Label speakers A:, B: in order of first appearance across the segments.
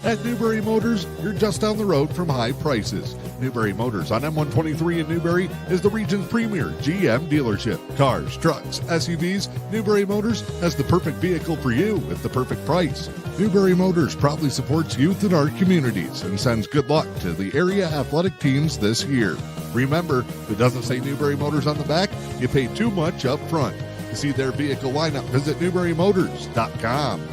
A: At Newberry Motors, you're just down the road from high prices. Newberry Motors on M123 in Newberry is the region's premier GM dealership. Cars, trucks, SUVs, Newberry Motors has the perfect vehicle for you at the perfect price. Newberry Motors proudly supports youth in our communities and sends good luck to the area athletic teams this year. Remember, if it doesn't say Newberry Motors on the back, you pay too much up front. To see their vehicle lineup, visit NewberryMotors.com.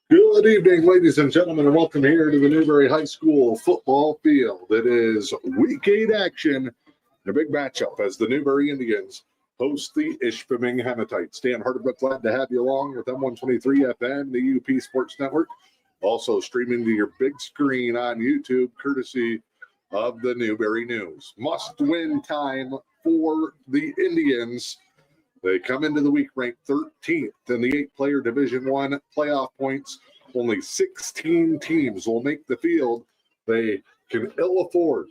A: Good evening, ladies and gentlemen, and welcome here to the Newberry High School football field. It is Week 8 action, a big matchup as the Newberry Indians host the Ishpeming Hematites. Dan Hardenbrook, glad to have you along with M123 FM, the E.U.P Sports Network. Also streaming to your big screen on YouTube, courtesy of the Newberry News. Must-win time for the Indians. They come into the week ranked 13th in the 8-player Division I playoff points. Only 16 teams will make the field. They can ill afford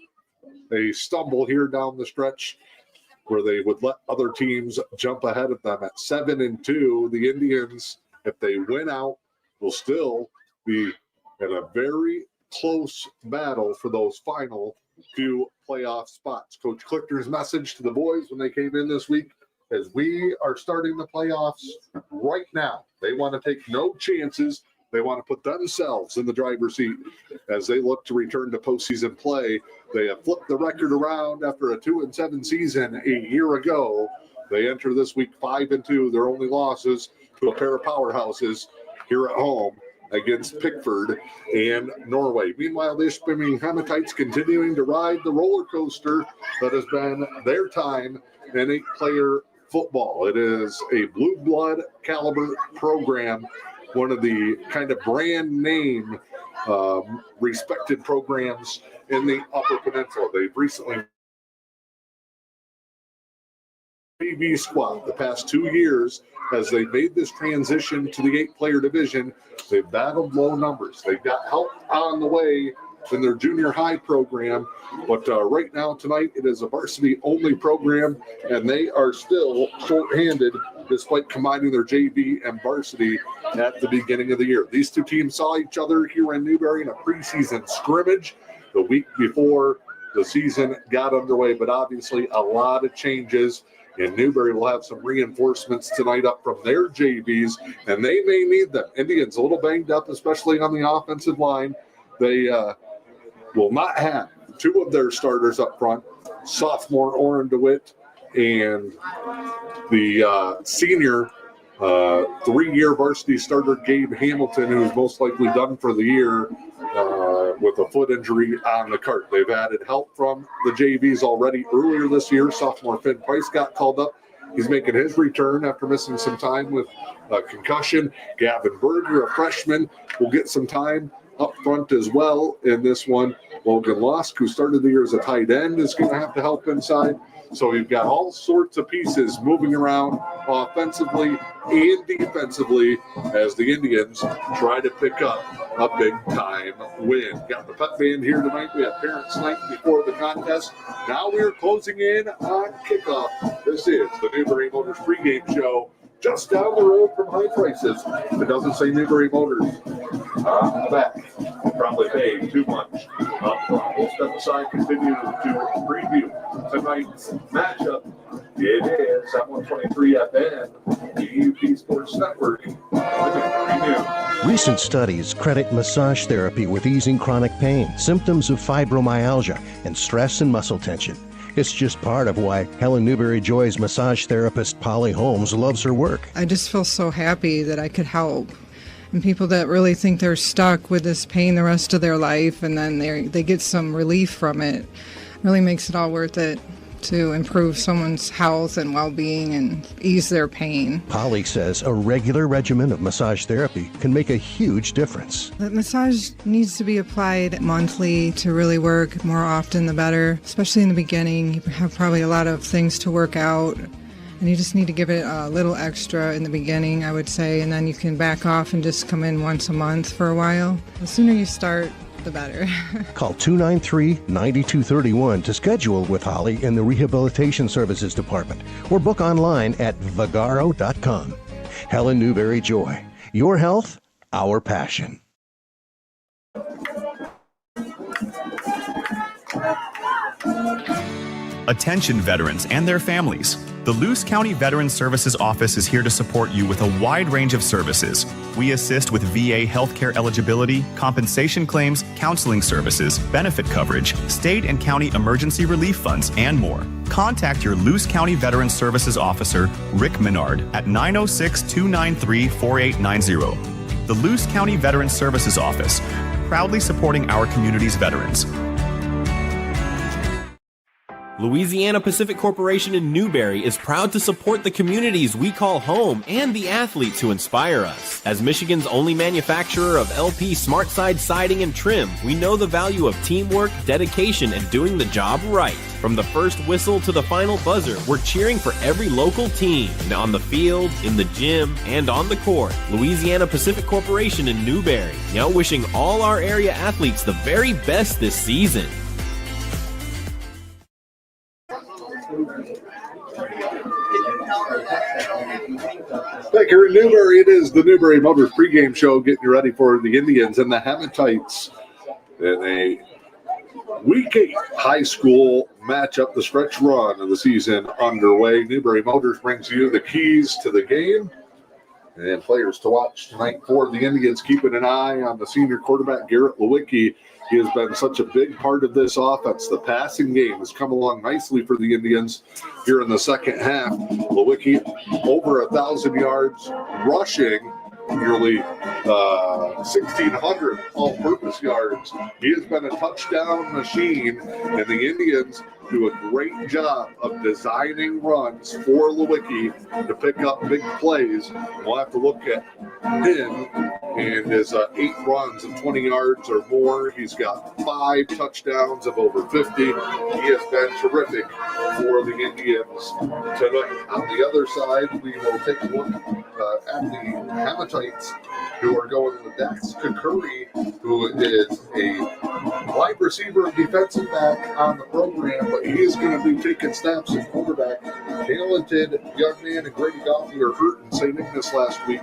A: a stumble here down the stretch where they would let other teams jump ahead of them at 7-2. The Indians, if they win out, will still be in a very close battle for those final few playoff spots. Coach Clichter's message to the boys when they came in this week: as we are starting the playoffs right now, they want to take no chances. They want to put themselves in the driver's seat as they look to return to postseason play. They have flipped the record around after a 2-7 season a year ago. They enter this week 5-2. Their only losses to a pair of powerhouses here at home against Pickford and Norway. Meanwhile, the Ishpeming Hematites continuing to ride the roller coaster that has been their time in 8-player football. It is a blue blood caliber program, one of the kind of brand name respected programs in the Upper Peninsula. They've recently TV squad the past 2 years as they made this transition to the 8-player division. They've battled low numbers. They've got help on the way in their junior high program, but right now tonight it is a varsity only program, and they are still short-handed despite combining their JV and varsity at the beginning of the year. These two teams saw each other here in Newberry in a preseason scrimmage the week before the season got underway, but obviously a lot of changes. And Newberry will have some reinforcements tonight up from their JVs, and they may need them. Indians a little banged up, especially on the offensive line. They will not have two of their starters up front, sophomore Oren DeWitt and the senior 3-year varsity starter Gabe Hamilton, who's most likely done for the year with a foot injury on the cart. They've added help from the JVs already earlier this year. Sophomore Finn Price got called up. He's making his return after missing some time with a concussion. Gavin Berger, a freshman, will get some time up front as well in this one. Logan Lusk, who started the year as a tight end, is going to have to help inside. So we've got all sorts of pieces moving around offensively and defensively as the Indians try to pick up a big-time win. Got the pep band here tonight. We have parents' night before the contest. Now we're closing in on kickoff. This is the Newberry Motors pregame show just down the road from high prices. If it doesn't say Newberry Motors on the back, we'll probably pay too much up front. We'll step aside, continue to preview tonight's matchup. It is at 123 FM, the E.U.P Sports Network.
B: Recent studies credit massage therapy with easing chronic pain, symptoms of fibromyalgia, and stress and muscle tension. It's just part of why Helen Newberry Joy's massage therapist Polly Holmes loves her work.
C: I just feel so happy that I could help. And people that really think they're stuck with this pain the rest of their life and then they get some relief from it, really makes it all worth it to improve someone's health and well-being and ease their pain.
B: Polly says a regular regimen of massage therapy can make a huge difference.
C: The massage needs to be applied monthly to really work. More often the better, especially in the beginning. You have probably a lot of things to work out, and you just need to give it a little extra in the beginning, I would say, and then you can back off and just come in once a month for a while. The sooner you start, the better.
B: Call 293-9231 to schedule with Holly in the Rehabilitation Services Department or book online at vagaro.com. Helen Newberry Joy. Your health, our passion.
D: Attention veterans and their families. The Luce County Veterans Services Office is here to support you with a wide range of services. We assist with VA healthcare eligibility, compensation claims, counseling services, benefit coverage, state and county emergency relief funds, and more. Contact your Luce County Veterans Services Officer, Rick Menard, at 906-293-4890. The Luce County Veterans Services Office, proudly supporting our community's veterans.
E: Louisiana Pacific Corporation in Newberry is proud to support the communities we call home and the athletes who inspire us. As Michigan's only manufacturer of LP SmartSide siding and trim, we know the value of teamwork, dedication, and doing the job right. From the first whistle to the final buzzer, we're cheering for every local team, on the field, in the gym, and on the court. Louisiana Pacific Corporation in Newberry, now wishing all our area athletes the very best this season.
A: Back here in Newberry, it is the Newberry Motors pregame show, getting you ready for the Indians and the Hematites in a Week 8 high school matchup, the stretch run of the season underway. Newberry Motors brings you the keys to the game and players to watch tonight for the Indians, keeping an eye on the senior quarterback, Garrett Lewicki. He has been such a big part of this offense. The passing game has come along nicely for the Indians here in the second half. Lewicki over 1,000 yards rushing, nearly 1,600 all-purpose yards. He has been a touchdown machine, and the Indians do a great job of designing runs for Lewicki to pick up big plays. We'll have to look at him and his 8 runs of 20 yards or more. He's got 5 touchdowns of over 50. He has been terrific for the Indians tonight. On the other side, we will take a look at the Hematites, who are going with Dax Kakuri, who is a wide receiver and defensive back on the program, but he is going to be taking snaps at quarterback. Talented young man, and Grady Gauthier hurt in St. Ignace last week,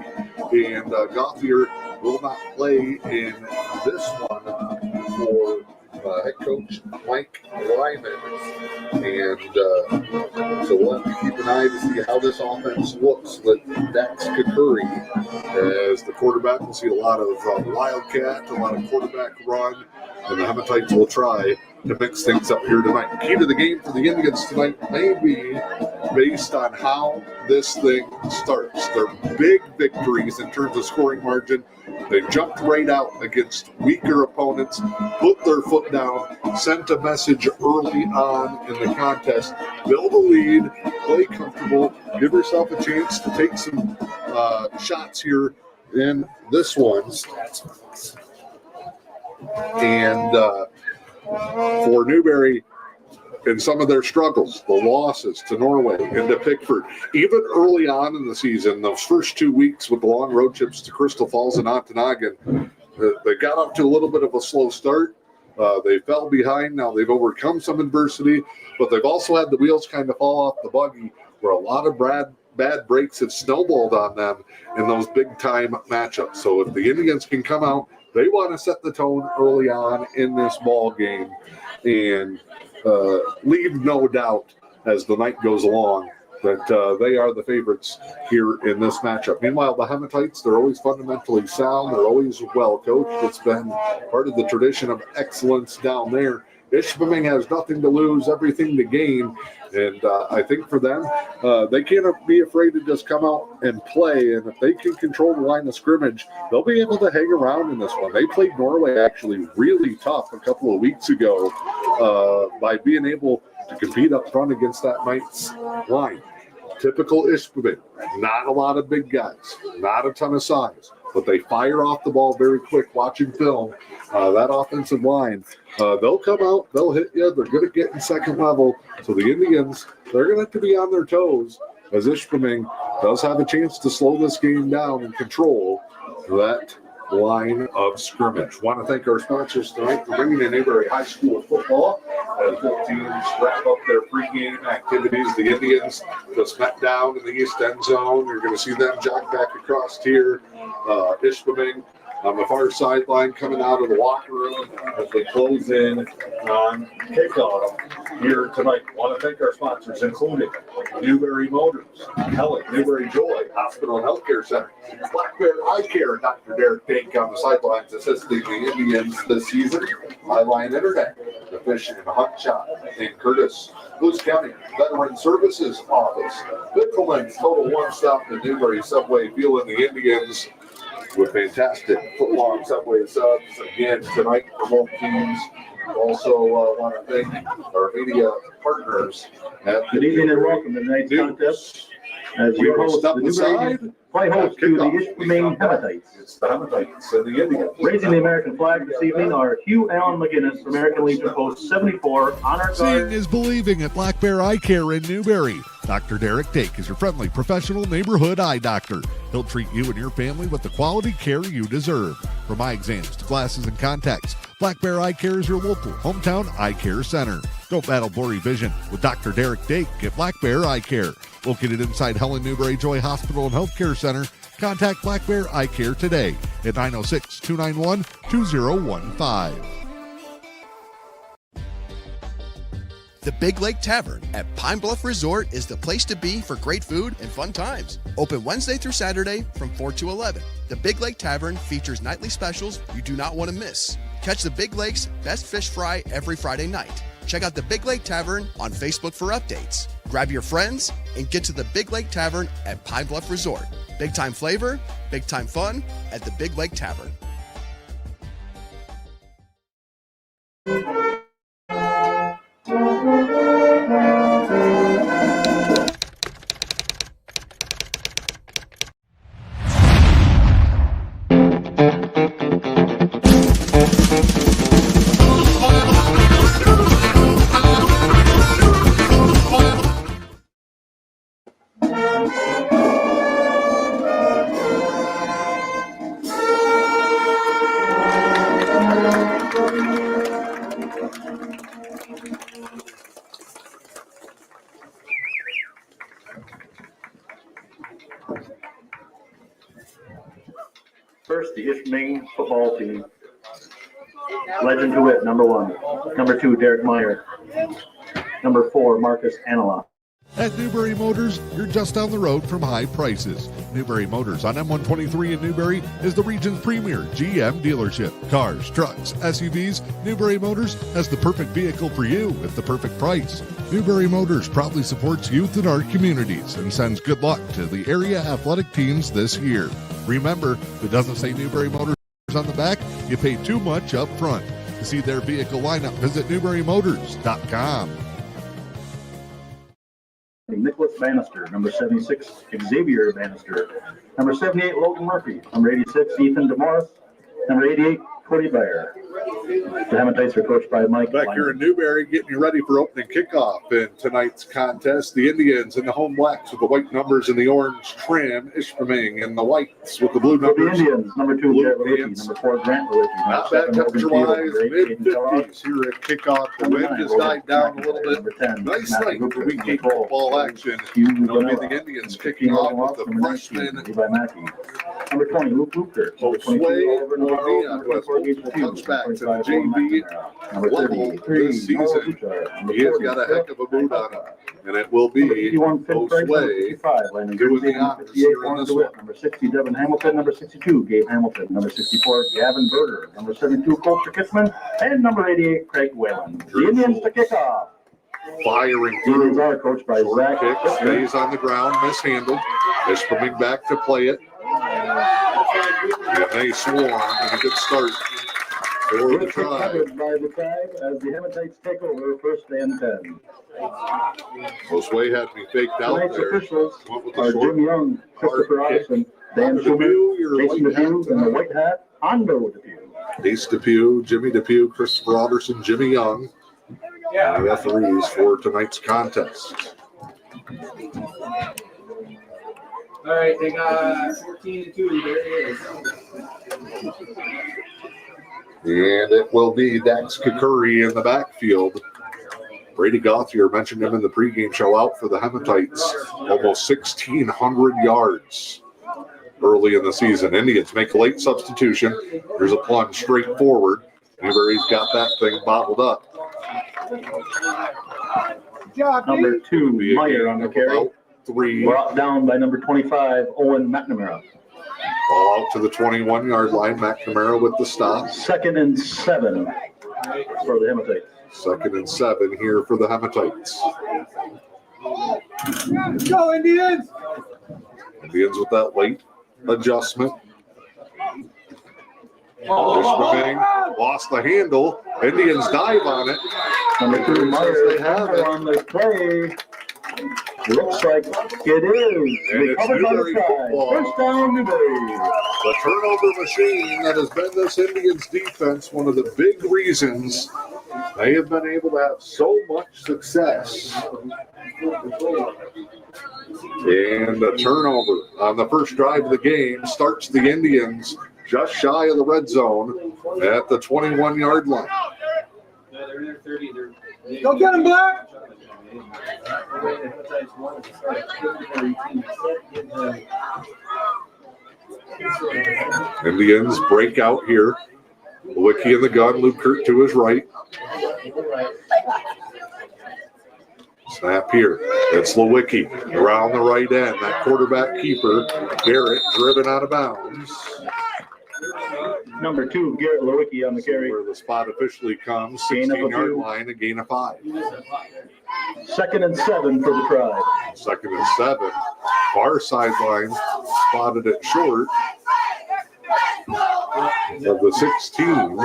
A: and Gauthier will not play in this one for head coach Mike Lyman. And so we'll have to keep an eye to see how this offense looks with Dax Kakuri as the quarterback. We'll see a lot of wildcat, a lot of quarterback run, and the Hematites will try to mix things up here tonight. Key to the game for the Indians tonight may be based on how this thing starts. They're big victories in terms of scoring margin. They jumped right out against weaker opponents, put their foot down, sent a message early on in the contest. Build a lead, play comfortable, give yourself a chance to take some shots here in this one. And for Newberry, in some of their struggles, the losses to Norway and to Pickford, even early on in the season, those first 2 weeks with the long road trips to Crystal Falls and Ontonagon, they got up to a little bit of a slow start. They fell behind. Now they've overcome some adversity, but they've also had the wheels kind of fall off the buggy, where a lot of bad breaks have snowballed on them in those big-time matchups. So if the Indians can come out, they want to set the tone early on in this ball game and leave no doubt as the night goes along that they are the favorites here in this matchup. Meanwhile, the Hematites, they're always fundamentally sound. They're always well coached. It's been part of the tradition of excellence down there. Ishpeming has nothing to lose, everything to gain. And I think for them, they can't be afraid to just come out and play. And if they can control the line of scrimmage, they'll be able to hang around in this one. They played Norway actually really tough a couple of weeks ago by being able to compete up front against that Knights line. Typical Ishpeming, not a lot of big guys, not a ton of size, but they fire off the ball very quick. Watching film, that offensive line, they'll come out, they'll hit you, they're good at getting second level. So the Indians, they're going to have to be on their toes, as Ishpeming does have a chance to slow this game down and control that line of scrimmage. Want to thank our sponsors tonight for bringing in Newberry High School football as both teams wrap up their pregame activities. The Indians just met down in the east end zone. You're going to see them jog back across here Ishpeming on the far sideline coming out of the locker room as they close in on kickoff here tonight. Want to thank our sponsors, including Newberry Motors, Helen, Newberry Joy, Hospital and Healthcare Center, Black Bear Eye Care, Dr. Derek Dake on the sidelines assisting the Indians this season, Highline Internet, the Fish and Hunt Shop in Curtis, Lewis County Veteran Services Office, Bitcoin's Total One Stop in Newberry Subway, fueling the Indians with fantastic football Subway subs again tonight for both teams. Also want to thank our media partners at
F: Good evening and welcome to tonight's contest. As
A: we
F: your
A: will
F: host,
A: step
F: the Newberry
A: aside.
F: Indians play host to the Ishpeming Hematites.
A: It's the Hematites and the Indians.
F: Raising the American flag this evening are Hugh Allen McGinnis, American Legion Post 74, Honor
G: Seeing
F: Guard.
G: is believing at Black Bear Eye Care in Newberry. Dr. Derek Dake is your friendly professional neighborhood eye doctor. He'll treat you and your family with the quality care you deserve. From eye exams to glasses and contacts, Black Bear Eye Care is your local hometown eye care center. Don't battle blurry vision with Dr. Derek Dake at Black Bear Eye Care. Located inside Helen Newberry Joy Hospital and Healthcare Center, contact Black Bear Eye Care today at 906-291-2015.
H: The Big Lake Tavern at Pine Bluff Resort is the place to be for great food and fun times. Open Wednesday through Saturday from 4 to 11. The Big Lake Tavern features nightly specials you do not want to miss. Catch the Big Lake's best fish fry every Friday night. Check out the Big Lake Tavern on Facebook for updates. Grab your friends and get to the Big Lake Tavern at Pine Bluff Resort. Big time flavor, big time fun at the Big Lake Tavern.
F: First, the Ishpeming football team. Legend to it, number 1. Number 2, Derek Meyer. Number 4, Marcus Anala.
G: At Newberry Motors, you're just down the road from high prices. Newberry Motors on M123 in Newberry is the region's premier GM dealership. Cars, trucks, SUVs, Newberry Motors has the perfect vehicle for you at the perfect price. Newberry Motors proudly supports youth in our communities and sends good luck to the area athletic teams this year. Remember, if it doesn't say Newberry Motors on the back, you pay too much up front. To see their vehicle lineup, visit NewberryMotors.com.
F: Nicholas Bannister. Number 76, Xavier Bannister. Number 78, Logan Murphy. Number 86, Ethan DeMorris. Number 88, Cody Bayer. The Hematites are coached by Mike
A: Back here in Newberry, getting you ready for opening kickoff in tonight's contest. The Indians in the home blacks with the white numbers and the orange trim. Ishpeming in the whites with the blue
F: For the
A: numbers.
F: Indians, number 2,
A: Blue
F: Garrett Lewicki.
A: Indians.
F: Number 4, Grant Lewicki.
A: Not
F: Number
A: bad
F: 7, Logan
A: temperature-wise,
F: Field.
A: mid-50s here at kickoff. The wind has died down a little bit.
F: Number 10,
A: Nice
F: Matthew
A: night
F: Hooper.
A: for weekend football action. It'll be the Indians kicking off with the freshman
F: Levi Mackey. Number 20, Luke Luker. Number 22,
A: Josue
F: Oliver Navarro.
A: O'Neill,
F: Number
A: who has
F: 24,
A: multiple
F: Gabe
A: touchbacks in the
F: Number
A: JV
F: 25, Number
A: level
F: 33,
A: this season.
F: Noah Luchar. Number
A: He has
F: 40,
A: got a heck of a boot on him, and it will be
F: Number 51, Finn Craig. Number
A: Josue
F: 55, Landon
A: doing
F: Grimsey.
A: the
F: Number
A: honors
F: 58,
A: here in
F: Warren
A: this
F: DeWitt.
A: one.
F: Number 60, Devin Hamilton. Number 62, Gabe Hamilton. Number 64, Gavin Berger. Number 72, Colter Kitzman. And number 88, Craig Whalen. The Indians to kick off.
A: Firing
F: The Indians
A: through.
F: are coached by
A: Short
F: Zach
A: kick
F: Kitzman.
A: stays on the ground, mishandled. Is coming back to play it. And they swarm, and a good start for the
F: Good kick
A: Tribe.
F: covered by the Tribe as the Hematites take over first and 10.
A: Josue had me faked out
F: Tonight's
A: there.
F: officials
A: Went with
F: are
A: the short
F: Jim Young, Christopher
A: hard kick.
F: Addison, Dan
A: Dr.
F: Schumer,
A: Depew, your
F: Jason
A: white hat
F: Depew, and the
A: tonight.
F: white hat, Hondo Depew.
A: Ace Depew, Jimmy Depew, Christopher Alderson, Jimmy Young. The referees for tonight's contest.
I: All right, they got 14-2. There it is.
A: And it will be Dax Kikuri in the backfield. Brady Gauthier mentioned him in the pregame show, out for the Hematites. Almost 1,600 yards early in the season. Indians make a late substitution. There's a plunge straight forward. Newberry's got that thing bottled up.
F: Number 2, Meyer on the carry.
A: About 3.
F: Brought down by number 25, Owen McNamara.
A: Ball out to the 21-yard line. McNamara with the stop.
F: 2nd and 7 for the Hematites.
A: 2nd and 7 here for the Hematites.
I: Go Indians!
A: Indians with that late adjustment. Ishpeming lost the handle. Indians dive on it.
F: Number 2, Meyer on the play. Looks like it is.
A: And it's Newberry football.
F: First down, Newberry.
A: The turnover machine that has been this Indians defense, one of the big reasons they have been able to have so much success. And the turnover on the first drive of the game starts the Indians just shy of the red zone at the 21-yard line.
I: Go get him, Black!
A: Indians break out here. Lewicki in the gun, Luke Kurt to his right. Snap here. It's Lewicki around the right end. That quarterback keeper, Garrett, driven out of bounds.
F: Number 2, Garrett Lewicki on the carry.
A: Where the spot officially comes,
F: Gain of a
A: 16-yard
F: few.
A: line, a gain of 5.
F: 2nd and 7 for the Tribe.
A: 2nd and 7. Far sideline, spotted it short of the 16.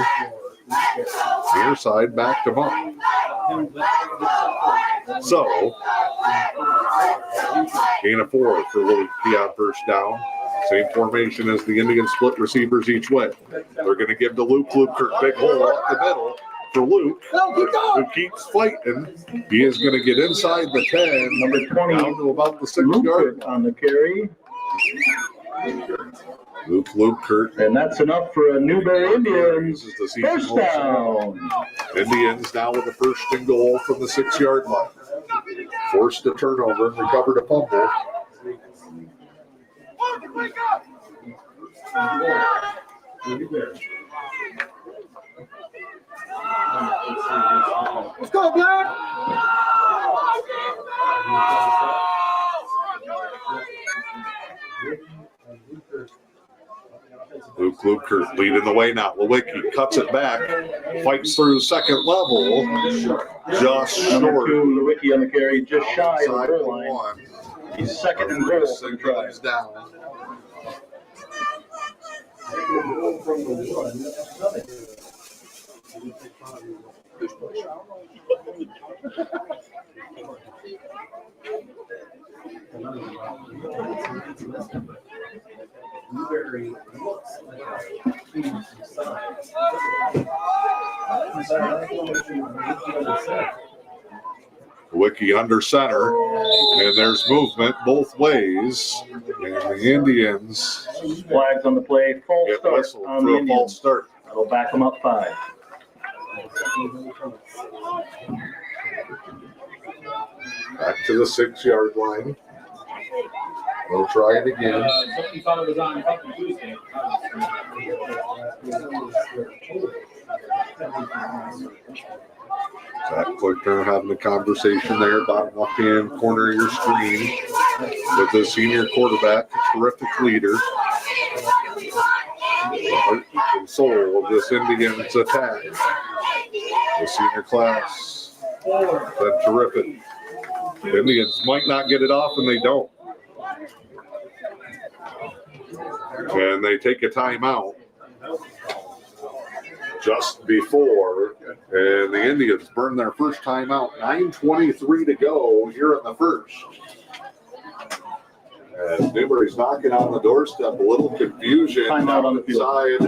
A: Near side backed him up. So, gain of 4 for Lewicki on first down. Same formation as the Indian split receivers each way. They're going to give to Luke. Luke Kirk, big hole up the middle for Luke, who keeps fighting. He is going to get inside the 10.
F: Number 20,
A: down to about the 6-yard.
F: on the carry.
A: Luke Kurt.
F: And that's enough for a Newberry Indians.
A: This is the season
F: First down.
A: Indians now with the 1st and goal from the 6-yard line. Forced a turnover and recovered a fumble.
I: Let's go, Black!
A: Luke Kurt leading the way now. Lewicki cuts it back, fights through second level, just
F: Number
A: short.
F: 2, Lewicki on the carry, just shy of the
A: Outside
F: goal
A: the
F: line.
A: 1.
F: He's 2nd and goal for the Tribe.
A: Indians down. Lewicki under center, and there's movement both ways. And the Indians
F: Flags on the play, false
A: get
F: start
A: whistled
F: on
A: for
F: the
A: a false
F: Indians.
A: start.
F: That'll back them up 5.
A: Back to the 6-yard line. They'll try it again.
I: Somebody thought it was on fucking Tuesday.
A: Zach Clickner having a conversation there, bottom left-hand corner of your screen, with the senior quarterback, a terrific leader. The heart and soul of this Indians attack. The senior class, been terrific. The Indians might not get it off, and they don't. And they take a timeout just before, and the Indians burn their first timeout. 9:23 to go here in the first. As Newberry's knocking on the doorstep, a little confusion
F: Timeout on the field.
A: inside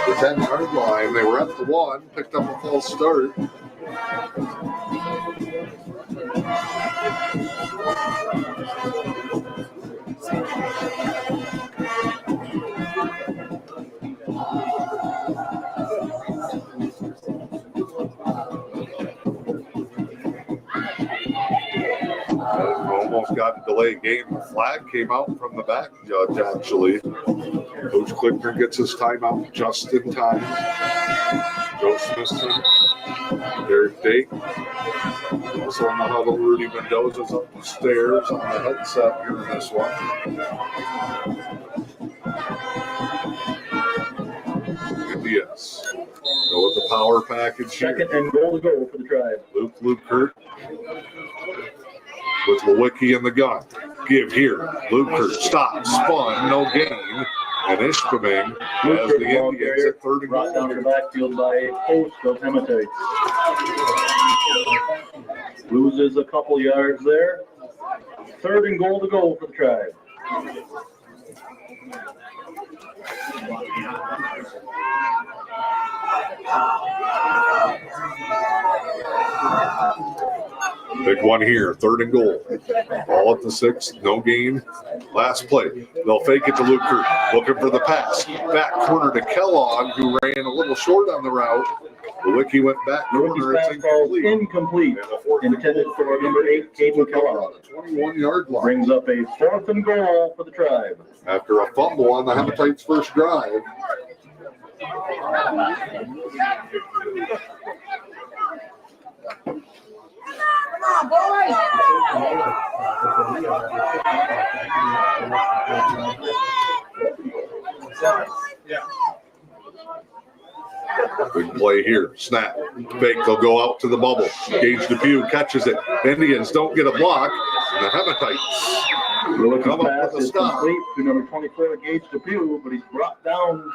A: the 10-yard line. They were at the 1, picked up a false start. Almost got a delay game. The flag came out from the back judge, actually. Coach Klickner gets his timeout just in time. Joe Smithson, Derek Dake. Also on the huddle, Rudy Mendoza's up the stairs on the headset here in this one. Indians go with the power package here.
F: Second and goal to go for the Tribe.
A: Luke Lukert with Lewicki in the gun. Give here. Lukert stops, spun, no gain. And Ishpeming has the Indians at third and
F: brought down to the backfield by a post of Hematites. Loses a couple yards there. Third and goal to go for the Tribe.
A: Big one here, third and goal. Ball at the 6, no gain. Last play. They'll fake it to Lukert, looking for the pass. Back corner to Kellogg, who ran a little short on the route. Lewicki went back corner. It's
F: incomplete. Intended for number 8, Caden Kellogg.
A: 21-yard line.
F: Brings up a fourth and goal for the Tribe.
A: After a fumble on the Hematites' first drive.
J: Come on, boys!
A: Big play here. Snap. Fake. They'll go out to the bubble. Gage Depew catches it. Indians don't get a block. And the Hematites come up with a stop.
F: Complete to number 24, Gage Depew, but he's brought down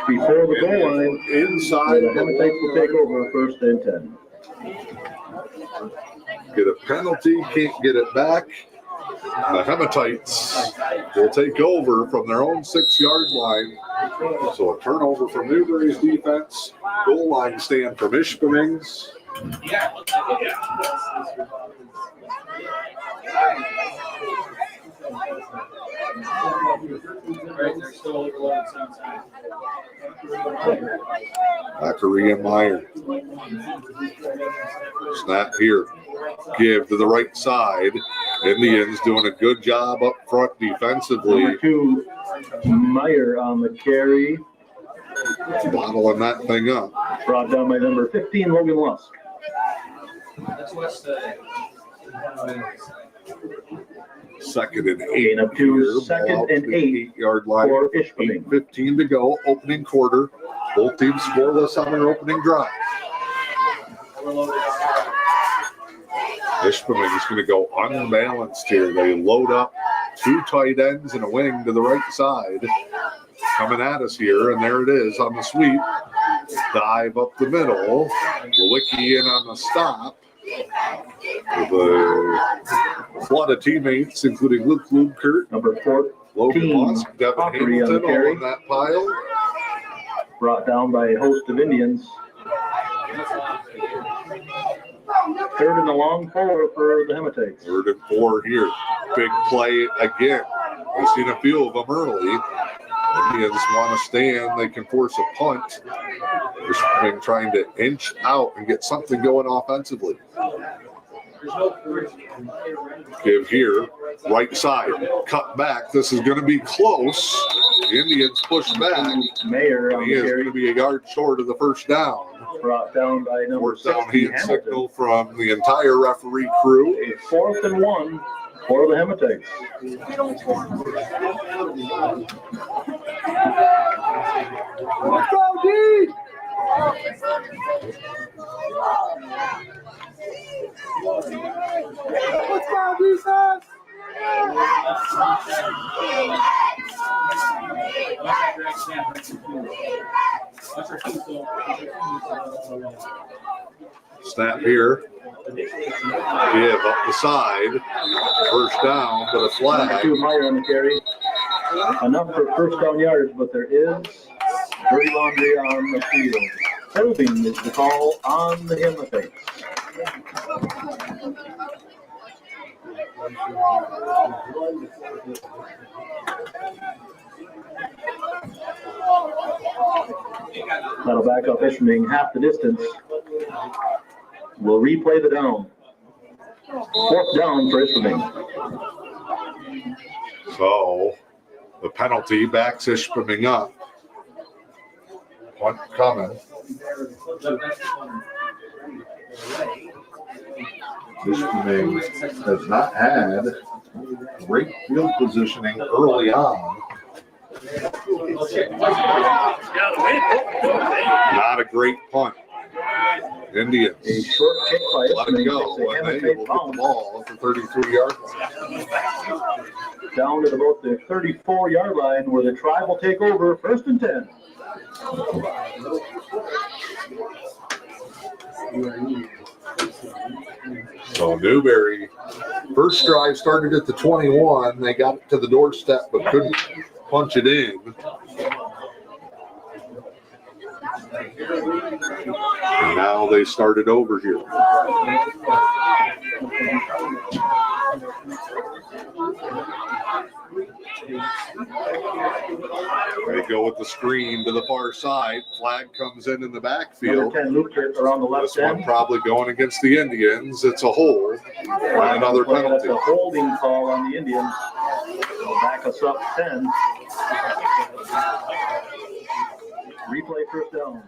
F: before the goal line.
A: Inside.
F: The Hematites will take over first and 10.
A: Get a penalty. Can't get it back. And the Hematites will take over from their own 6-yard line. So a turnover from Newberry's defense. Goal line stand from Ishpeming's. Zachary and Meyer. Snap here. Give to the right side. Indians doing a good job up front defensively.
F: Number 2, Meyer on the carry.
A: Bottling that thing up.
F: Brought down by number 15, Logan Lusk.
A: Second and 8.
F: Gain of 2, second and 8
A: 8-yard line.
F: for Ishpeming.
A: 8:15 to go, opening quarter. Both teams scoreless on their opening drive. Ishpeming is going to go unbalanced here. They load up 2 tight ends and a wing to the right side. Coming at us here, and there it is on the sweep. Dive up the middle. Lewicki in on the stop. With a flood of teammates, including Luke Lukert,
F: number 4,
A: Logan Lusk, Devin Hamilton all in that pile.
F: Brought down by a host of Indians. Third and a long 4 for the Hematites.
A: 3rd and 4 here. Big play again. We've seen a few of them early. Indians want to stand. They can force a punt. They're trying to inch out and get something going offensively. Give here. Right side. Cut back. This is going to be close. The Indians push back.
F: Mayer
A: and he is going to be a yard short of the first down.
F: Brought down by number 6,
A: down hand signal from the entire referee crew.
F: A 4th and 1 for the Hematites.
J: Let's go, D! Let's go, defense!
A: Snap here. Give up the side. First down, but a flag.
F: 2 Meyer on the carry. Enough for first down yards, but there is dirty laundry on the field. Holding is the call on the Hematites. That'll back up Ishpeming half the distance. We'll replay the down. 4th down for Ishpeming.
A: So the penalty backs Ishpeming up. Punt coming. Ishpeming has not had great field positioning early on. Not a great punt. Indians
F: A short kick by
A: let it go when they will get the ball at the 33-yard line.
F: Down at about the 34-yard line where the Tribe will take over, 1st and 10.
A: So Newberry, first drive started at the 21. They got to the doorstep but couldn't punch it in. And now they started over here. They go with the screen to the far side. Flag comes in the backfield.
F: Number 10, Luke around the left
A: This one
F: end.
A: probably going against the Indians. It's a hold and another penalty.
F: That's a holding call on the Indians. They'll back us up 10. Replay 1st down.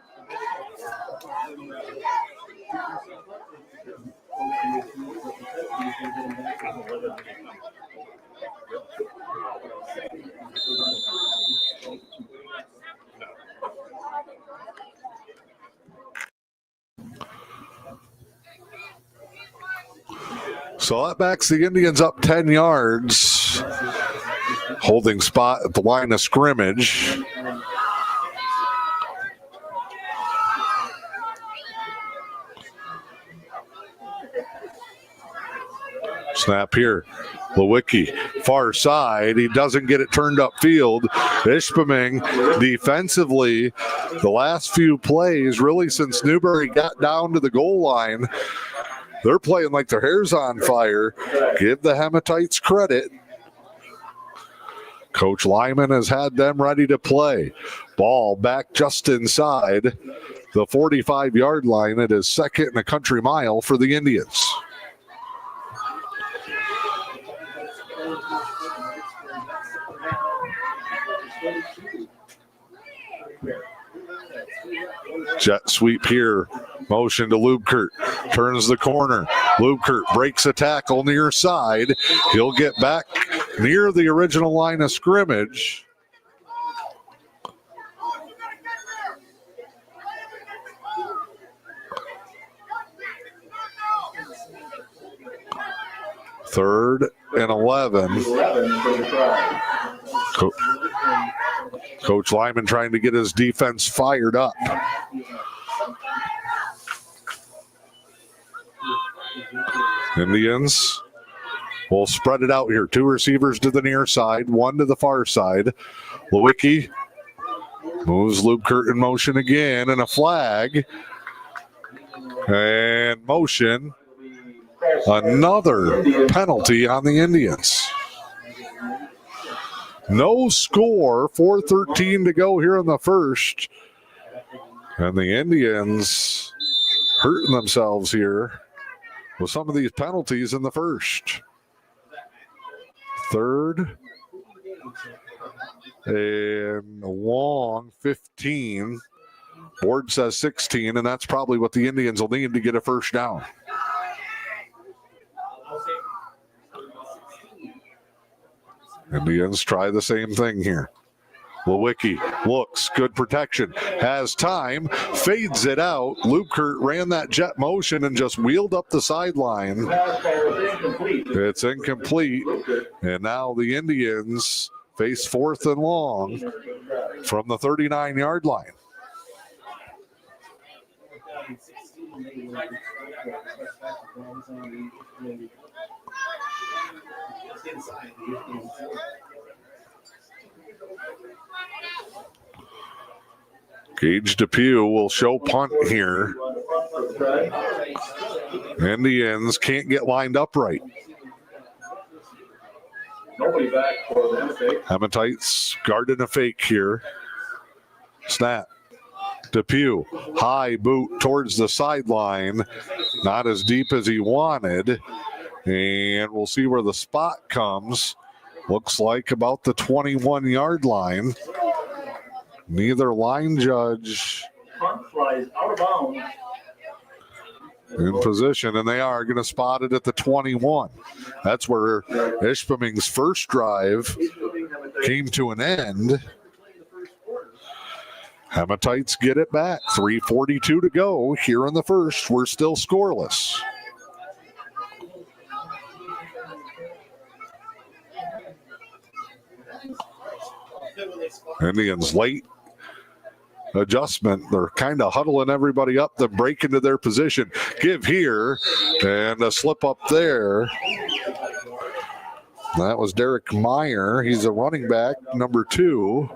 A: So that backs the Indians up 10 yards. Holding spot at the line of scrimmage. Snap here. Lewicki, far side. He doesn't get it turned upfield. Ishpeming defensively, the last few plays, really since Newberry got down to the goal line, they're playing like their hair's on fire. Give the Hematites credit. Coach Lyman has had them ready to play. Ball back just inside the 45-yard line. It is 2nd and a country mile for the Indians. Jet sweep here. Motion to Lubkert. Turns the corner. Lubkert breaks a tackle near side. He'll get back near the original line of scrimmage. Third and 11. Coach Lyman trying to get his defense fired up. Indians will spread it out here. 2 receivers to the near side, 1 to the far side. Lewicki moves Lubkert in motion again, and a flag. And motion. Another penalty on the Indians. No score, 4:13 to go here in the first. And the Indians hurting themselves here with some of these penalties in the first. 3rd and long, 15. Board says 16, and that's probably what the Indians will need to get a first down. Indians try the same thing here. Lewicki looks, good protection, has time, fades it out. Lubkert ran that jet motion and just wheeled up the sideline. It's incomplete. And now the Indians face 4th and long from the 39-yard line. Gage Depew will show punt here. Indians can't get lined up right. Hematites guarding a fake here. Snap. Depew, high boot towards the sideline. Not as deep as he wanted. And we'll see where the spot comes. Looks like about the 21-yard line. Neither line judge
F: Punt flies out of bounds.
A: in position, and they are going to spot it at the 21. That's where Ishpeming's first drive came to an end. Hematites get it back. 3:42 to go here in the first. We're still scoreless. Indians late adjustment. They're kind of huddling everybody up, then break into their position. Give here, and a slip up there. That was Derek Meyer. He's a running back, number 2.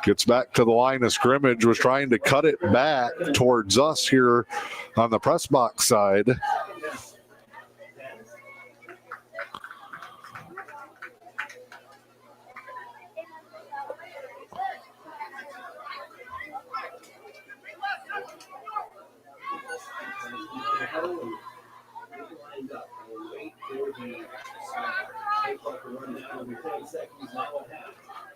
A: Gets back to the line of scrimmage, was trying to cut it back towards us here on the press box side.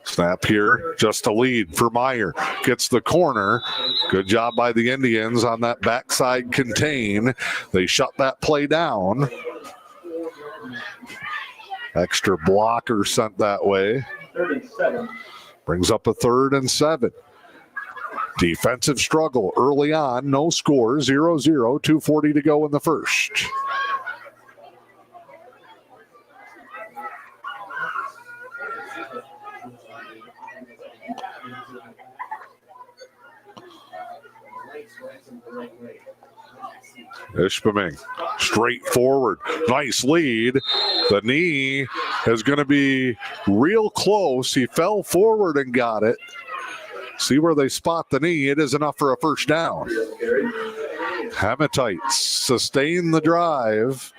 A: Snap here, just a lead for Meyer. Gets the corner. Good job by the Indians on that backside contain. They shut that play down. Extra blocker sent that way.
F: 37.
A: Brings up a 3rd and 7. Defensive struggle early on. No score. 0-0. 2:40 to go in the first. Ishpeming straight forward. Nice lead. The knee is going to be real close. He fell forward and got it. See where they spot the knee. It is enough for a first down. Hematites sustain the drive.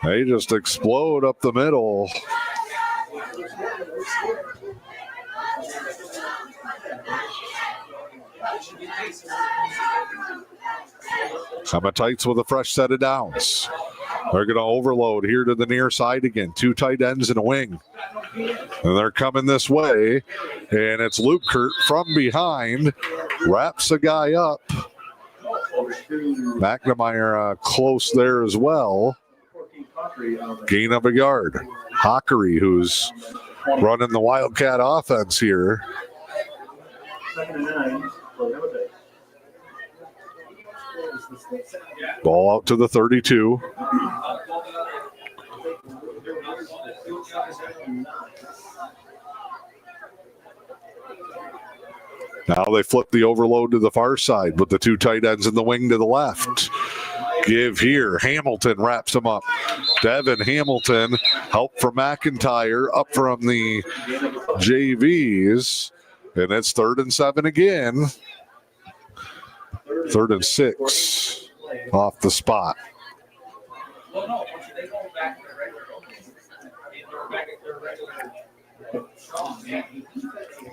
A: They just explode up the middle. Hematites with a fresh set of downs. They're going to overload here to the near side again. 2 tight ends and a wing. And they're coming this way. And it's Lukert from behind. Wraps a guy up. McNamara close there as well. Gain of a yard. Hockery, who's running the Wildcat offense here.
F: 2nd and 9 for Hematites.
A: Ball out to the 32. Now they flip the overload to the far side with the 2 tight ends in the wing to the left. Give here. Hamilton wraps him up. Devin Hamilton, help from McIntyre, up from the JVs. And it's 3rd and 7 again. 3rd and 6 off the spot.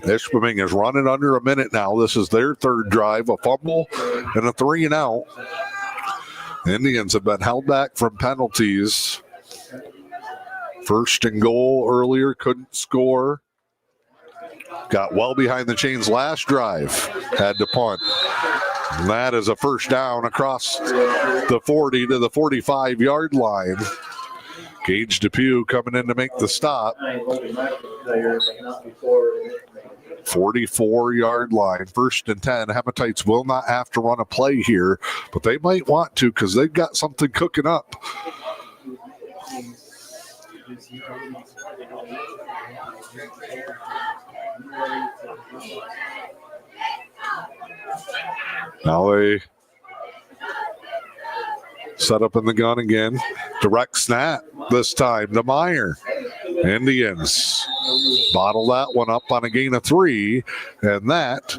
A: Ishpeming is running under a minute now. This is their 3rd drive, a fumble and a 3 and out. Indians have been held back from penalties. 1st and goal earlier, couldn't score. Got well behind the chains last drive, had to punt. And that is a first down across the 40 to the 45-yard line. Gage Depew coming in to make the stop. 44-yard line, 1st and 10. Hematites will not have to run a play here, but they might want to because they've got something cooking up. Now they set up in the gun again. Direct snap this time to Meyer. Indians bottle that one up on a gain of 3, and that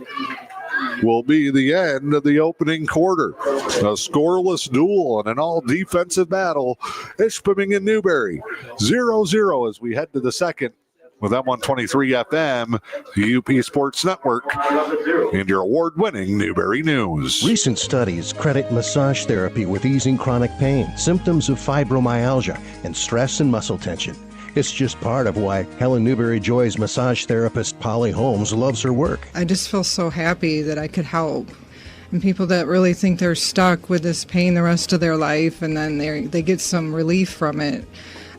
A: will be the end of the opening quarter. A scoreless duel and an all-defensive battle. Ishpeming and Newberry 0-0 as we head to the second.
G: with M123 FM, the E.U.P Sports Network, and your award-winning Newberry News.
B: Recent studies credit massage therapy with easing chronic pain, symptoms of fibromyalgia, and stress and muscle tension. It's just part of why Helen Newberry Joy's massage therapist Polly Holmes loves her work.
C: I just feel so happy that I could help. And people that really think they're stuck with this pain the rest of their life and then they get some relief from it,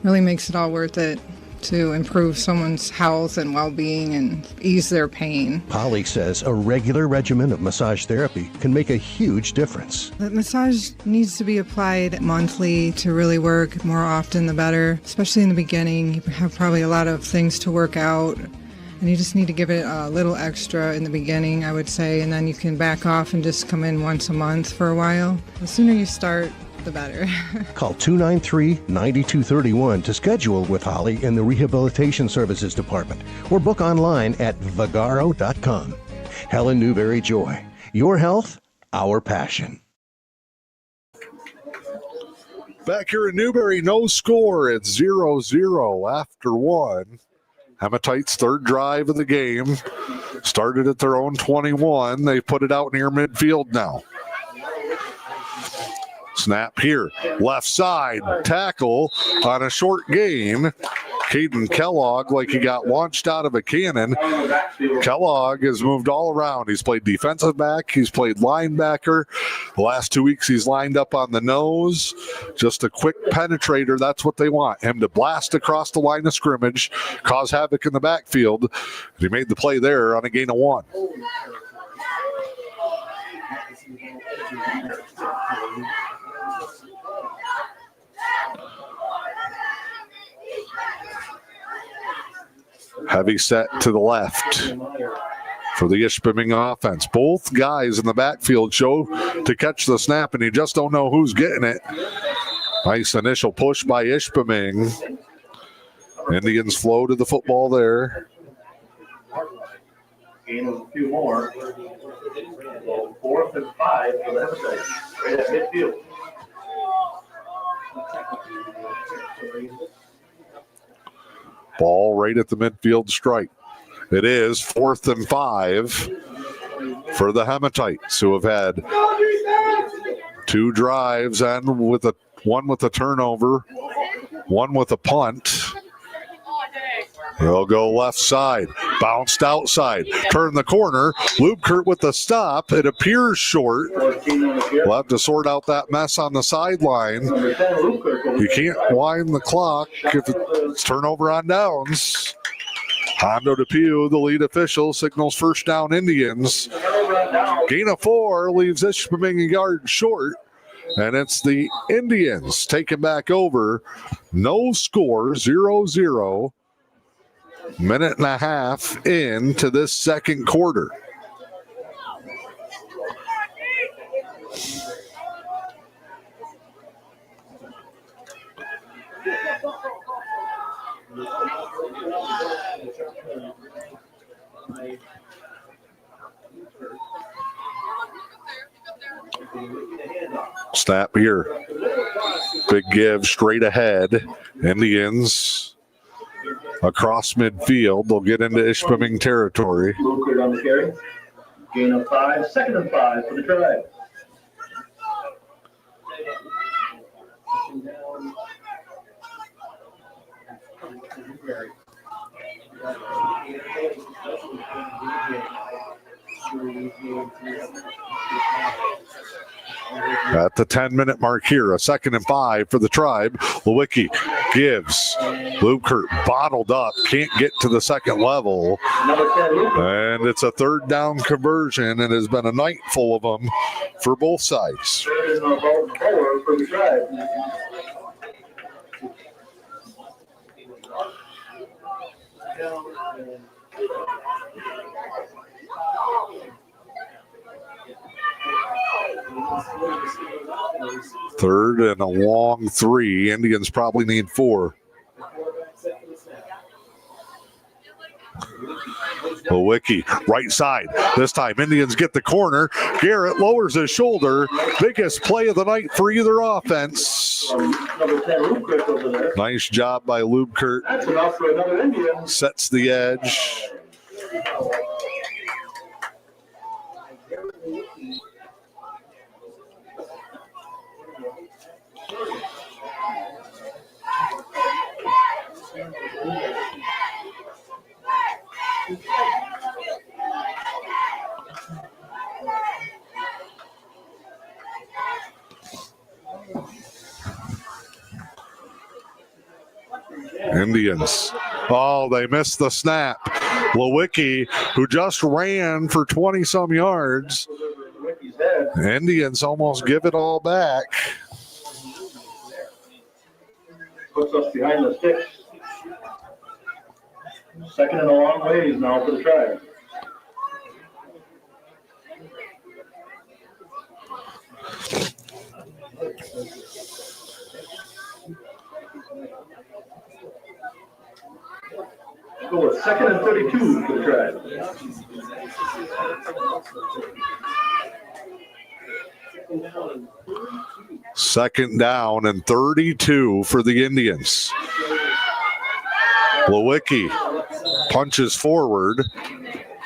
C: really makes it all worth it to improve someone's health and well-being and ease their pain.
B: Polly says a regular regimen of massage therapy can make a huge difference.
C: The massage needs to be applied monthly to really work. More often the better, especially in the beginning. You have probably a lot of things to work out, and you just need to give it a little extra in the beginning, I would say, and then you can back off and just come in once a month for a while. The sooner you start, the better.
B: Call 293-9231 to schedule with Holly in the Rehabilitation Services Department or book online at vagaro.com. Helen Newberry Joy. Your health, our passion.
G: Back here in Newberry, no score. It's 0-0 after one. Hematites' third drive of the game started at their own 21. They put it out near midfield now. Snap here, left side, tackle on a short gain. Caden Kellogg, like he got launched out of a cannon. Kellogg has moved all around. He's played defensive back. He's played linebacker. The last 2 weeks he's lined up on the nose. Just a quick penetrator. That's what they want. Him to blast across the line of scrimmage, cause havoc in the backfield. And he made the play there on a gain of 1. Heavy set to the left for the Ishpeming offense. Both guys in the backfield show to catch the snap, and you just don't know who's getting it. Nice initial push by Ishpeming. Indians flow to the football there.
F: Gain of a few more. 4th and 5 for the Hematites. Right at midfield.
G: Ball right at the midfield stripe. It is 4th and 5 for the Hematites, who have had 2 drives and one with a turnover, one with a punt. They'll go left side, bounced outside, turn the corner. Lubkert with the stop. It appears short. We'll have to sort out that mess on the sideline. You can't wind the clock if it's turnover on downs. Hondo DePew, the lead official, signals first down Indians. Gain of 4 leaves Ishpeming a yard short. And it's the Indians taking back over. No score, 0-0. Minute and a half into this second quarter. Snap here. Big give straight ahead. Indians across midfield. They'll get into Ishpeming territory.
F: Lubkert on the carry. Gain of 5. 2nd and 5 for the Tribe.
G: At the 10-minute mark here, a 2nd and 5 for the Tribe. Lewicki gives. Lubkert bottled up, can't get to the second level. And it's a 3rd down conversion. It has been a night full of them for both sides.
F: 3rd and 4 for the Tribe.
G: Third and a long 3. Indians probably need 4.
A: Lewicki, right side. This time, Indians get the corner. Garrett lowers his shoulder. Biggest play of the night for either offense.
F: Number 10, Lubkirk over there.
A: Nice job by Lubkirk.
F: That's enough for another Indian.
A: Sets the edge. Indians. Oh, they missed the snap. Lewicki, who just ran for 20-some yards. Indians almost give it all back.
F: Puts us behind the sticks. Second and a long ways now for the Tribe. Go with second and 32 for the Tribe.
A: Second down and 32 for the Indians. Lewicki punches forward.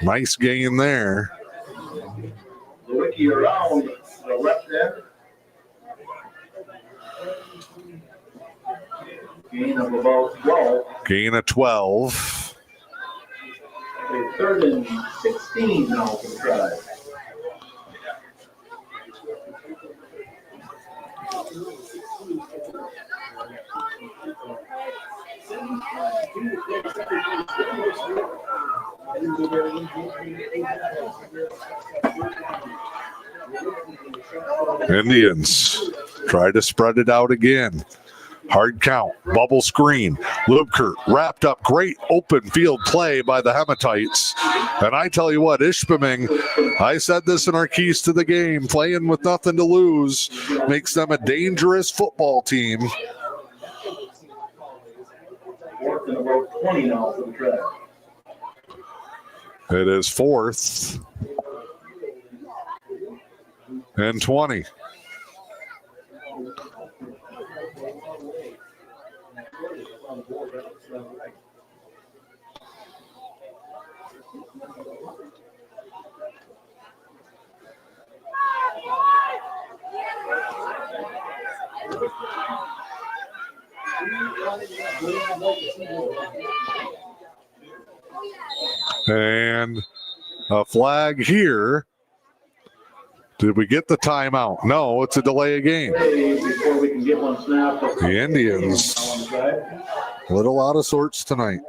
A: Nice gain there.
F: Lewicki around the left end. Gain of about 12.
A: Gain of 12.
F: A third and 16 now for the Tribe.
A: Indians try to spread it out again. Hard count, bubble screen. Lubkirk wrapped up. Great open field play by the Hematites. And I tell you what, Ishpeming, I said this in our keys to the game, playing with nothing to lose makes them a dangerous football team.
F: Fourth and about 20 now for the Tribe.
A: It is 4th and 20. And a flag here. Did we get the timeout? No, it's a delay of game.
F: Before we can get one snap.
A: The Indians, a little out of sorts tonight.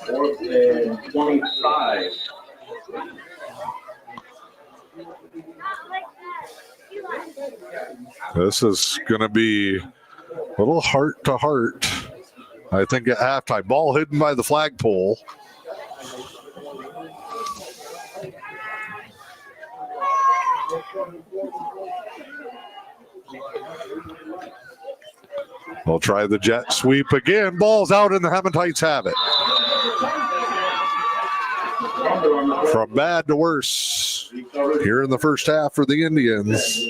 F: 4th and 25.
A: This is going to be a little heart to heart, I think, at halftime. Ball hidden by the flagpole. We'll try the jet sweep again. Ball's out and the Hematites have it. From bad to worse here in the first half for the Indians.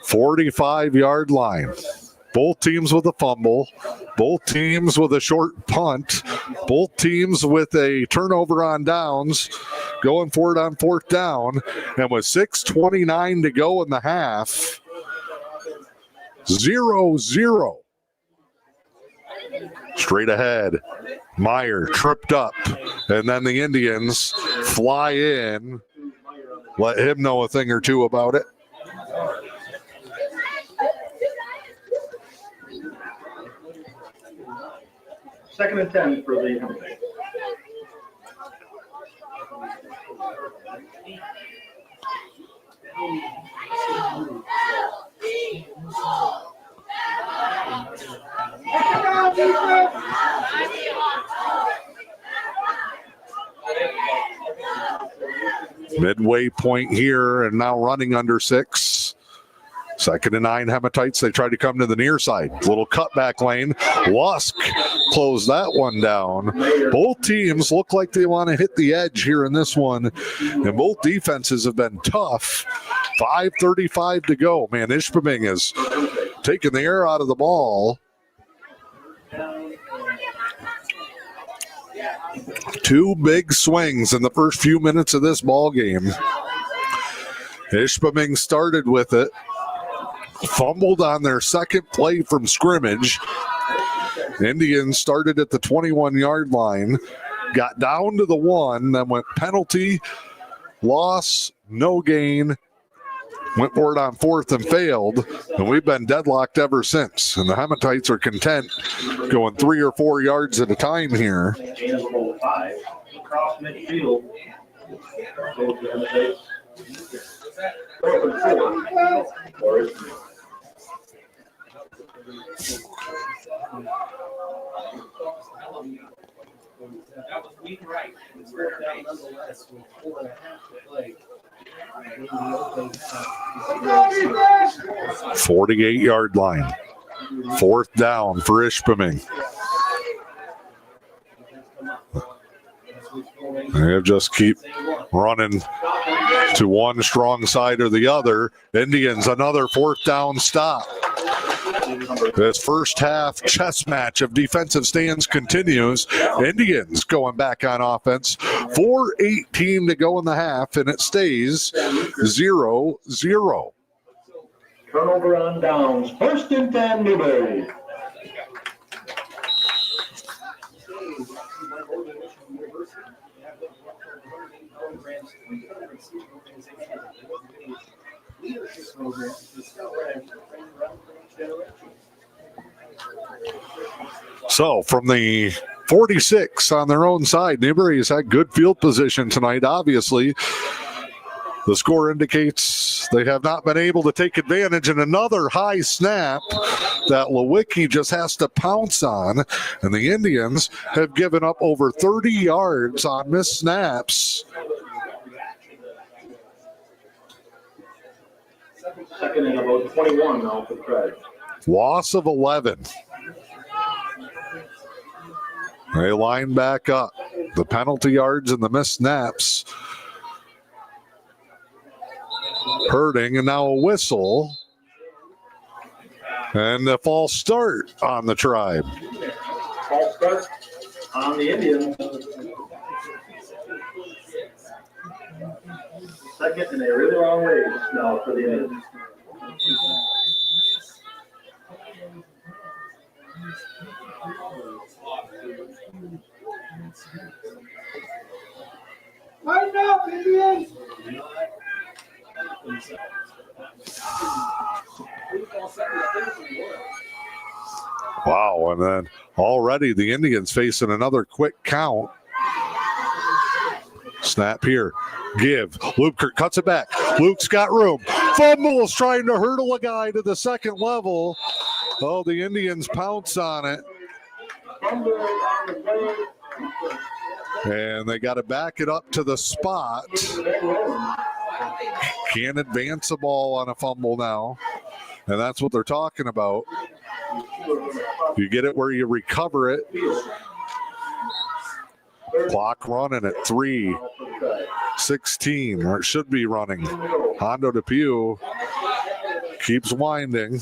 A: "45-yard line. Both teams with a fumble. Both teams with a short punt. Both teams with a turnover on downs. Going for it on 4th down. And with 6:29 to go in the half, 0-0. Straight ahead. Meyer tripped up. And then the Indians fly in. Let him know a thing or two about it.
F: Second and 10 for the Hematites.
A: Midway point here and now running under 6. 2nd and 9 Hematites. They tried to come to the near side. Little cutback lane. Lusk closed that one down. Both teams look like they want to hit the edge here in this one. And both defenses have been tough. 5:35 to go. Man, Ishpeming has taken the air out of the ball. 2 big swings in the first few minutes of this ball game. Ishpeming started with it. Fumbled on their second play from scrimmage. Indians started at the 21-yard line, got down to the 1, then went penalty, loss, no gain, went for it on 4th and failed, and we've been deadlocked ever since. And the Hematites are content going 3 or 4 yards at a time here.
F: Across midfield.
A: 48-yard line. 4th down for Ishpeming. They just keep running to one strong side or the other. Indians, another 4th down stop. This first half chess match of defensive stands continues. Indians going back on offense. 4:18 to go in the half, and it stays 0-0.
F: Turnover on downs. 1st and 10, Newberry.
A: So from the 46 on their own side, Newberry has had good field position tonight. Obviously, the score indicates they have not been able to take advantage. And another high snap that Lewicki just has to pounce on. And the Indians have given up over 30 yards on missed snaps.
F: 2nd and about 21 now for Craig.
A: Loss of 11. They line back up. The penalty yards and the missed snaps hurting, and now a whistle. And the false start on the Tribe.
F: False start on the Indians. 2nd and a really long way now for the Indians.
J: Line up, Indians!
A: Wow, and then already the Indians facing another quick count. Snap here. Give. Luke cuts it back. Luke's got room. Fumbles trying to hurdle a guy to the second level. Oh, the Indians pounce on it. And they got to back it up to the spot. Can't advance a ball on a fumble now. And that's what they're talking about. You get it where you recover it. Clock running at 3:16, or it should be running. Hondo DePew keeps winding.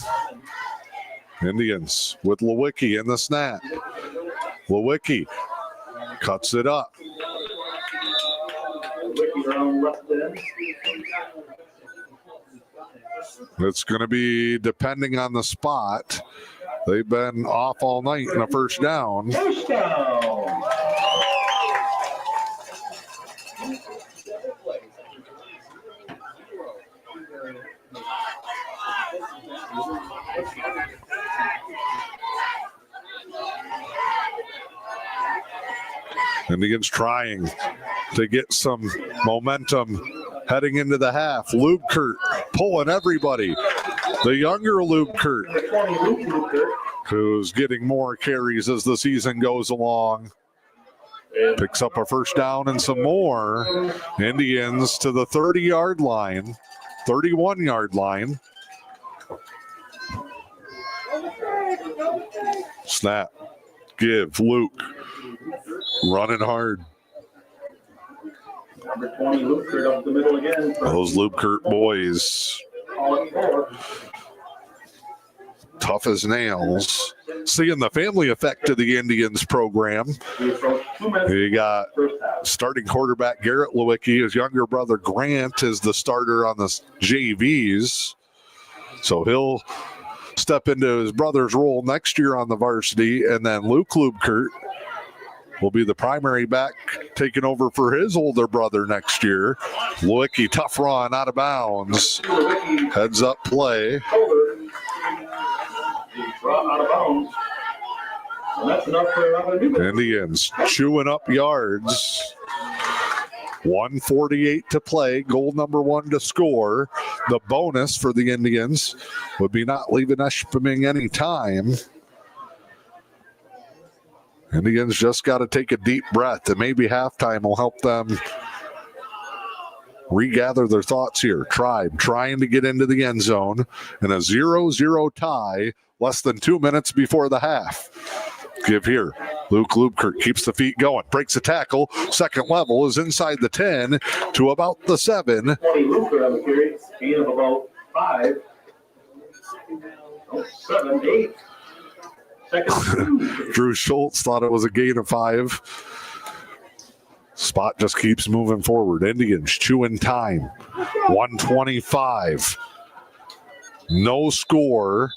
A: Indians with Lewicki in the snap. Lewicki cuts it up. It's going to be depending on the spot. They've been off all night in a first down.
F: First down.
A: Indians trying to get some momentum heading into the half. Lubkert pulling everybody. The younger Lubkert, who's getting more carries as the season goes along. Picks up a first down and some more. Indians to the 30-yard line, 31-yard line. Snap. Give. Luke. Running hard.
F: Number 20, Luke Kurt up the middle again.
A: Those Luke Kurt boys. Tough as nails. Seeing the family effect of the Indians program. You got starting quarterback Garrett Lewicki. His younger brother Grant is the starter on the JVs. So he'll step into his brother's role next year on the varsity. And then Luke Lubkert will be the primary back taking over for his older brother next year. Lewicki, tough run, out of bounds. Heads up play.
F: Out of bounds. And that's enough for another Newberry.
A: Indians chewing up yards. 1:48 to play. Goal number 1 to score. The bonus for the Indians would be not leaving Ishpeming any time. Indians just got to take a deep breath, and maybe halftime will help them regather their thoughts here. Tribe trying to get into the end zone in a 0-0 tie less than 2 minutes before the half. Give here. Luke Lubkert keeps the feet going, breaks a tackle. Second level is inside the 10 to about the 7.
F: 20 Lubkert on the carry, gain of about 5. 7, 8. Second.
A: Drew Schultz thought it was a gain of 5. Spot just keeps moving forward. Indians chewing time. 1:25. No score.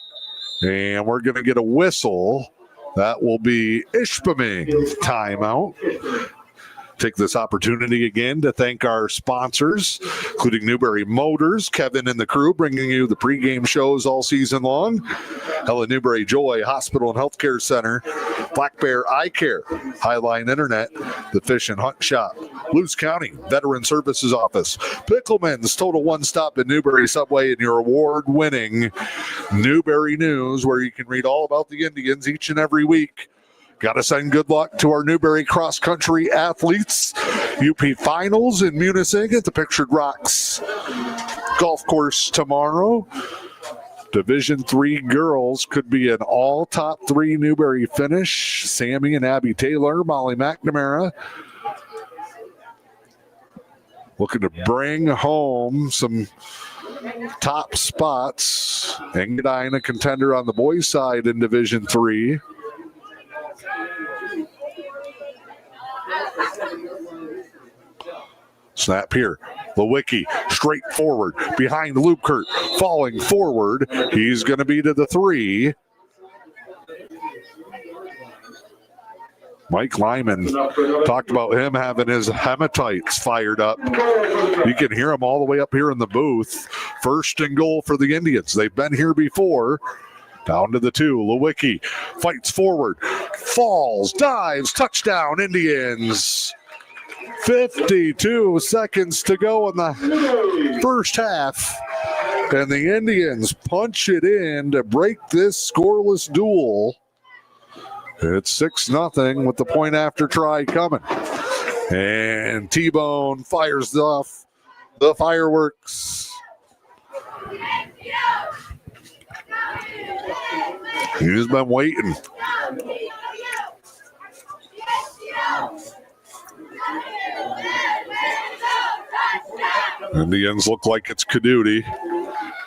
A: And we're going to get a whistle. That will be Ishpeming timeout. Take this opportunity again to thank our sponsors, including Newberry Motors, Kevin and the crew, bringing you the pregame shows all season long. Helen Newberry Joy Hospital and Healthcare Center, Black Bear Eye Care, Highline Internet, the Fish and Hunt Shop, Lewis County Veteran Services Office, Pickleman's Total One Stop in Newberry Subway, and your award-winning Newberry News, where you can read all about the Indians each and every week. Got to send good luck to our Newberry cross-country athletes. E.U.P finals in Munising at the Pictured Rocks golf course tomorrow. Division III girls could be an all top 3 Newberry finish. Sammy and Abby Taylor, Molly McNamara looking to bring home some top spots. Engadine a contender on the boys' side in Division III. Snap here. Lewicki straight forward behind Lubkert, falling forward. He's going to be to the 3. Mike Lyman talked about him having his hematites fired up. You can hear him all the way up here in the booth. First and goal for the Indians. They've been here before. Down to the 2. Lewicki fights forward, falls, dives, touchdown, Indians. 52 seconds to go in the first half. And the Indians punch it in to break this scoreless duel. It's 6-0 with the point after try coming. And T-Bone fires off the fireworks. He's been waiting. Indians look like it's Caduti.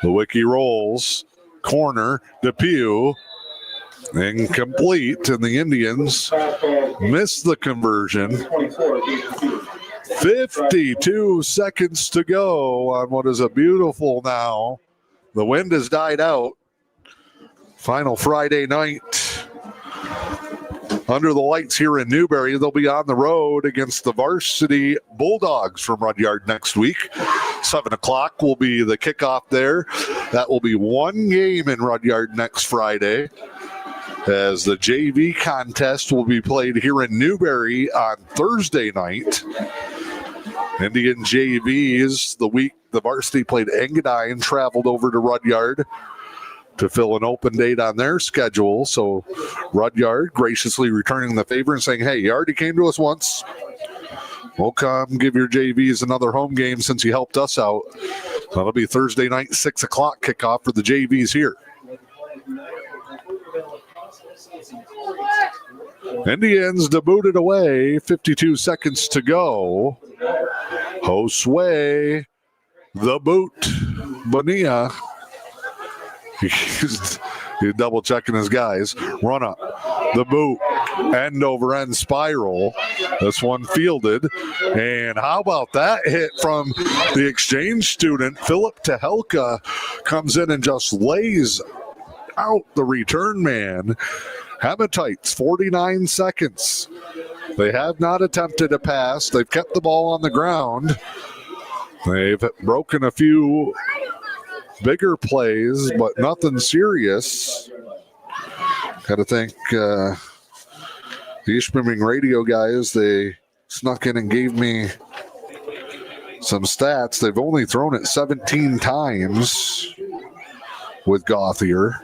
A: Lewicki rolls. Corner. DePew. Incomplete. And the Indians miss the conversion. 52 seconds to go on what is a beautiful now. The wind has died out. Final Friday night. Under the lights here in Newberry, they'll be on the road against the varsity Bulldogs from Rudyard next week. 7 o'clock will be the kickoff there. That will be one game in Rudyard next Friday, as the JV contest will be played here in Newberry on Thursday night. Indian JVs, the week the varsity played Engadine, traveled over to Rudyard. to fill an open date on their schedule. So Rudyard graciously returning the favor and saying, hey, you already came to us once. We'll come give your JVs another home game since you helped us out. That'll be Thursday night, 6 o'clock kickoff for the JVs here. Indians debuted away, 52 seconds to go. Josue, the boot, Bonilla. He's double checking his guys. Run up, the boot, end over end spiral. This one fielded. And how about that hit from the exchange student? Philip Tehelka comes in and just lays out the return man. Hematites, 49 seconds. They have not attempted a pass. They've kept the ball on the ground. They've broken a few bigger plays, but nothing serious. Got to thank the Ishpeming radio guys. They snuck in and gave me some stats. They've only thrown it 17 times with Gauthier,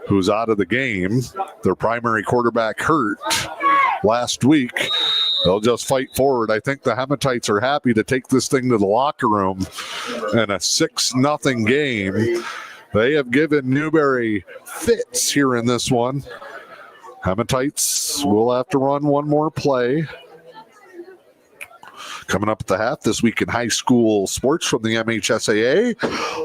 A: who's out of the game. Their primary quarterback hurt last week. They'll just fight forward. I think the Hematites are happy to take this thing to the locker room in a 6-0 game. They have given Newberry fits here in this one. Hematites will have to run one more play. Coming up at the half this week in high school sports from the MHSAA.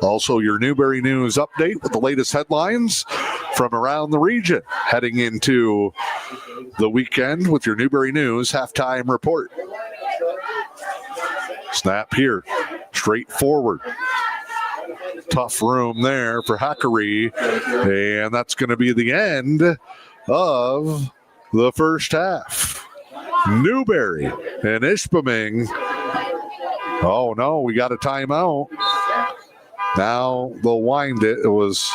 A: Also your Newberry News update with the latest headlines from around the region. Heading into the weekend with your Newberry News halftime report. Snap here, straight forward. Tough room there for Hackery. And that's going to be the end of the first half. Newberry and Ishpeming. Oh no, we got a timeout. Now they'll wind it. It was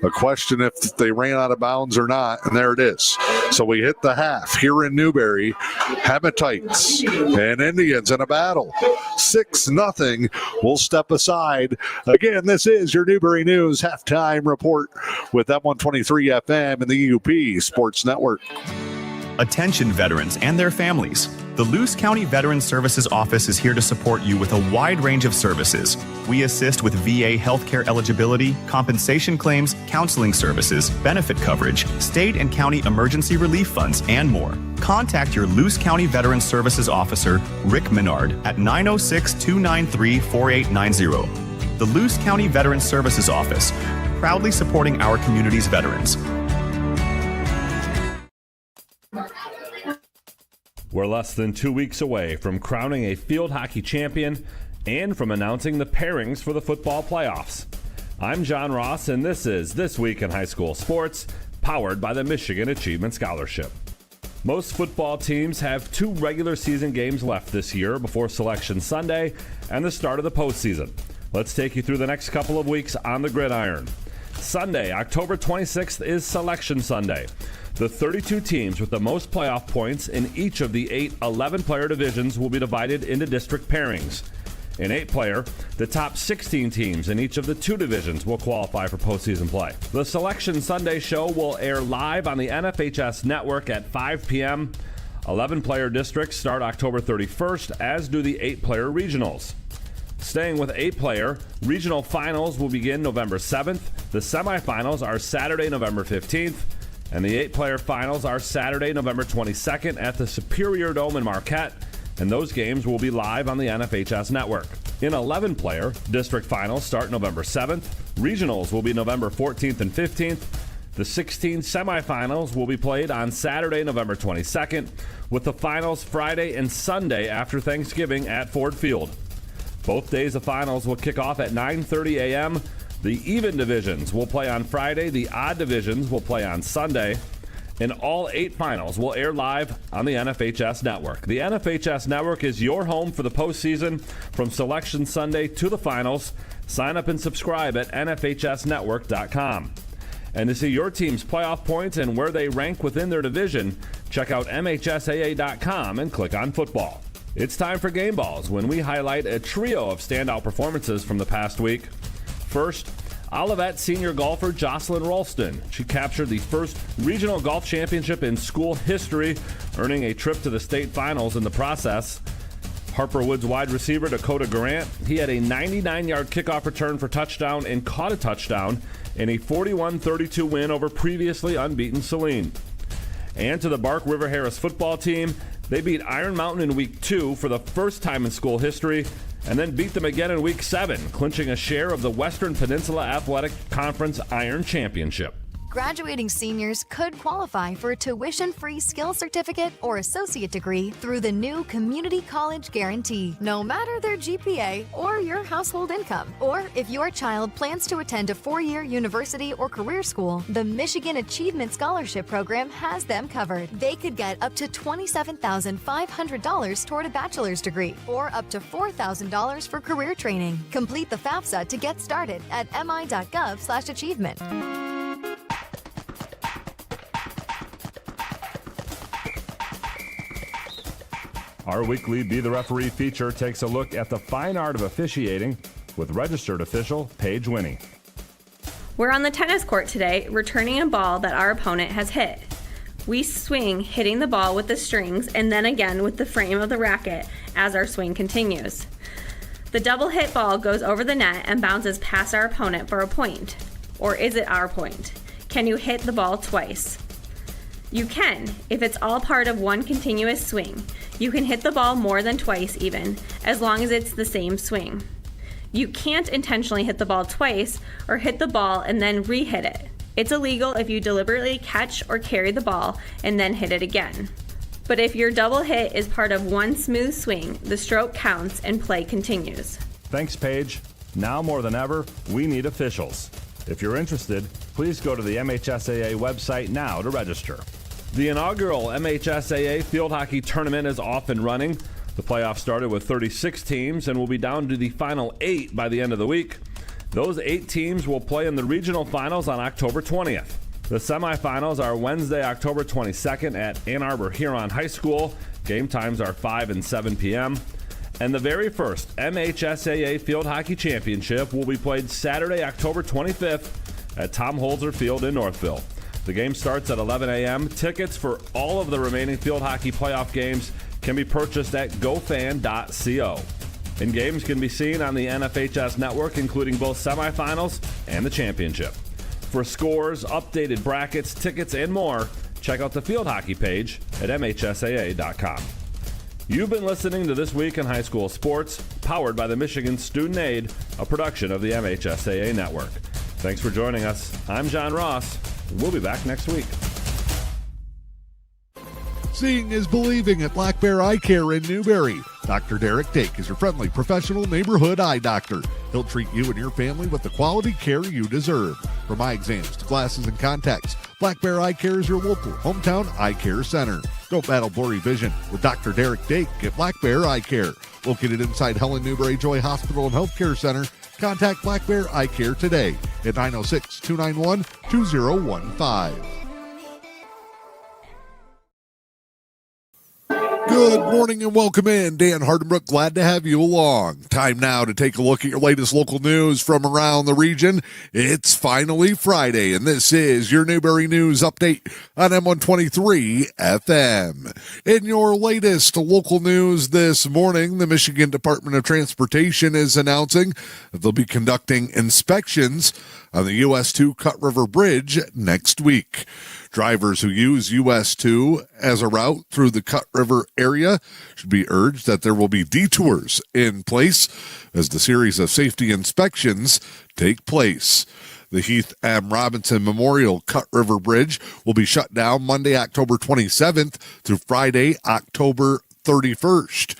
A: a question if they ran out of bounds or not, and there it is. So we hit the half here in Newberry. Hematites and Indians in a battle. 6-0. We'll step aside. Again, this is your Newberry News halftime report with M123 FM and the E.U.P Sports Network.
D: Attention veterans and their families. The Luce County Veterans Services Office is here to support you with a wide range of services. We assist with VA healthcare eligibility, compensation claims, counseling services, benefit coverage, state and county emergency relief funds, and more. Contact your Luce County Veterans Services Officer, Rick Menard, at 906-293-4890. The Luce County Veterans Services Office, proudly supporting our community's veterans.
K: We're less than 2 weeks away from crowning a field hockey champion and from announcing the pairings for the football playoffs. I'm John Ross, and this is This Week in High School Sports, powered by the Michigan Achievement Scholarship. Most football teams have 2 regular season games left this year before Selection Sunday and the start of the postseason. Let's take you through the next couple of weeks on the gridiron. Sunday, October 26th, is Selection Sunday. The 32 teams with the most playoff points in each of the 8 11-player divisions will be divided into district pairings. In 8-player, the top 16 teams in each of the 2 divisions will qualify for postseason play. The Selection Sunday show will air live on the NFHS network at 5 p.m. 11-player districts start October 31st, as do the 8-player regionals. Staying with 8-player, regional finals will begin November 7th. The semifinals are Saturday, November 15th. And the 8-player finals are Saturday, November 22nd at the Superior Dome in Marquette, and those games will be live on the NFHS network. In 11-player, district finals start November 7th. Regionals will be November 14th and 15th. The 16 semifinals will be played on Saturday, November 22nd, with the finals Friday and Sunday after Thanksgiving at Ford Field. Both days of finals will kick off at 9:30 a.m. The even divisions will play on Friday, the odd divisions will play on Sunday, and all 8 finals will air live on the NFHS network. The NFHS network is your home for the postseason from Selection Sunday to the finals. Sign up and subscribe at nfhsnetwork.com. And to see your team's playoff points and where they rank within their division, check out MHSAA.com and click on football. It's time for Game Balls, when we highlight a trio of standout performances from the past week. First, Olivet senior golfer Jocelyn Ralston. She captured the first regional golf championship in school history, earning a trip to the state finals in the process. Harper Woods wide receiver Dakota Grant, he had a 99-yard kickoff return for touchdown and caught a touchdown in a 41-32 win over previously unbeaten Saline. And to the Bark River Harris football team, they beat Iron Mountain in Week 2 for the first time in school history, and then beat them again in Week 7, clinching a share of the Western Peninsula Athletic Conference Iron Championship.
L: Graduating seniors could qualify for a tuition-free skill certificate or associate degree through the new Community College Guarantee, no matter their GPA or your household income. Or if your child plans to attend a 4-year university or career school, the Michigan Achievement Scholarship Program has them covered. They could get up to $27,500 toward a bachelor's degree or up to $4,000 for career training. Complete the FAFSA to get started at mi.gov/achievement.
K: Our weekly Be the Referee feature takes a look at the fine art of officiating with registered official Paige Winnie.
M: We're on the tennis court today, returning a ball that our opponent has hit. We swing, hitting the ball with the strings and then again with the frame of the racket as our swing continues. The double hit ball goes over the net and bounces past our opponent for a point. Or is it our point? Can you hit the ball twice? You can, if it's all part of one continuous swing. You can hit the ball more than twice even, as long as it's the same swing. You can't intentionally hit the ball twice or hit the ball and then re-hit it. It's illegal if you deliberately catch or carry the ball and then hit it again. But if your double hit is part of one smooth swing, the stroke counts and play continues.
K: Thanks, Paige. Now more than ever, we need officials. If you're interested, please go to the MHSAA website now to register. The inaugural MHSAA Field Hockey Tournament is off and running. The playoffs started with 36 teams and will be down to the final 8 by the end of the week. Those 8 teams will play in the regional finals on October 20th. The semifinals are Wednesday, October 22nd at Ann Arbor Huron High School. Game times are 5 and 7 p.m. And the very first MHSAA Field Hockey Championship will be played Saturday, October 25th at Tom Holzer Field in Northville. The game starts at 11 a.m. Tickets for all of the remaining field hockey playoff games can be purchased at gofan.co. And games can be seen on the NFHS network, including both semifinals and the championship. For scores, updated brackets, tickets, and more, check out the field hockey page at mhsaa.com. You've been listening to This Week in High School Sports, powered by the Michigan Student Aid, a production of the MHSAA Network. Thanks for joining us. I'm John Ross. We'll be back next week.
G: Seeing is believing at Black Bear Eye Care in Newberry. Dr. Derek Dake is your friendly professional neighborhood eye doctor. He'll treat you and your family with the quality care you deserve. From eye exams to glasses and contacts, Black Bear Eye Care is your local hometown eye care center. Don't battle blurry vision with Dr. Derek Dake at Black Bear Eye Care. Located inside Helen Newberry Joy Hospital and Healthcare Center, contact Black Bear Eye Care today at 906-291-2015. Good morning and welcome in. Dan Hardenbrook, glad to have you along. Time now to take a look at your latest local news from around the region. It's finally Friday, and this is your Newberry News Update on M123 FM. In your latest local news this morning, the Michigan Department of Transportation is announcing that they'll be conducting inspections on the US 2 Cut River Bridge next week. Drivers who use US 2 as a route through the Cut River area should be urged that there will be detours in place as the series of safety inspections take place. The Heath M. Robinson Memorial Cut River Bridge will be shut down Monday, October 27th through Friday, October 31st.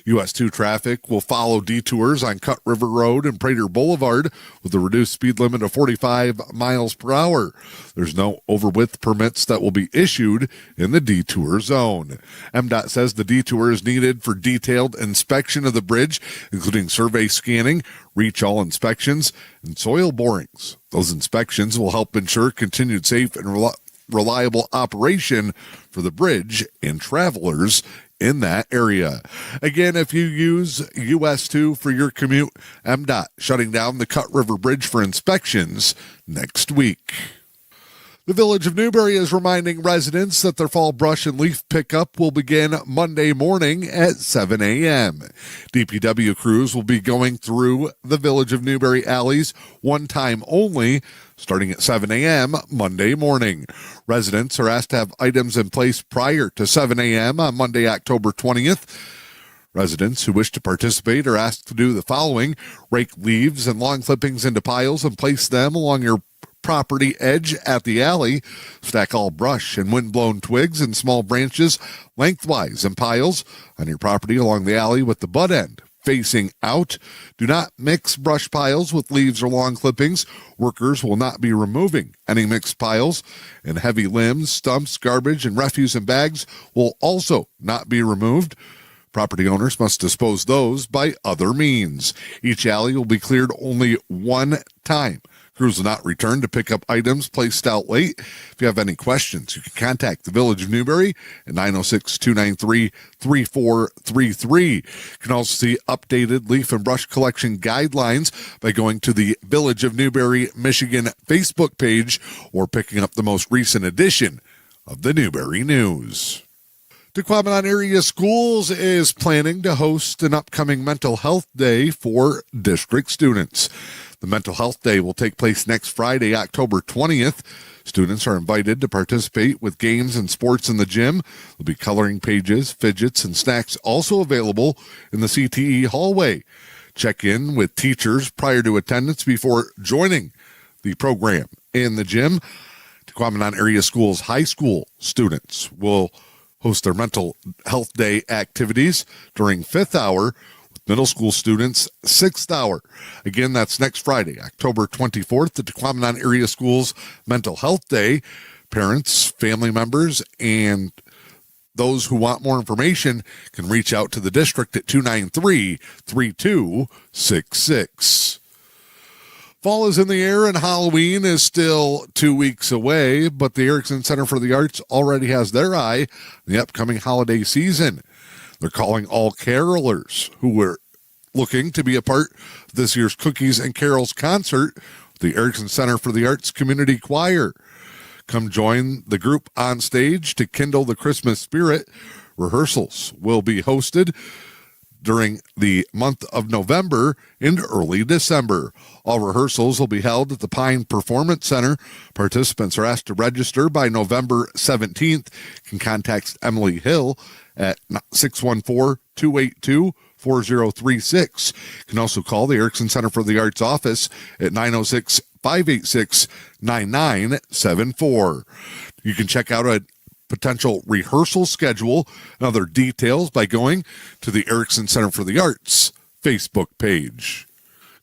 G: US 2 traffic will follow detours on Cut River Road and Prater Boulevard with a reduced speed limit of 45 miles per hour. There's no over-width permits that will be issued in the detour zone. MDOT says the detour is needed for detailed inspection of the bridge, including survey scanning, reach all inspections, and soil borings. Those inspections will help ensure continued safe and reliable operation for the bridge and travelers in that area. Again, if you use US 2 for your commute, MDOT shutting down the Cut River Bridge for inspections next week. The Village of Newberry is reminding residents that their fall brush and leaf pickup will begin Monday morning at 7 a.m. DPW crews will be going through the Village of Newberry alleys one time only, starting at 7 a.m. Monday morning. Residents are asked to have items in place prior to 7 a.m. on Monday, October 20th. Residents who wish to participate are asked to do the following: rake leaves and lawn clippings into piles and place them along your property edge at the alley. Stack all brush and wind-blown twigs and small branches lengthwise in piles on your property along the alley with the butt end facing out. Do not mix brush piles with leaves or lawn clippings. Workers will not be removing any mixed piles, and heavy limbs, stumps, garbage, and refuse and bags will also not be removed. Property owners must dispose those by other means. Each alley will be cleared only one time. Crews will not return to pick up items placed out late. If you have any questions, you can contact the Village of Newberry at 906-293-3433. You can also see updated leaf and brush collection guidelines by going to the Village of Newberry, Michigan Facebook page or picking up the most recent edition of the Newberry News. Tequamanon Area Schools is planning to host an upcoming Mental Health Day for district students. The Mental Health Day will take place next Friday, October 20th. Students are invited to participate with games and sports in the gym. There'll be coloring pages, fidgets, and snacks also available in the CTE hallway. Check in with teachers prior to attendance before joining the program in the gym. Tequamanon Area Schools high school students will host their Mental Health Day activities during 5th hour, with middle school students 6th hour. Again, that's next Friday, October 24th, the Tequamanon Area Schools Mental Health Day. Parents, family members, and those who want more information can reach out to the district at 293-3266. Fall is in the air and Halloween is still 2 weeks away, but the Erickson Center for the Arts already has their eye on the upcoming holiday season. They're calling all carolers who are looking to be a part of this year's Cookies and Carols concert with the Erickson Center for the Arts Community Choir. Come join the group on stage to kindle the Christmas spirit. Rehearsals will be hosted during the month of November into early December. All rehearsals will be held at the Pine Performance Center. Participants are asked to register by November 17th. You can contact Emily Hill at 614-282-4036. You can also call the Erickson Center for the Arts office at 906-586-9974. You can check out a potential rehearsal schedule and other details by going to the Erickson Center for the Arts Facebook page.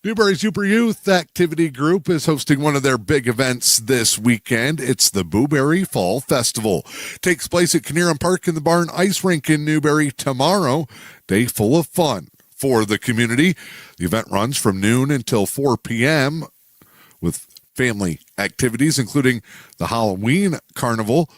G: Newberry Super Youth Activity Group is hosting one of their big events this weekend. It's the Booberry Fall Festival. Takes place at Kinnear Park in the Barn Ice Rink in Newberry tomorrow. Day full of fun for the community. The event runs from noon until 4 p.m. with family activities, including the Halloween Carnival.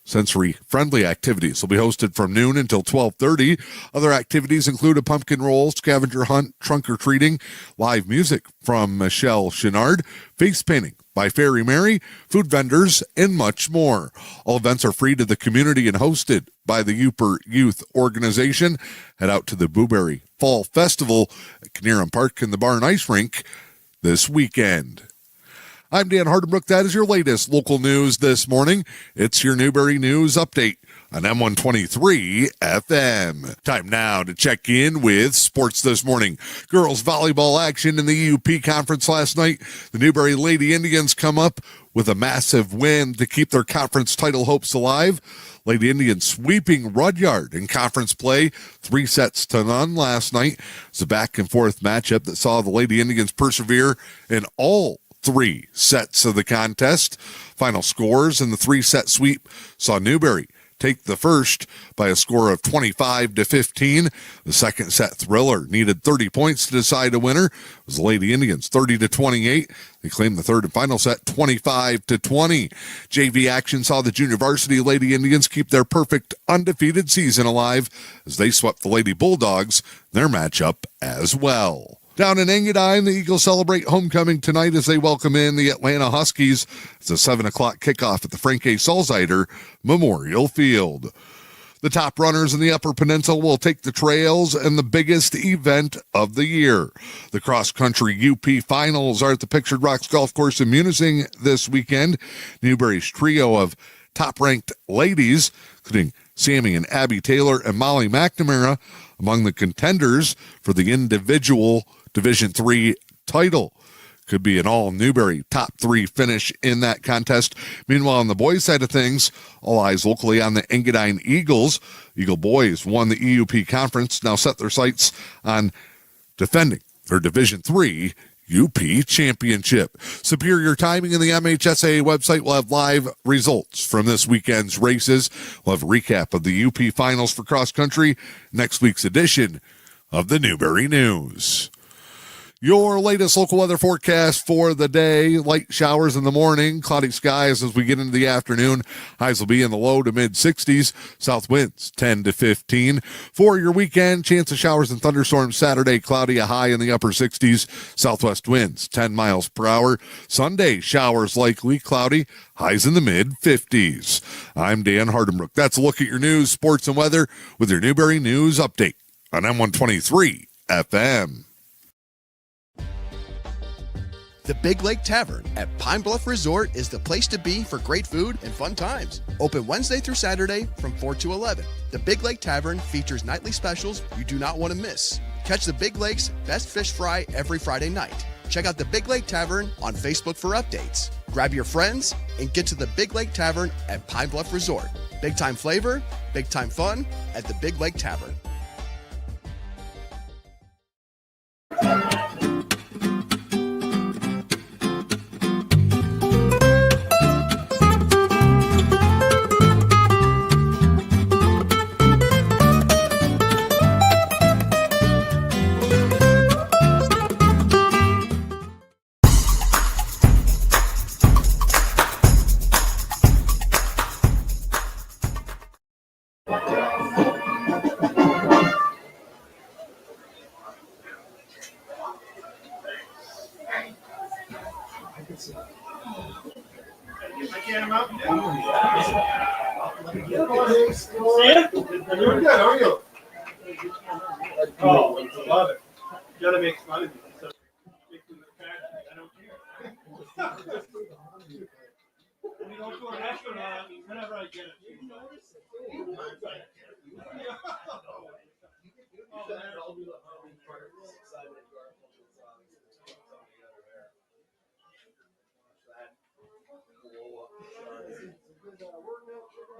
G: Sensory-friendly activities will be hosted from noon until 12:30. Other activities include a pumpkin roll, scavenger hunt, trunk-or-treating, live music from Michelle Chenard, face painting by Fairy Mary, food vendors, and much more. All events are free to the community and hosted by the E.U.P Youth Organization. Head out to the Booberry Fall Festival at Kinnear Park in the Barn Ice Rink this weekend. I'm Dan Hardenbrook. That is your latest local news this morning. It's your Newberry News Update on M123 FM. Time now to check in with sports this morning. Girls volleyball action in the E.U.P conference last night. The Newberry Lady Indians come up with a massive win to keep their conference title hopes alive. Lady Indians sweeping Rudyard in conference play 3-0 last night. It's a back-and-forth matchup that saw the Lady Indians persevere in all 3 sets of the contest. Final scores in the 3-set sweep saw Newberry take the first by a score of 25-15. The second set thriller needed 30 points to decide a winner. It was the Lady Indians 30-28. They claimed the third and final set 25-20. JV action saw the junior varsity Lady Indians keep their perfect undefeated season alive as they swept the Lady Bulldogs, their matchup as well. Down in Engadine, the Eagles celebrate homecoming tonight as they welcome in the Atlanta Huskies. It's a 7 o'clock kickoff at the Frank A. Salzheider Memorial Field. The top runners in the Upper Peninsula will take the trails in the biggest event of the year. The cross-country U.P. finals are at the Pictured Rocks Golf Course in Munising this weekend. Newberry's trio of top-ranked ladies, including Sammy and Abby Taylor and Molly McNamara, among the contenders for the individual Division III title. Could be an all-Newberry top 3 finish in that contest. Meanwhile, on the boys' side of things, all eyes locally on the Engadine Eagles. Eagle boys won the E.U.P conference, now set their sights on defending their Division III U.P. championship. Superior timing in the MHSAA website will have live results from this weekend's races. We'll have a recap of the U.P. finals for cross country next week's edition of the Newberry News. Your latest local weather forecast for the day: light showers in the morning, cloudy skies as we get into the afternoon. Highs will be in the low to mid 60s, south winds 10 to 15. For your weekend, chance of showers and thunderstorms Saturday, cloudy, a high in the upper 60s, southwest winds 10 miles per hour. Sunday, showers likely, cloudy, highs in the mid 50s. I'm Dan Hardenbrook. That's a look at your news, sports, and weather with your Newberry News Update on M123 FM.
H: The Big Lake Tavern at Pine Bluff Resort is the place to be for great food and fun times. Open Wednesday through Saturday from 4 to 11. The Big Lake Tavern features nightly specials you do not want to miss. Catch the Big Lake's best fish fry every Friday night. Check out the Big Lake Tavern on Facebook for updates. Grab your friends and get to the Big Lake Tavern at Pine Bluff Resort. Big time flavor, big time fun at the Big Lake Tavern.
J: Oh, I love it. You gotta make fun of me. So, I don't care. When you go to a restaurant, whenever I get it.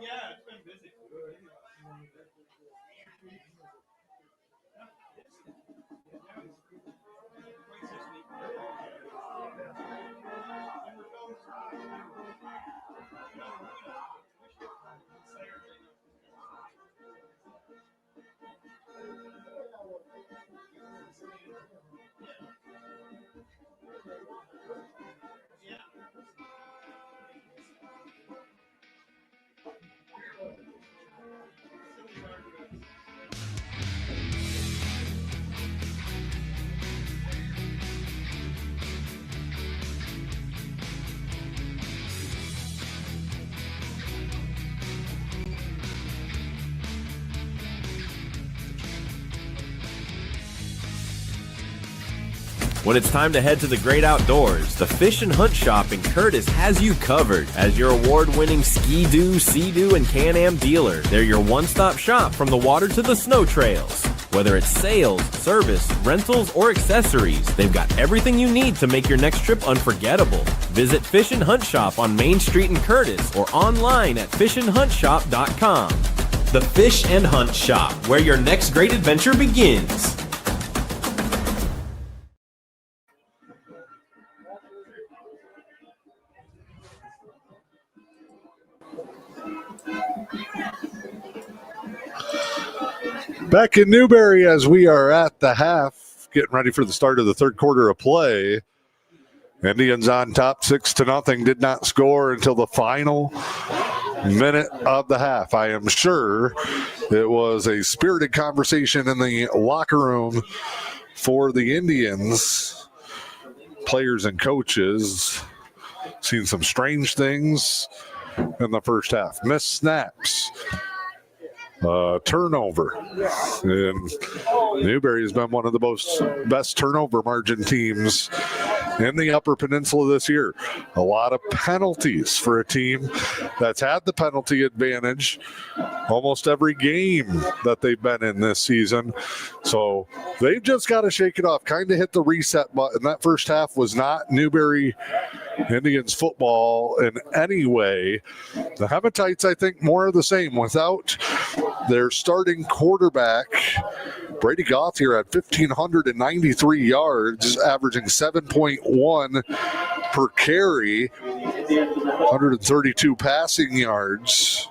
J: Yeah, it's been busy.
E: When it's time to head to the great outdoors, the Fish and Hunt Shop in Curtis has you covered. As your award-winning Ski-Doo, Sea-Doo, and Can-Am dealer, they're your one-stop shop from the water to the snow trails. Whether it's sales, service, rentals, or accessories, they've got everything you need to make your next trip unforgettable. Visit Fish and Hunt Shop on Main Street in Curtis or online at fishandhuntshop.com. The Fish and Hunt Shop, where your next great adventure begins.
A: Back in Newberry as we are at the half, getting ready for the start of the third quarter of play. Indians on top 6-0, did not score until the final minute of the half. I am sure it was a spirited conversation in the locker room for the Indians. Players and coaches seen some strange things in the first half. Missed snaps. Turnover. And Newberry has been one of the best turnover margin teams in the Upper Peninsula this year. A lot of penalties for a team that's had the penalty advantage almost every game that they've been in this season. So they've just got to shake it off, kind of hit the reset button. That first half was not Newberry Indians football in any way. The Hematites, I think, more of the same. Without their starting quarterback, Brady Gauthier had 1,593 yards, averaging 7.1 per carry, 132 passing yards,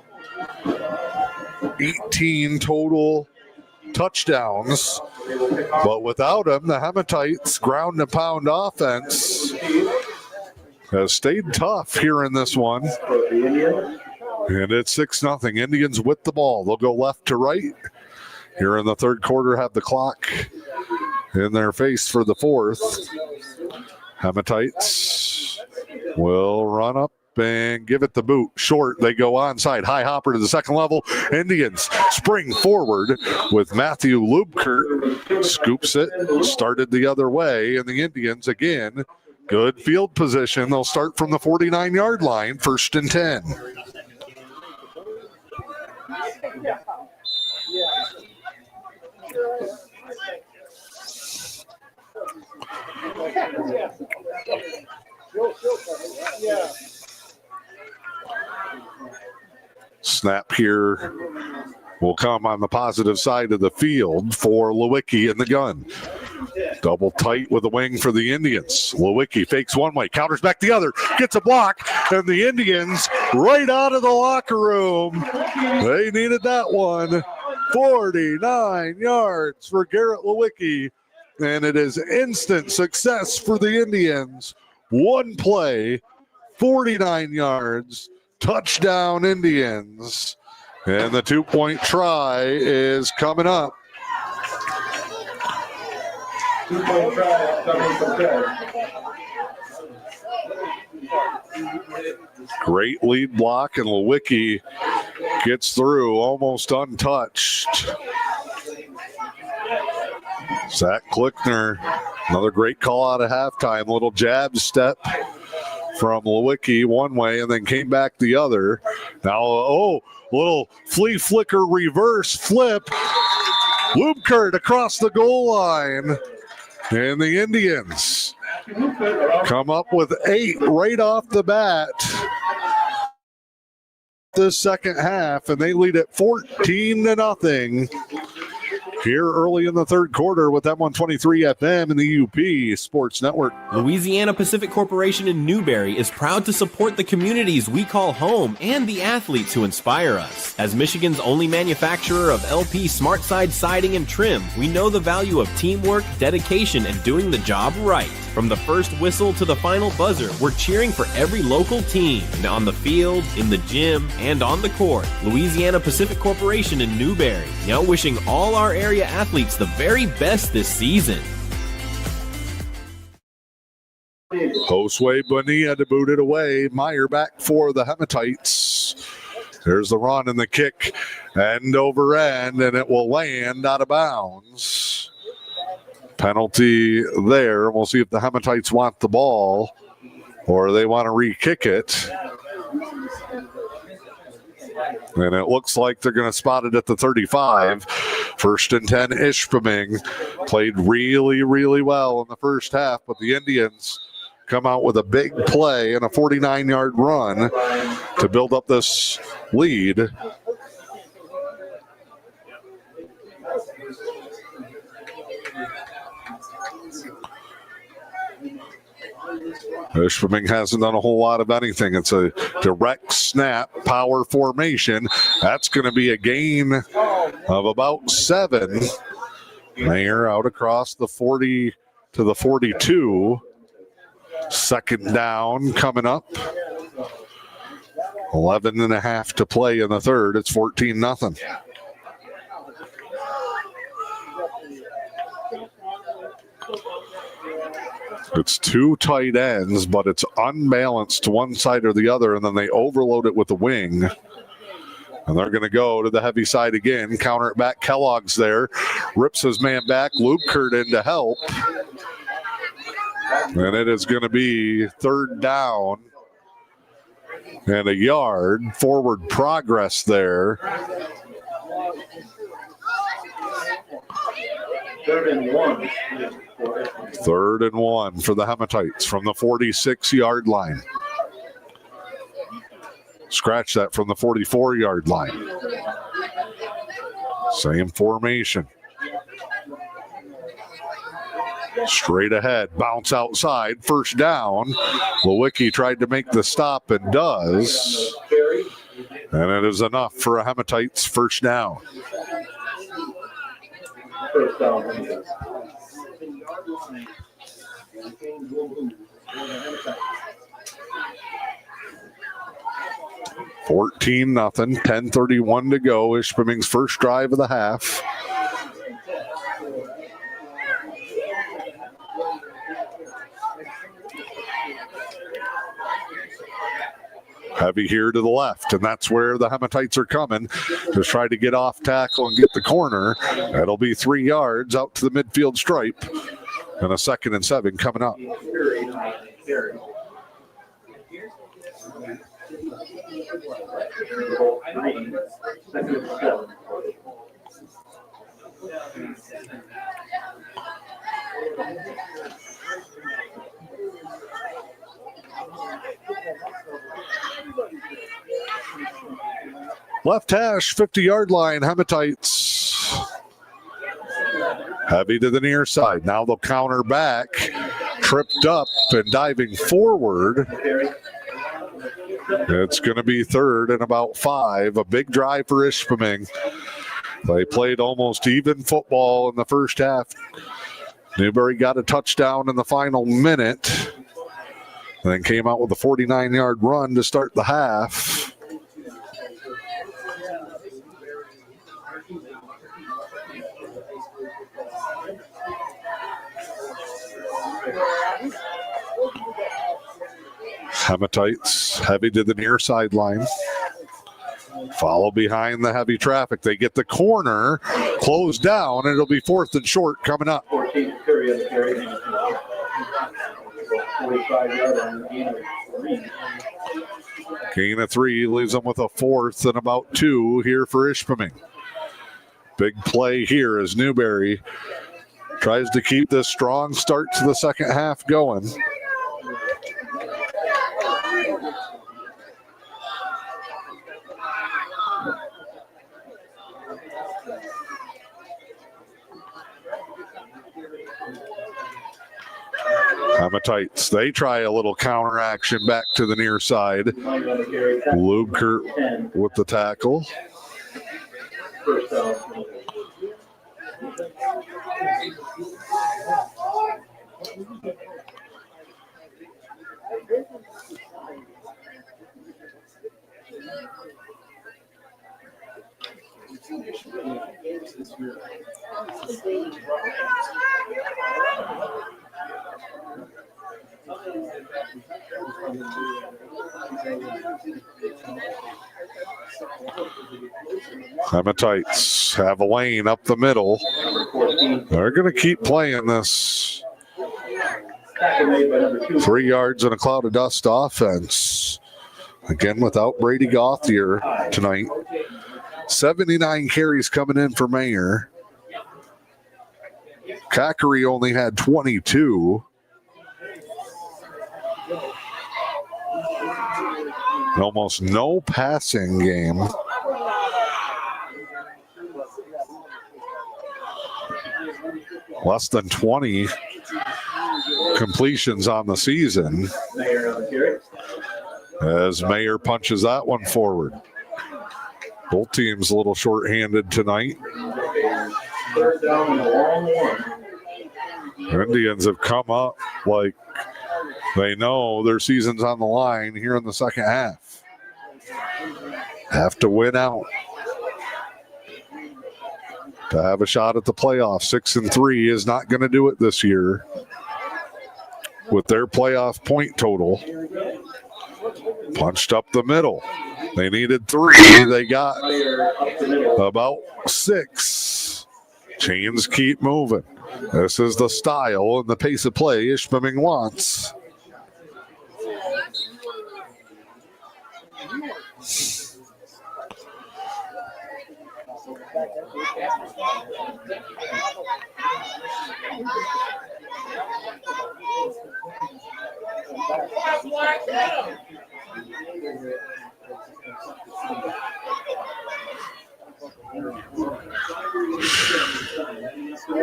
A: 18 total touchdowns. But without him, the Hematites' ground and pound offense has stayed tough here in this one. And it's 6-0. Indians with the ball. They'll go left to right. Here in the third quarter, have the clock in their face for the fourth. Hematites will run up and give it the boot. Short, they go onside. High hopper to the second level. Indians spring forward with Matthew Lubkert. Scoops it, started the other way, and the Indians again, good field position. They'll start from the 49-yard line, 1st and 10. Snap here will come on the positive side of the field for Lewicki in the gun. Double tight with the wing for the Indians. Lewicki fakes one way, counters back the other, gets a block, and the Indians right out of the locker room. They needed that one. 49 yards for Garrett Lewicki, and it is instant success for the Indians. One play, 49 yards, touchdown Indians. And the 2-point try is coming up. Great lead block, and Lewicki gets through almost untouched. Zach Klickner, another great call out of halftime. Little jab step from Lewicki one way and then came back the other. Now, little flea flicker reverse flip. Lubkert across the goal line. And the Indians come up with 8 right off the bat this second half, and they lead at 14-0 here early in the third quarter with M123 FM and the E.U.P Sports Network.
E: Louisiana Pacific Corporation in Newberry is proud to support the communities we call home and the athletes who inspire us. As Michigan's only manufacturer of LP SmartSide siding and trim, we know the value of teamwork, dedication, and doing the job right. From the first whistle to the final buzzer, we're cheering for every local team. On the field, in the gym, and on the court. Louisiana Pacific Corporation in Newberry. Now wishing all our area athletes the very best this season.
A: Josue Bonilla to boot it away. Meyer back for the Hematites. There's the run and the kick, end over end, and it will land out of bounds. Penalty there. We'll see if the Hematites want the ball or they want to re-kick it. And it looks like they're going to spot it at the 35. 1st and 10, Ishpeming. Played really, really well in the first half, but the Indians come out with a big play and a 49-yard run to build up this lead. Ishpeming hasn't done a whole lot of anything. It's a direct snap, power formation. That's going to be a gain of about 7. Mayer out across the 40 to the 42. Second down coming up. 11 and a half to play in the third. It's 14-0. It's 2 tight ends, but it's unbalanced to one side or the other, and then they overload it with the wing. And they're going to go to the heavy side again, counter it back. Kellogg's there, rips his man back. Lubkert in to help. And it is going to be 3rd down and a yard. Forward progress there.
F: 3rd and 1.
A: 3rd and 1 for the Hematites from the 46-yard line. Scratch that from the 44-yard line. Same formation. Straight ahead, bounce outside, 1st down. Lewicki tried to make the stop and does. And it is enough for a Hematites 1st down.
F: 1st down.
A: 14-0, 10:31 to go. Ishpeming's first drive of the half. Heavy here to the left, and that's where the Hematites are coming to try to get off tackle and get the corner. That'll be 3 yards out to the midfield stripe, and a 2nd and 7 coming up. Left hash, 50-yard line, Hematites. Heavy to the near side. Now they'll counter back. Tripped up and diving forward. It's going to be 3rd and about 5. A big drive for Ishpeming. They played almost even football in the first half. Newberry got a touchdown in the final minute. And then came out with a 49-yard run to start the half. Hematites heavy to the near sideline. Follow behind the heavy traffic. They get the corner, closed down, and it'll be 4th and short coming up.
F: 14 carry on the carry. 45-yard line.
A: Gain of 3 leaves them with a 4th and about 2 here for Ishpeming. Big play here as Newberry tries to keep this strong start to the second half going. Hematites, they try a little counter action back to the near side. Lubkert with the tackle. Hematites have a lane up the middle. They're going to keep playing this 3 yards in a cloud of dust offense. Again, without Brady Gauthier tonight. 79 carries coming in for Mayer. Cockery only had 22. Almost no passing game. Less than 20 completions on the season. As Mayer punches that one forward. Both teams a little short-handed tonight.
F: Third down and a long one.
A: Indians have come up like they know their season's on the line here in the second half. Have to win out to have a shot at the playoffs. 6-3 is not going to do it this year with their playoff point total. Punched up the middle. They needed 3. They got about 6. Chains keep moving. This is the style and the pace of play Ishpeming wants.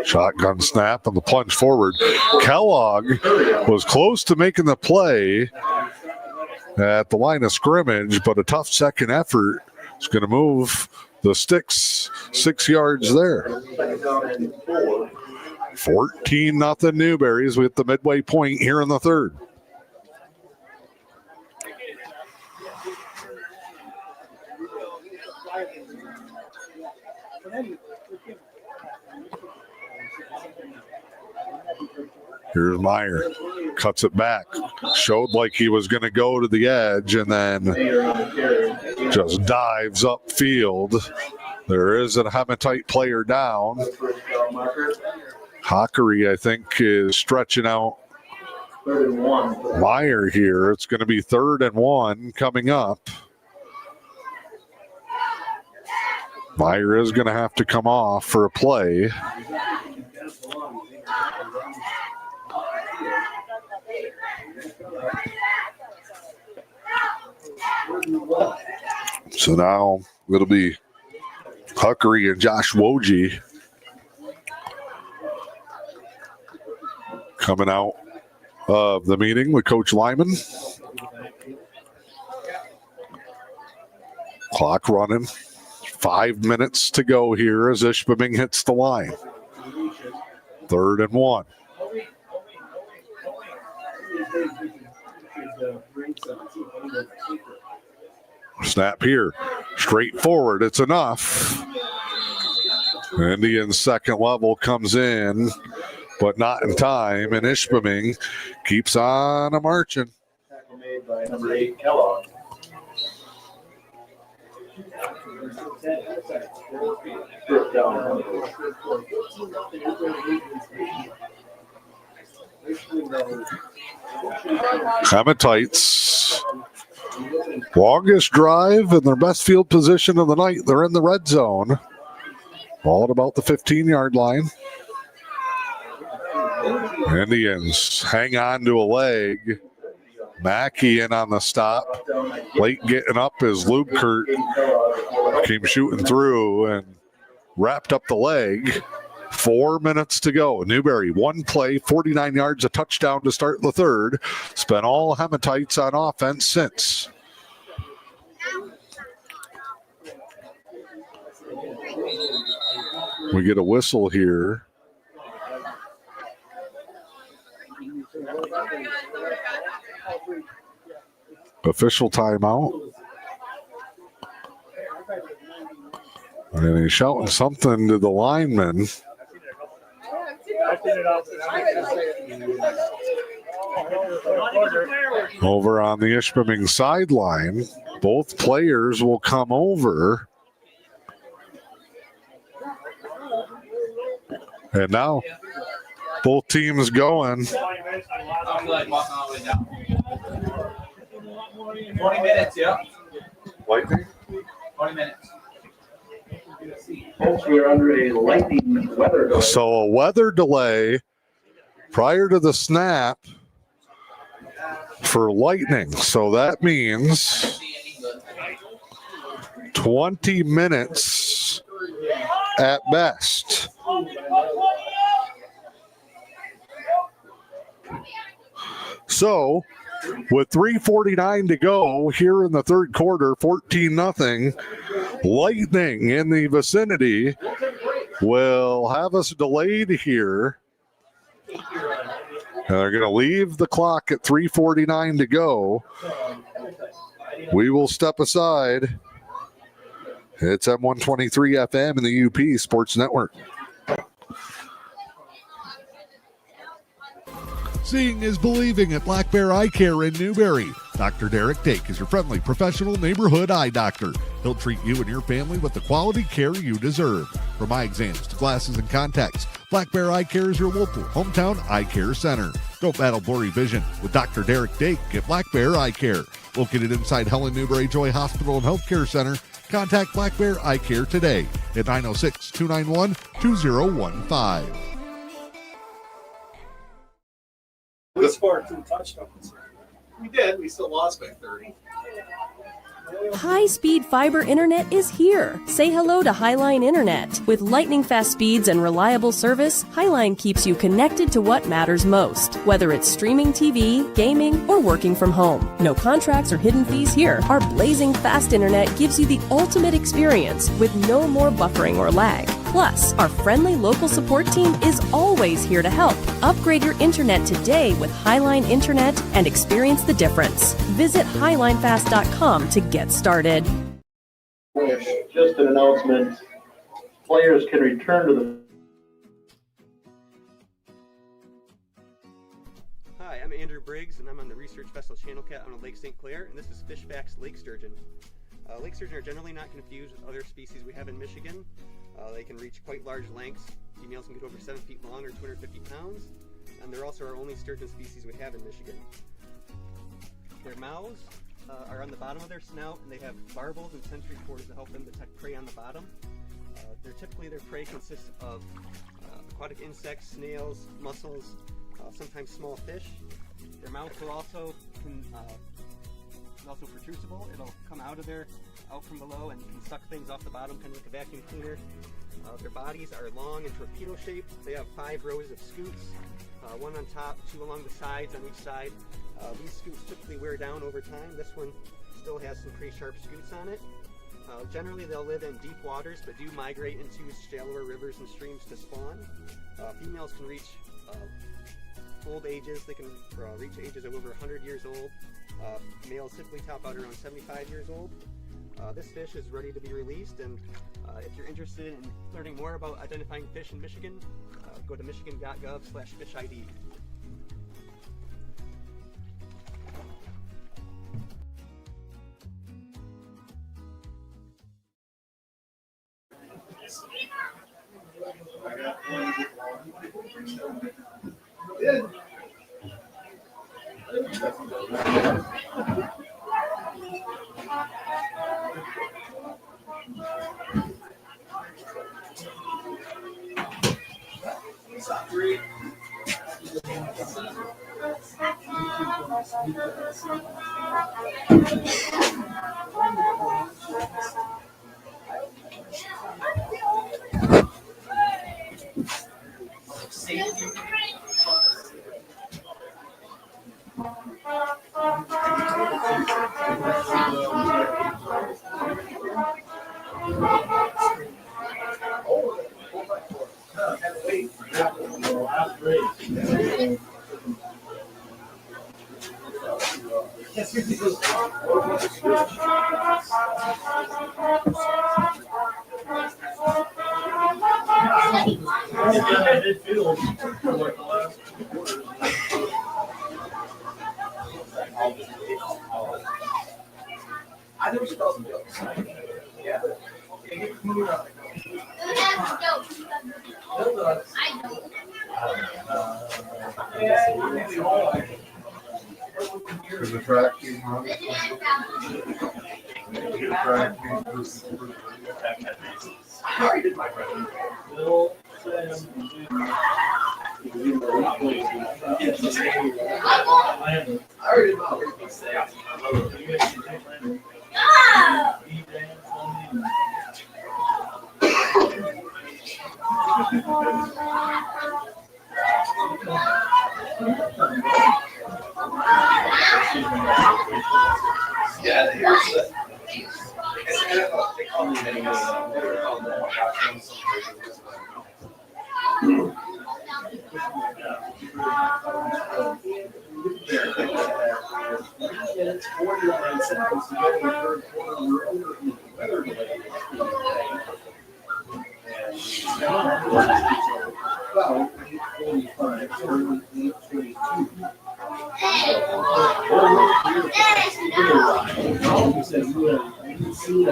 A: Shotgun snap and the plunge forward. Kellogg was close to making the play at the line of scrimmage, but a tough second effort is going to move the sticks 6 yards there. 14-0 Newberry's with the midway point here in the third. Here's Meyer. Cuts it back. Showed like he was going to go to the edge and then just dives upfield. There is a Hematite player down. Hockery, I think, is stretching out Meyer here. It's going to be 3rd and 1 coming up. Meyer is going to have to come off for a play. So now it'll be Huckery and Josh Woj coming out of the meeting with Coach Lyman. Clock running. 5 minutes to go here as Ishpeming hits the line. 3rd and 1. Snap here. Straight forward. It's enough. Indians second level comes in, but not in time. And Ishpeming keeps on marching.
F: Tackle made by number 8, Kellogg. First down.
A: Hematites. Longest drive and their best field position of the night. They're in the red zone. All at about the 15-yard line. Indians hang on to a leg. Mackey in on the stop. Late getting up as Lubkert came shooting through and wrapped up the leg. 4 minutes to go. Newberry, one play, 49 yards, a touchdown to start the third. Spent all Hematites on offense since. We get a whistle here. Official timeout. And he's shouting something to the lineman. Over on the Ishpeming sideline. Both players will come over. And now both teams going.
I: 20 minutes, yeah.
A: Lightning?
I: 20 minutes.
F: Folks, we are under a lightning weather delay.
A: So a weather delay prior to the snap for lightning. So that means 20 minutes at best. So with 3:49 to go here in the third quarter, 14-0, lightning in the vicinity will have us delayed here. They're going to leave the clock at 3:49 to go. We will step aside. It's M123 FM and the U.P. Sports Network.
G: Seeing is believing at Black Bear Eye Care in Newberry. Dr. Derek Dake is your friendly professional neighborhood eye doctor. He'll treat you and your family with the quality care you deserve. From eye exams to glasses and contacts, Black Bear Eye Care is your local hometown eye care center. Don't battle blurry vision with Dr. Derek Dake at Black Bear Eye Care. Located inside Helen Newberry Joy Hospital and Healthcare Center, contact Black Bear Eye Care today at 906-291-2015.
J: We scored 2 touchdowns. We did. We still lost by 30.
N: High-speed fiber internet is here. Say hello to Highline Internet. With lightning-fast speeds and reliable service, Highline keeps you connected to what matters most, whether it's streaming TV, gaming, or working from home. No contracts or hidden fees here. Our blazing fast internet gives you the ultimate experience with no more buffering or lag. Plus, our friendly local support team is always here to help. Upgrade your internet today with Highline Internet and experience the difference. Visit highlinefast.com to get started.
F: Just an announcement. Players can return to the...
O: Hi, I'm Andrew Briggs, and I'm on the Research Vessel Channel Cat on Lake St. Clair, and this is Fish Facts Lake Sturgeon. Lake sturgeon are generally not confused with other species we have in Michigan. They can reach quite large lengths. Females can get over 7 feet long or 250 pounds, and they're also our only sturgeon species we have in Michigan. Their mouths are on the bottom of their snout, and they have barbels and sensory cords to help them detect prey on the bottom. Their prey consists of aquatic insects, snails, mussels, sometimes small fish. Their mouths are also protrusible. It'll come out from below and can suck things off the bottom, kind of like a vacuum cleaner. Their bodies are long and torpedo shaped. They have 5 rows of scoots, 1 on top, 2 along the sides on each side. These scoots typically wear down over time. This one still has some pretty sharp scoots on it. Generally they'll live in deep waters, but do migrate into shallower rivers and streams to spawn. Females can reach old ages. They can reach ages of over 100 years old. Males typically top out around 75 years old. This fish is ready to be released, and if you're interested in learning more about identifying fish in Michigan, go to michigan.gov/fishid.
I: I never spelled some jokes. Yeah.
A: Is the track team on?
I: I already did my friend. Yeah, here's the. It's 49 seconds to go in the third quarter. We're over in the weather delay. About 8:45, so 8:22. You said you didn't see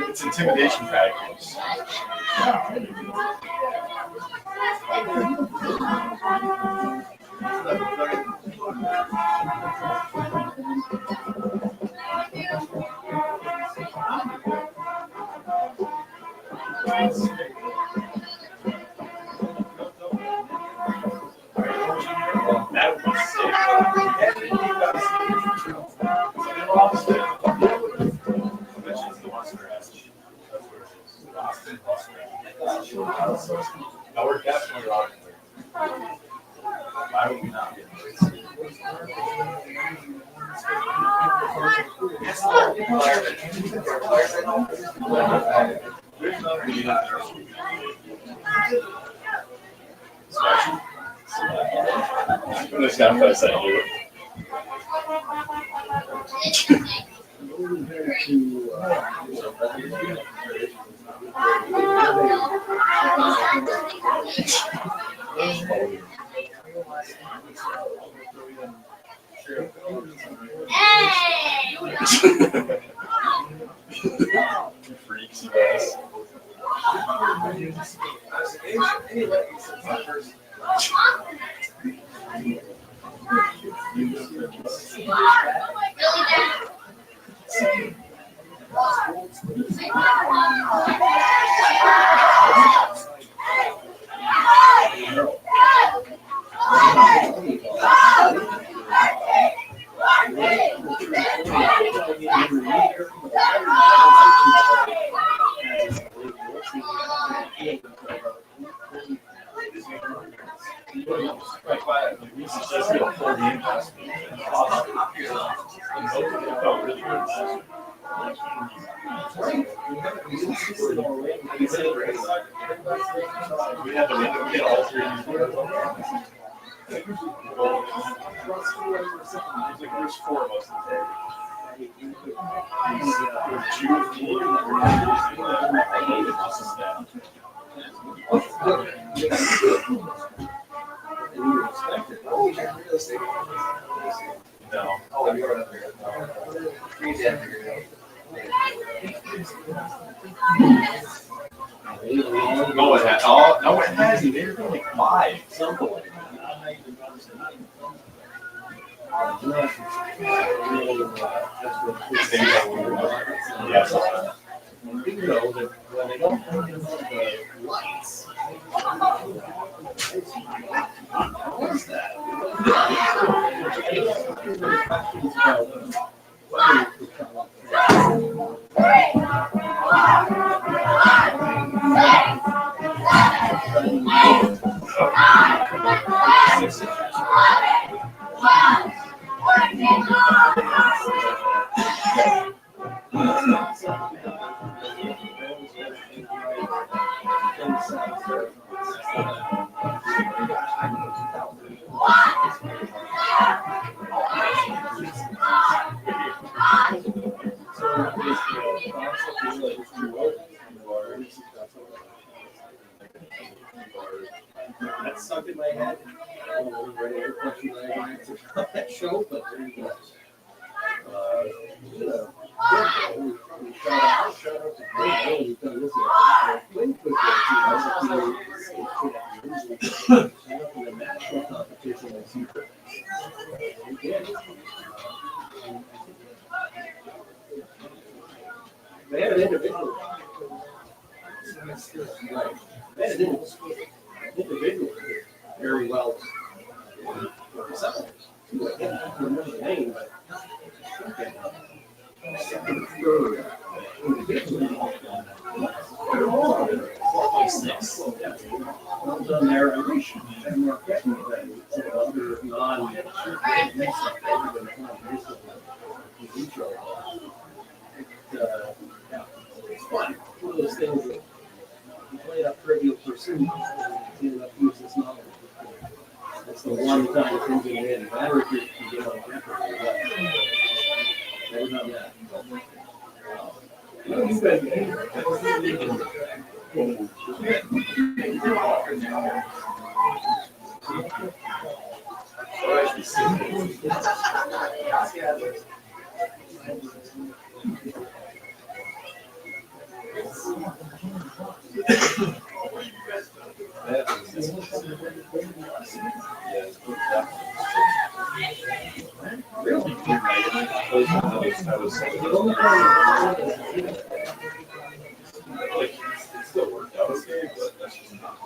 P: It's intimidation tactics. No, we're definitely wrong. Why would we not get this kind of place I do. Freaks, you guys. There's four of us No, it has. Oh, no, it hasn't. They're like 5. Something like that. clients at that show, but there you go. We shout out to Greg. We've done this way quicker. In the national competition this year. They had an individual. Right. They had an individual very well. I can't remember the name, but well done there. I wish I had more questions than other non it's fun. One of those things that you play up Trivial Pursuit and you end up using this knowledge. It's the one time it comes in handy. Matter if you get on Jeopardy. Never done that. You
I: still worked out okay, but that's just not.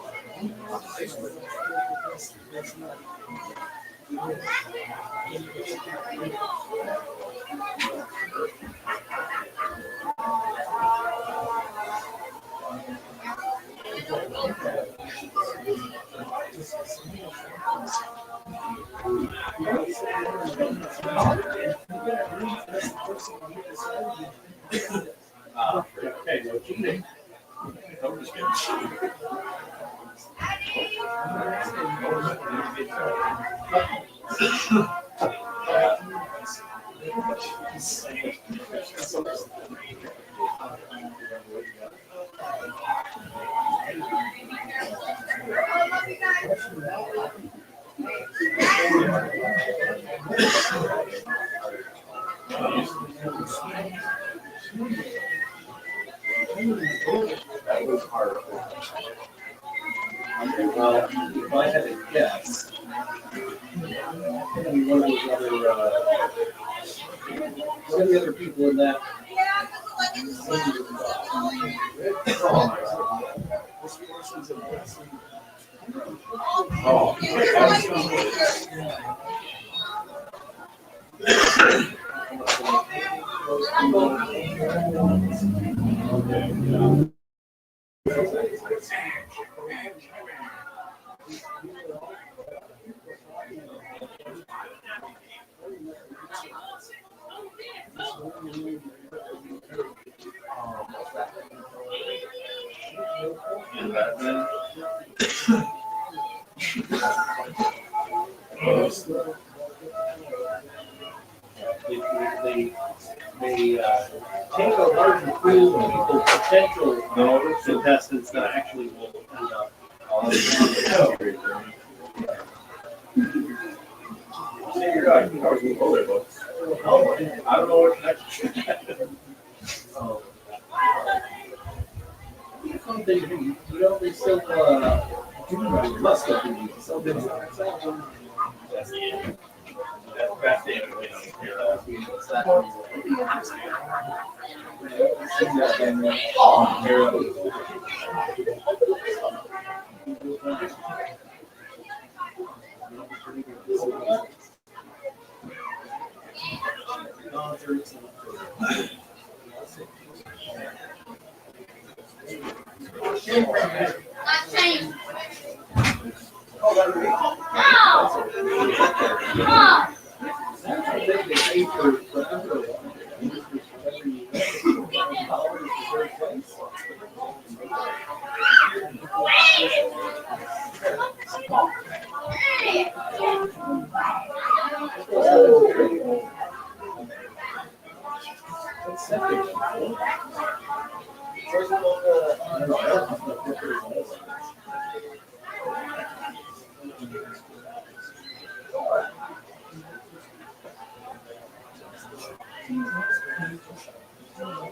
P: Okay, no cheating.
I: I'm just kidding.
P: That was hard. Okay, well, if I had to guess, it's gonna be one of those other people in that.
I: Oh,
P: They take a larger pool of people, potential contestants that actually will end up. I don't know what connection. Something, they still must have been something.
I: that's David Williams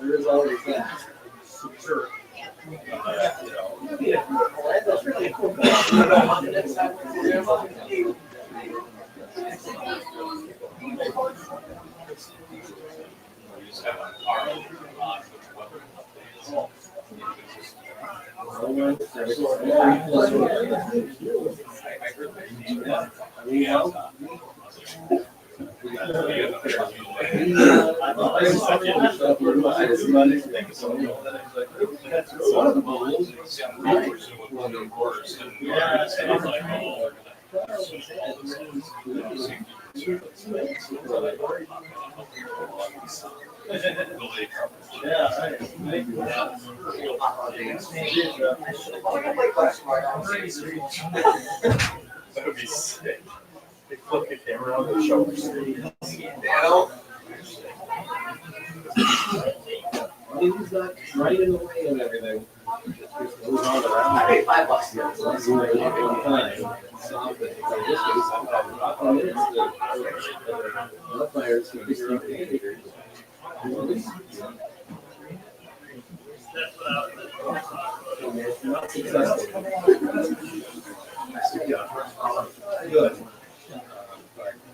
P: There is always that. Sure. Yeah, that's really cool.
I: That would be sick. They flip the camera on the shoulders.
P: He's not right in the way of everything. Just goes on around. I paid $5. Yeah, so I'm doing it all the time. Stop it. Like this way, sometimes the players can just keep it. Not successful. Good.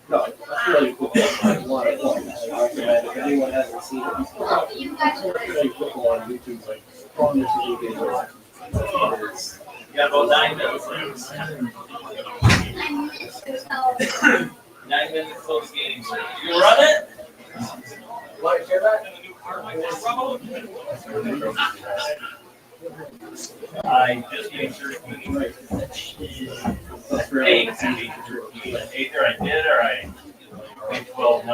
P: No, that's really cool. A lot of fun. If anyone hasn't seen it, really football on YouTube, like, on this video.
I: You got about 9 minutes. 9 minutes till skating. You run it? Want to share that? I just made sure. Either I did or I made 12-9.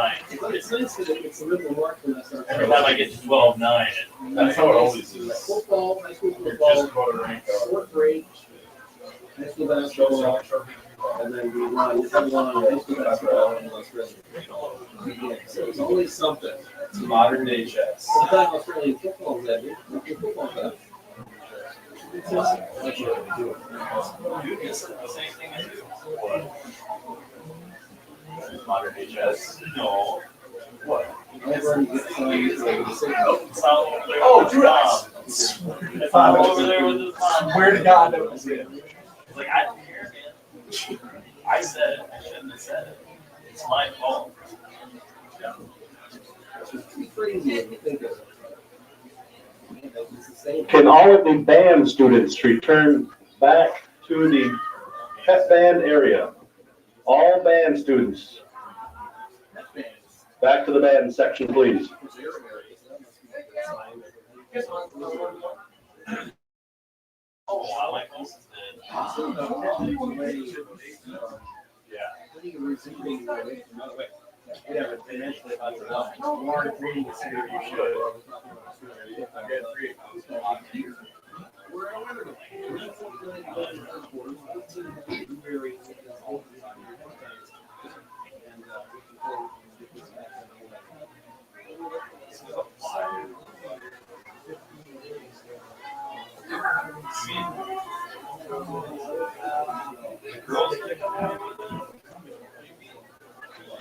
P: It's nice because it's a little work when I start.
I: Every time I get to 12-9, that's how it always is.
P: Football, high school football, short break, high school basketball, and then we run high school basketball and Australia. So it's always something.
I: It's modern day chess.
P: Sometimes Australian football is heavy. Football is heavy. It's just what you have to do.
I: It's the same thing I do. Modern day chess? No. What? Oh, Drex! If I'm over there with his mom, where to God knows it. It's like, I don't care, man. I said it. I shouldn't have said it. It's my fault. Yeah.
P: It's crazy when you think of it.
F: Can all of the band students return back to the pep band area? All band students. Back to the band section, please.
I: Oh, I like those.
P: Yeah, but they mentioned about the more green you should.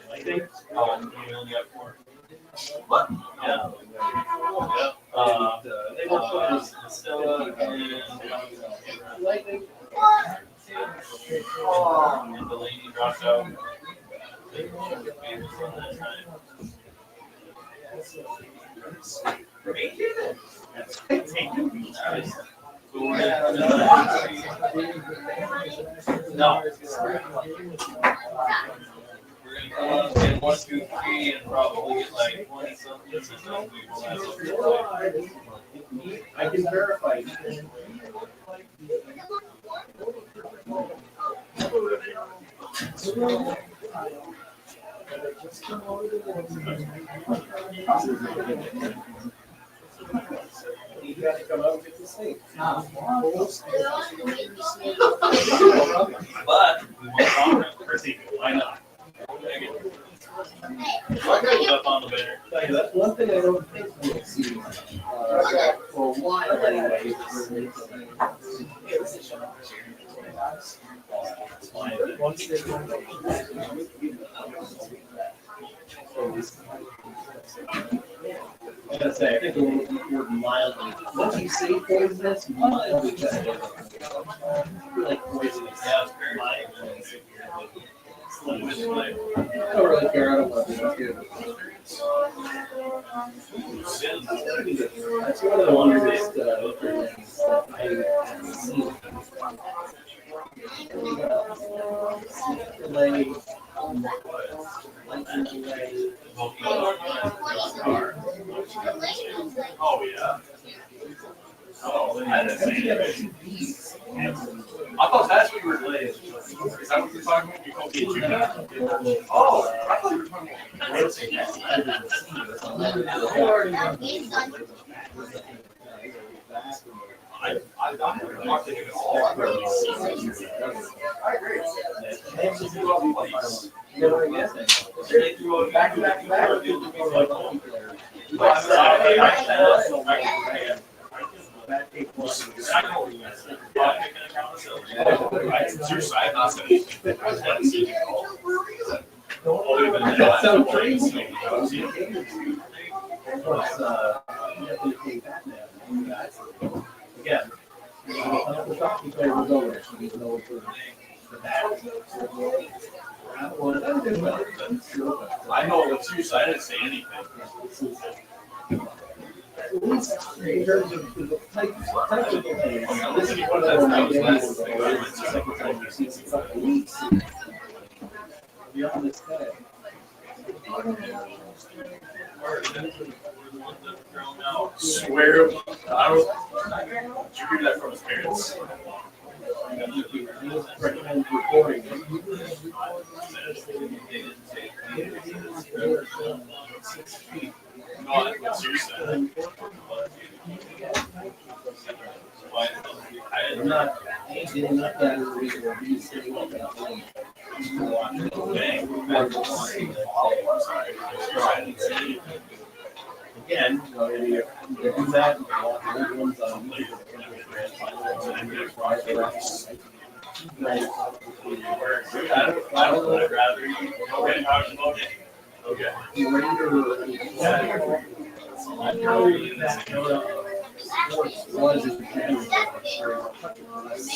I: I think you only got 4. What? Yeah. They were putting Stella and the lady dropped out. No. We're gonna get 1, 2, 3, and probably get like 20 something.
P: I can verify. You got to come out and get the state.
I: But we want conference. Why not? Up on the banner.
P: That's one thing I don't think we'll see for a while anyway. gotta say, I think the word mildly, once you say poisonous, mildly better. I feel like poisonous. Yeah, it's very mildly. I don't really care. I don't love it. That's one of the longest things that I haven't seen.
I: Oh, yeah. Oh, I didn't say anything. I thought that's what you were related to. Is that what you're talking about? You called me a junior? Oh, I thought you were talking I haven't talked to him at all. I agree. Back to back to back.
P: That's so crazy. Again, the hockey player was over. He's no for the back.
I: I know it was you, so I didn't say anything.
P: At least in terms of the types of things, this is one of the second time we've seen some couple weeks. Beyond this day.
I: Swear. I don't. Did you hear that from his parents?
P: Recommend recording.
I: No, what's your son?
P: I'm not that reasonable. He's sitting up and again, you do that, you walk the old ones on
I: I'd rather you. Okay, how's your motion? Okay.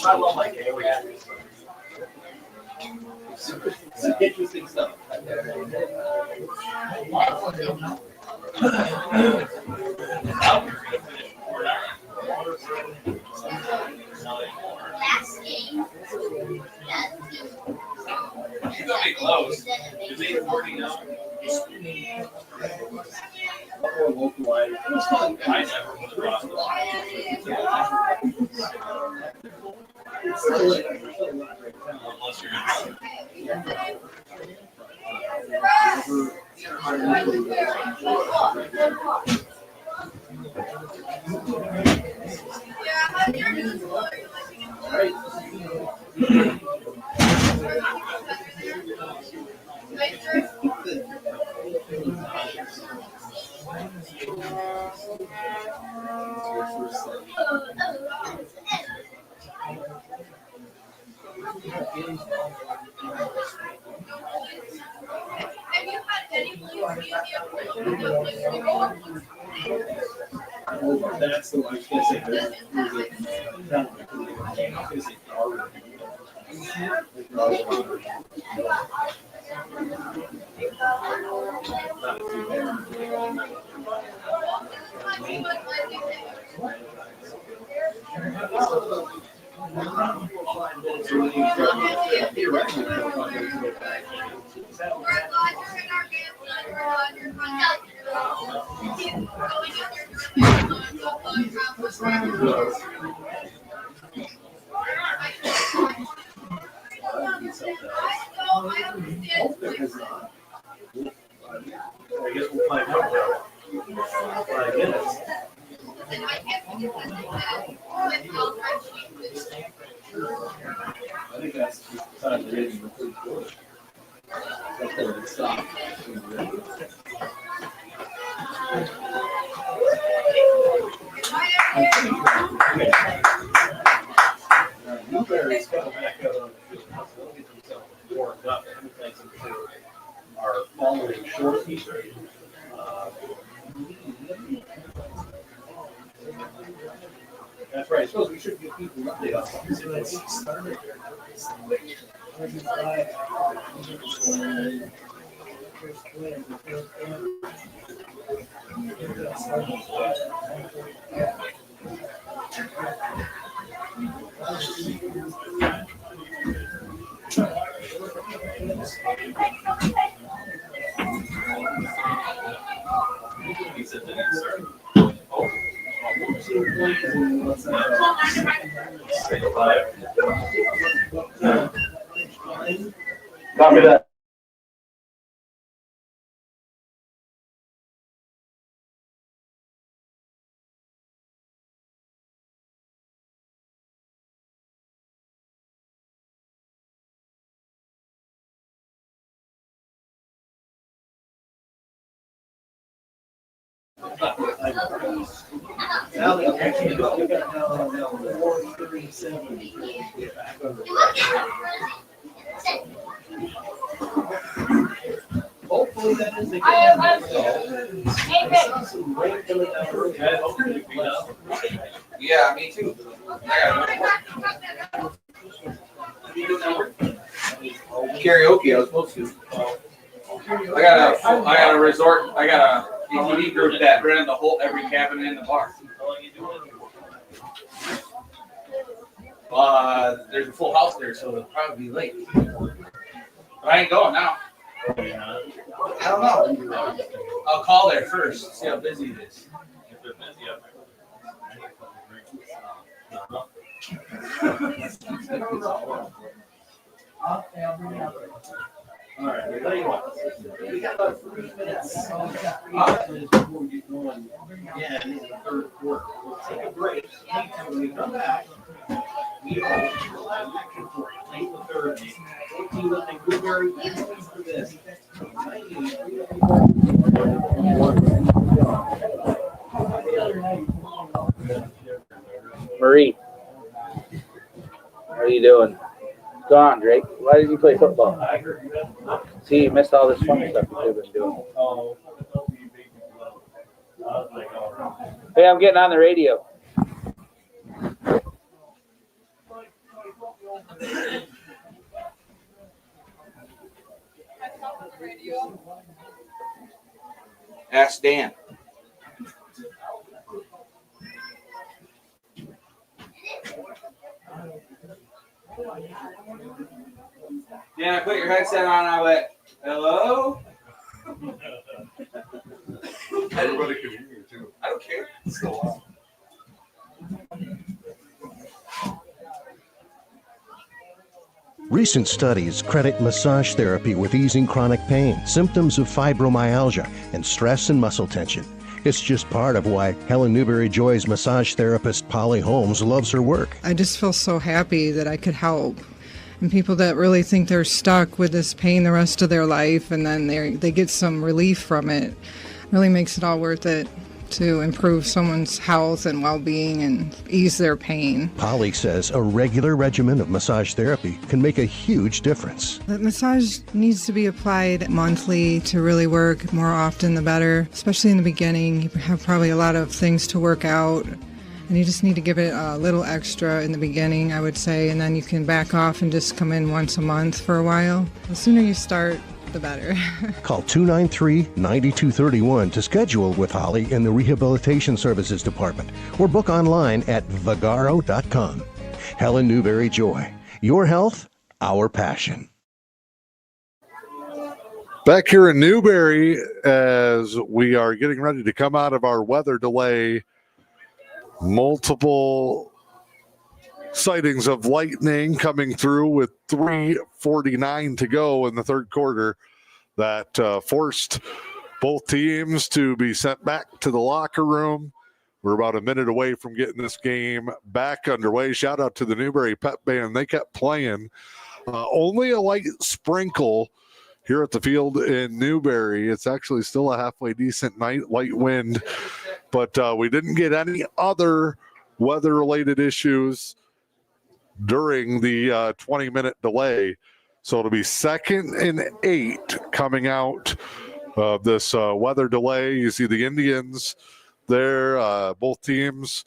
P: I love my game. Some interesting stuff.
I: She's gonna be close. Is 8:40 now?
P: More localized.
I: I never would have crossed the line. Unless you're
P: That's the one I was going to say. I guess we'll find out. I think that's the time the rating was pretty good. That's where it stopped. Newberry's coming back out on the field. They'll get themselves warmed up. Thanks to our following short teacher. That's right. I suppose we should give people an update on something.
I: He said that he started.
F: Copy that.
P: Now they actually got now 437 to get back under hopefully that is the
I: Yeah, me too. Karaoke, I was supposed to. I got a resort. I got a ATV group that rented the whole every cabin in the bar. There's a full house there, so it'll probably be late. But I ain't going now. I don't know. I'll call there first, see how busy it is. If they're busy up
P: All right, I'll tell you what. We got about 3 minutes. Before we get going. Yeah, in the third quarter. We'll take a break. When we come back, we are action for it. Late in the third. 14-0 Newberry. For this.
Q: Marie, how are you doing? Go on, Drake. Why didn't you play football? See, you missed all this fun stuff you've been doing. Hey, I'm getting on the radio.
I: Ask Dan. Dan, I put your headset on. I went, hello?
A: Everybody can hear you too.
I: I don't care.
A: It's so loud.
B: Recent studies credit massage therapy with easing chronic pain, symptoms of fibromyalgia, and stress and muscle tension. It's just part of why Helen Newberry Joy's massage therapist Polly Holmes loves her work.
C: I just feel so happy that I could help. And people that really think they're stuck with this pain the rest of their life and then they get some relief from it really makes it all worth it to improve someone's health and well-being and ease their pain.
B: Polly says a regular regimen of massage therapy can make a huge difference.
C: The massage needs to be applied monthly to really work. More often the better, especially in the beginning. You have probably a lot of things to work out. And you just need to give it a little extra in the beginning, I would say, and then you can back off and just come in once a month for a while. The sooner you start, the better.
B: Call 293-9231 to schedule with Holly in the Rehabilitation Services Department or book online at vagaro.com. Helen Newberry Joy. Your health, our passion.
A: Back here in Newberry, as we are getting ready to come out of our weather delay, multiple sightings of lightning coming through with 3:49 to go in the third quarter that forced both teams to be sent back to the locker room. We're about a minute away from getting this game back underway. Shout out to the Newberry Pep Band. They kept playing. Only a light sprinkle here at the field in Newberry. It's actually still a halfway decent night, light wind, but we didn't get any other weather-related issues during the 20-minute delay. So it'll be 2nd and 8 coming out of this weather delay. You see the Indians there, both teams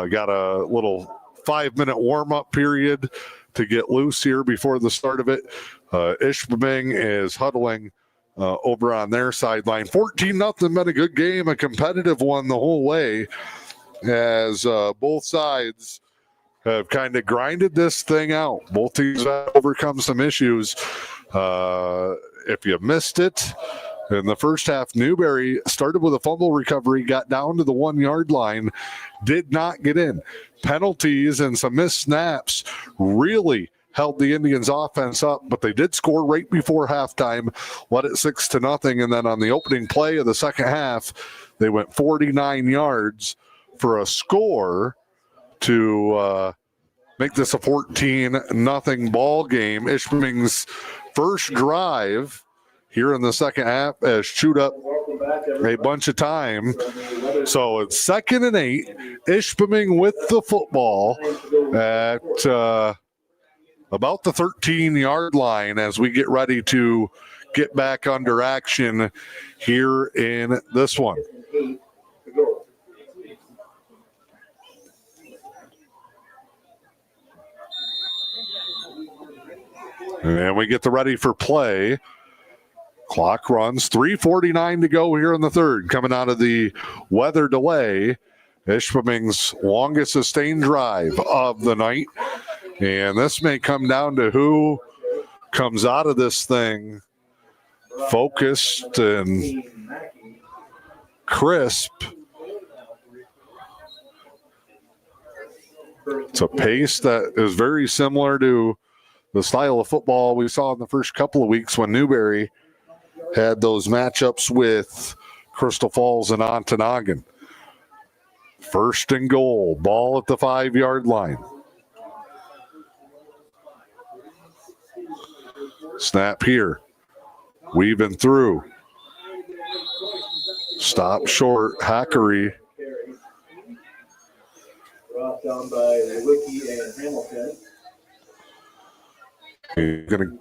A: got a little 5-minute warm-up period to get loose here before the start of it. Ishpeming is huddling over on their sideline. 14-0, been a good game, a competitive one the whole way, as both sides have kind of grinded this thing out. Both teams have overcome some issues. If you missed it, in the first half, Newberry started with a fumble recovery, got down to the 1-yard line, did not get in. Penalties and some missed snaps really held the Indians offense up, but they did score right before halftime, led it 6-0, and then on the opening play of the second half, they went 49 yards for a score to make this a 14-0 ball game. Ishpeming's first drive here in the second half has chewed up a bunch of time. So it's 2nd and 8. Ishpeming with the football at about the 13-yard line as we get ready to get back under action here in this one. And we get the ready for play. Clock runs, 3:49 to go here in the third. Coming out of the weather delay, Ishpeming's longest sustained drive of the night. And this may come down to who comes out of this thing focused and crisp. It's a pace that is very similar to the style of football we saw in the first couple of weeks when Newberry had those matchups with Crystal Falls and Ontonagon. 1st and goal, ball at the 5-yard line. Snap here, weaving through. Stop short, Hackery.
P: Brought down by Wiki and Hamilton.
A: Gonna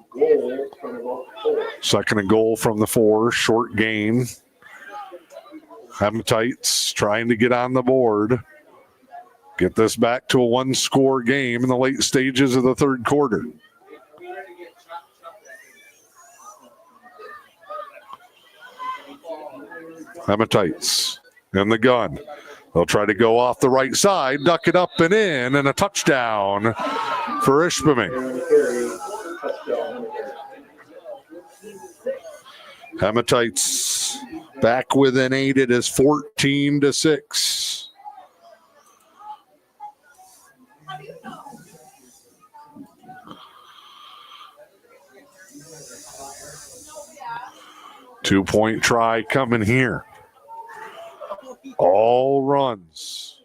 A: second and goal from the 4, short gain. Hematites trying to get on the board. Get this back to a 1-score game in the late stages of the third quarter. Hematites in the gun. They'll try to go off the right side, duck it up and in, and a touchdown for Ishpeming. Hematites back within 8. It is 14-6. Two-point try coming here. All runs.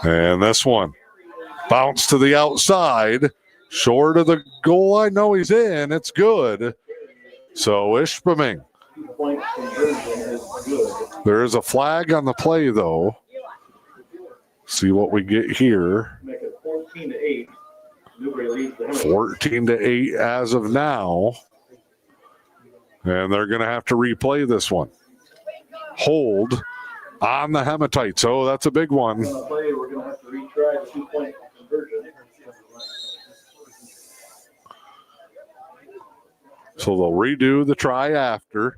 A: And this one, bounce to the outside, short of the goal line. No, he's in. It's good. So Ishpeming. There is a flag on the play, though. See what we get here. 14-8 as of now. And they're going to have to replay this one. Hold on the Hematites. Oh, that's a big one.
P: We're going to have to retry the 2-point conversion.
A: So they'll redo the try after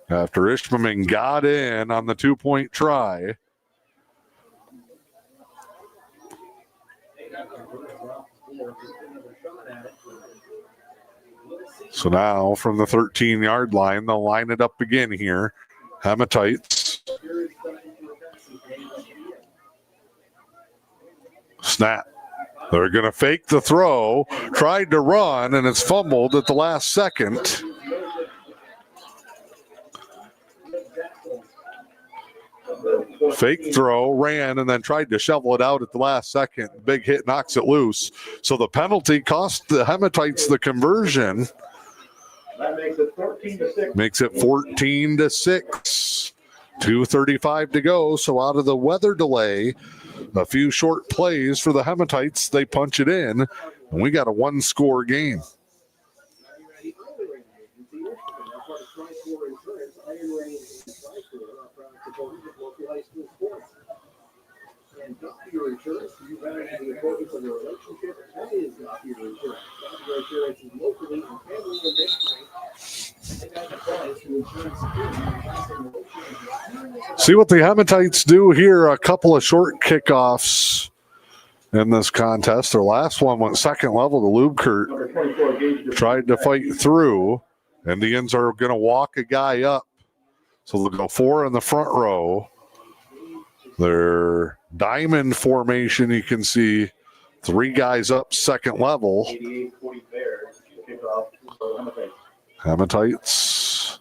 A: Ishpeming got in on the 2-point try. So now from the 13-yard line, they'll line it up again here. Hematites. Snap. They're going to fake the throw. Tried to run, and it's fumbled at the last second. Fake throw, ran, and then tried to shovel it out at the last second. Big hit knocks it loose. So the penalty cost the Hematites the conversion.
P: That makes it 14-6.
A: Makes it 14-6. 2:35 to go. So out of the weather delay, a few short plays for the Hematites. They punch it in, and we got a 1-score game.
P: local high school sports. And Gothier Insurance, you value the importance of the relationship. That is Gothier Insurance. Gothier Insurance is locally and family and they got the price to insurance security.
A: See what the Hematites do here. A couple of short kickoffs in this contest. Their last one went second level to Lubkert. Tried to fight through. Indians are going to walk a guy up. So they'll go 4 in the front row. Their diamond formation, you can see 3 guys up second level. Hematites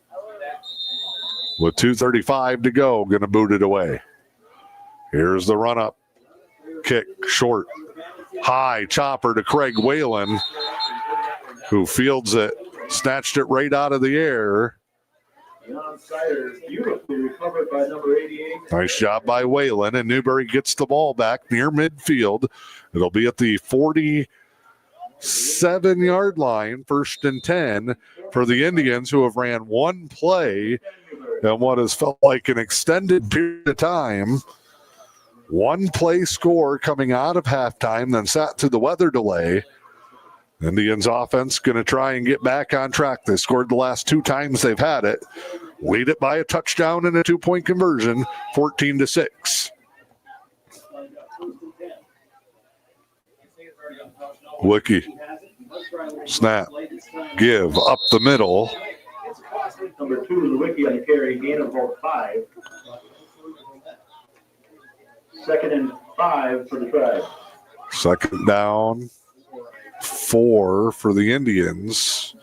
A: with 2:35 to go, going to boot it away. Here's the run up. Kick short. High chopper to Craig Whalen, who fields it, snatched it right out of the air. Nice job by Whalen, and Newberry gets the ball back near midfield. It'll be at the 47-yard line, 1st and 10 for the Indians, who have ran one play in what has felt like an extended period of time. One play score coming out of halftime, then sat through the weather delay. Indians offense going to try and get back on track. They scored the last 2 times they've had it. Lead it by a touchdown and a 2-point conversion, 14-6. Wiki. Snap. Give up the middle.
F: Number 2 to the Wiki on the carry, gain of about 5. 2nd and 5 for the Tribe.
A: 2nd down, 4 for the Indians.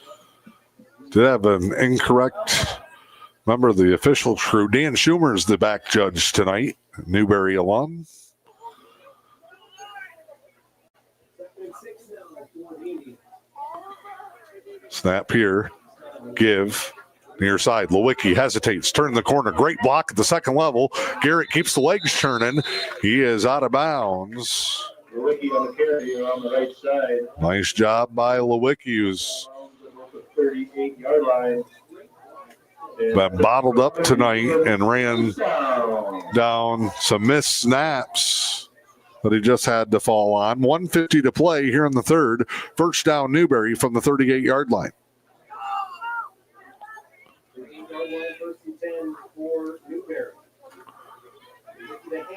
A: Did have an incorrect member of the official crew. Dan Schumer's the back judge tonight, Newberry alum. Snap here. Give. Near side. Lewicki hesitates. Turn the corner. Great block at the second level. Garrett keeps the legs turning. He is out of bounds.
F: Lewicki on the carry on the right side.
A: Nice job by Lewicki, who's
F: 38-yard line.
A: been bottled up tonight and ran down some missed snaps that he just had to fall on. 1:50 to play here in the third. 1st down Newberry from the 38-yard line.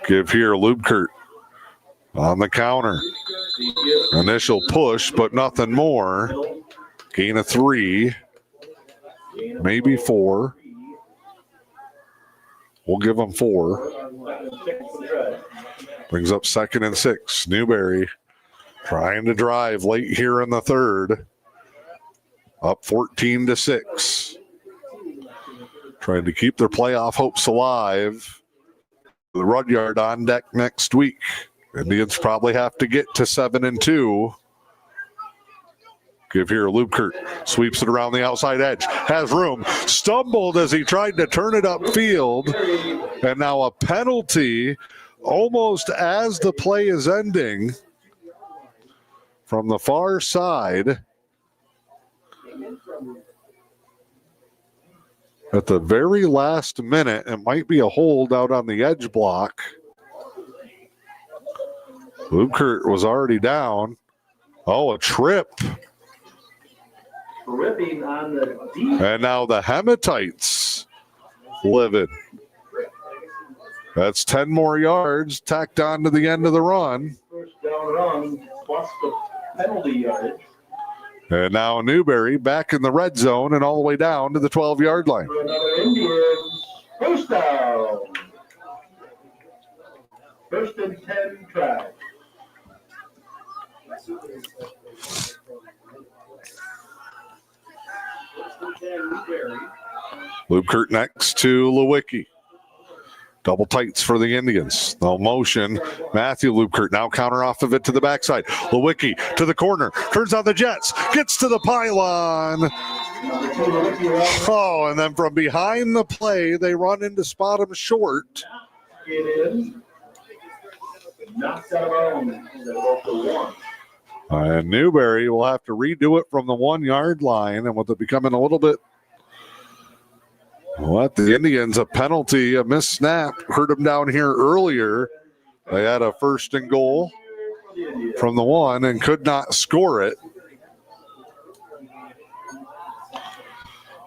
A: Give here, Lubkert on the counter. Initial push, but nothing more. Gain of 3, maybe 4. We'll give them 4. Brings up 2nd and 6. Newberry trying to drive late here in the third. Up 14-6. Trying to keep their playoff hopes alive. The Rudyard on deck next week. Indians probably have to get to 7 and 2. Give here, Lubkert sweeps it around the outside edge. Has room. Stumbled as he tried to turn it upfield. And now a penalty almost as the play is ending from the far side. At the very last minute, it might be a hold out on the edge block. Lubkert was already down. Oh, a trip.
F: Tripping on the deep.
A: And now the Hematites livid. That's 10 more yards tacked on to the end of the run.
F: 1st down run plus the penalty yardage.
A: And now Newberry back in the red zone and all the way down to the 12-yard line.
F: For another Indians. 1st down. 1st and 10 try.
A: Lubkert next to Lewicki. Double tights for the Indians. No motion. Matthew Lubkert now counter off of it to the backside. Lewicki to the corner. Turns on the Jets. Gets to the pylon. Oh, and then from behind the play, they run in to spot him short.
F: It is. Knocks out of bounds.
A: And Newberry will have to redo it from the 1-yard line. And with it becoming a little bit What? The Indians, a penalty, a missed snap. Heard them down here earlier. They had a 1st and goal from the 1 and could not score it.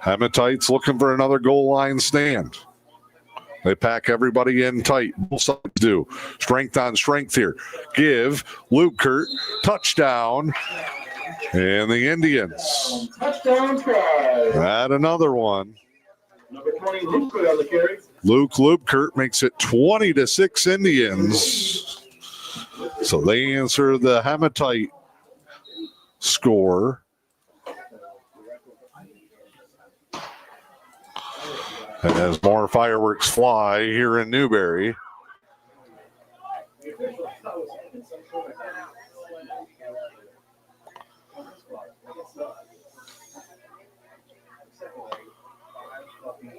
A: Hematites looking for another goal line stand. They pack everybody in tight. Both sides do. Strength on strength here. Give. Luke Kurt. Touchdown. And the Indians.
F: Touchdown try.
A: Add another one.
F: Number 20, Luke Kurt on the carry.
A: Luke Kurt makes it 20-6 Indians. So they answer the Hematite score. And as more fireworks fly here in Newberry.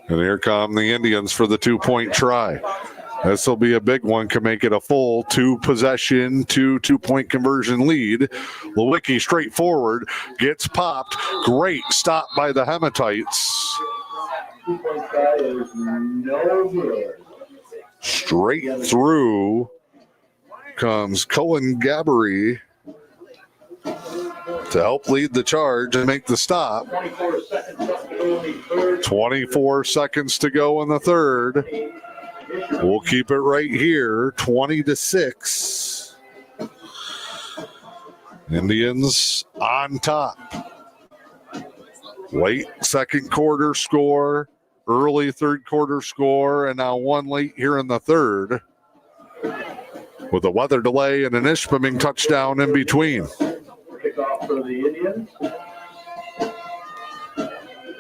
A: And here come the Indians for the 2-point try. This will be a big one, can make it a full 2-possession, 2-point conversion lead. Lewicki straight forward, gets popped. Great stop by the Hematites.
F: 2-point try is no good.
A: Straight through comes Cohen Gabbery to help lead the charge and make the stop. 24 seconds to go in the third. We'll keep it right here, 20-6. Indians on top. Late second quarter score, early third quarter score, and now one late here in the third, with a weather delay and an Ishpeming touchdown in between.
F: Kickoff for the Indians.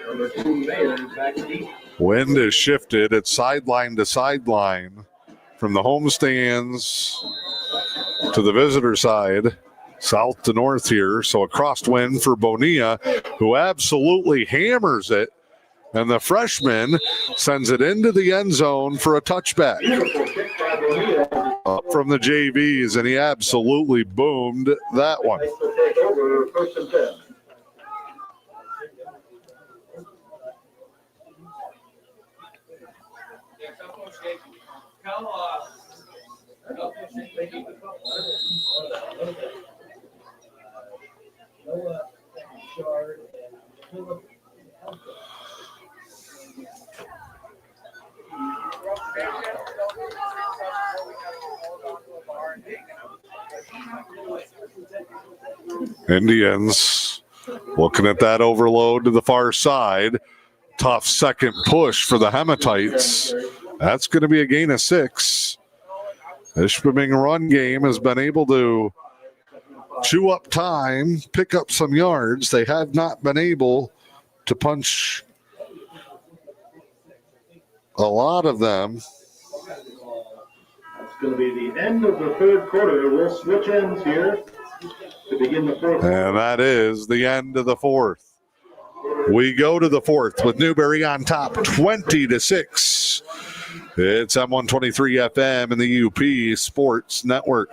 F: Number 2, Mayer, back deep.
A: Wind is shifted. It's sideline to sideline from the home stands to the visitor side, south to north here. So a crosswind for Bonilla, who absolutely hammers it. And the freshman sends it into the end zone for a touchback. Up from the JVs, and he absolutely boomed that one.
F: Take over, 1st and 10.
A: Indians looking at that overload to the far side. Tough second push for the Hematites. That's going to be a gain of 6. Ishpeming run game has been able to chew up time, pick up some yards. They have not been able to punch a lot of them.
F: That's going to be the end of the third quarter. We'll switch ends here to begin the fourth.
A: And that is the end of the fourth. We go to the fourth with Newberry on top, 20-6. It's M123 FM and the E.U.P Sports Network.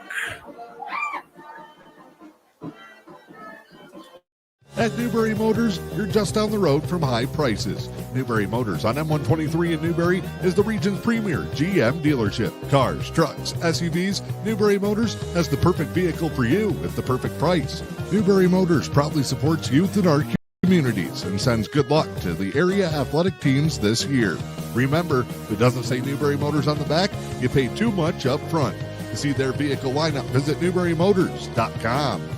G: At Newberry Motors, you're just down the road from high prices. Newberry Motors on M123 in Newberry is the region's premier GM dealership. Cars, trucks, SUVs, Newberry Motors has the perfect vehicle for you at the perfect price. Newberry Motors proudly supports youth in our communities and sends good luck to the area athletic teams this year. Remember, if it doesn't say Newberry Motors on the back, you pay too much up front. To see their vehicle lineup, visit NewberryMotors.com.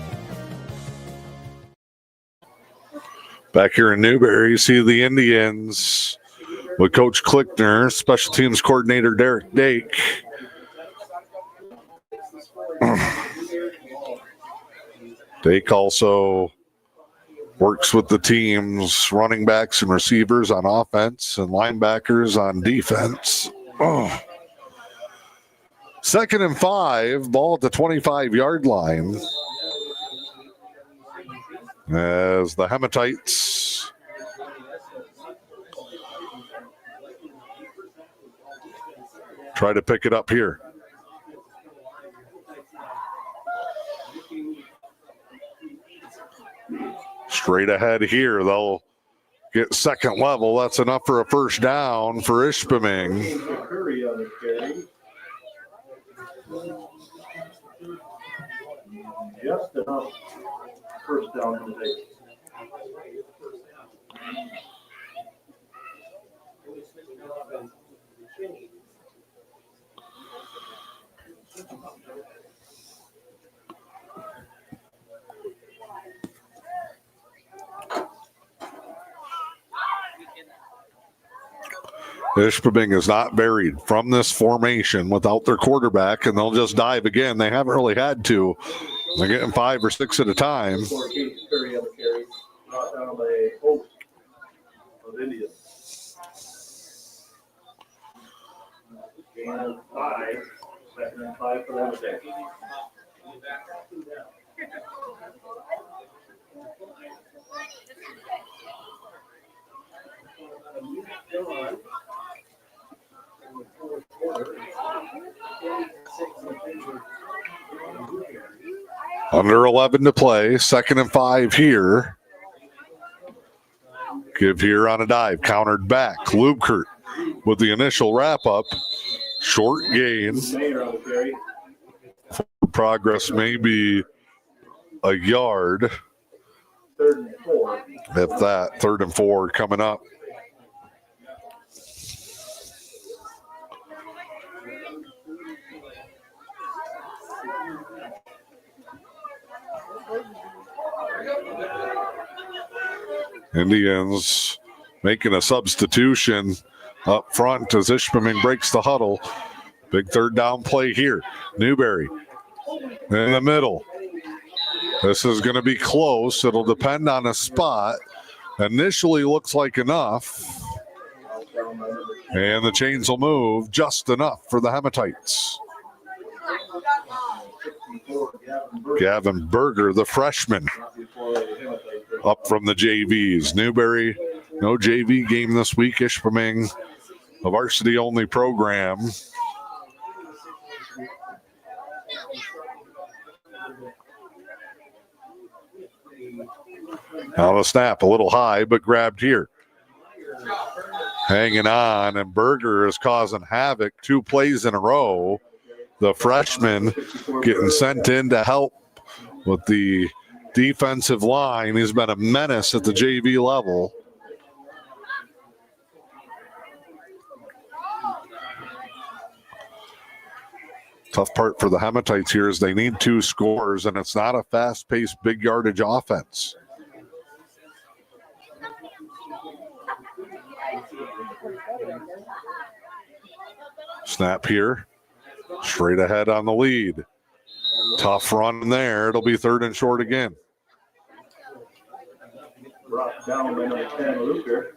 A: Back here in Newberry, you see the Indians with Coach Klickner, special teams coordinator Derek Dake. Dake also works with the team's running backs and receivers on offense and linebackers on defense. 2nd and 5, ball at the 25-yard line. As the Hematites try to pick it up here. Straight ahead here, they'll get second level. That's enough for a first down for Ishpeming.
F: Curry on the carry. Just enough. First down for the day.
A: Ishpeming is not buried from this formation without their quarterback, and they'll just dive again. They haven't really had to. They're getting 5 or 6 at a time.
F: Curry on the carry. Brought down by Hope of India. Gain of 5. Second and 5 for them today.
A: Under 11 to play. Second and 5 here. Give here on a dive. Countered back. Lubkert with the initial wrap up. Short gain. Progress may be a yard.
F: Third and 4.
A: If that. 3rd and 4 coming up. Indians making a substitution up front as Ishpeming breaks the huddle. Big 3rd down play here. Newberry in the middle. This is going to be close. It'll depend on a spot. Initially looks like enough. And the chains will move just enough for the Hematites. Gavin Berger, the freshman, up from the JVs. Newberry, no JV game this week. Ishpeming, a varsity-only program. Now the snap, a little high, but grabbed here. Hanging on, and Berger is causing havoc 2 plays in a row. The freshman getting sent in to help with the defensive line. He's been a menace at the JV level. Tough part for the Hematites here is they need 2 scores, and it's not a fast-paced, big yardage offense. Snap here. Straight ahead on the lead. Tough run there. It'll be 3rd and short again.
F: Brought down by number 10, Luker.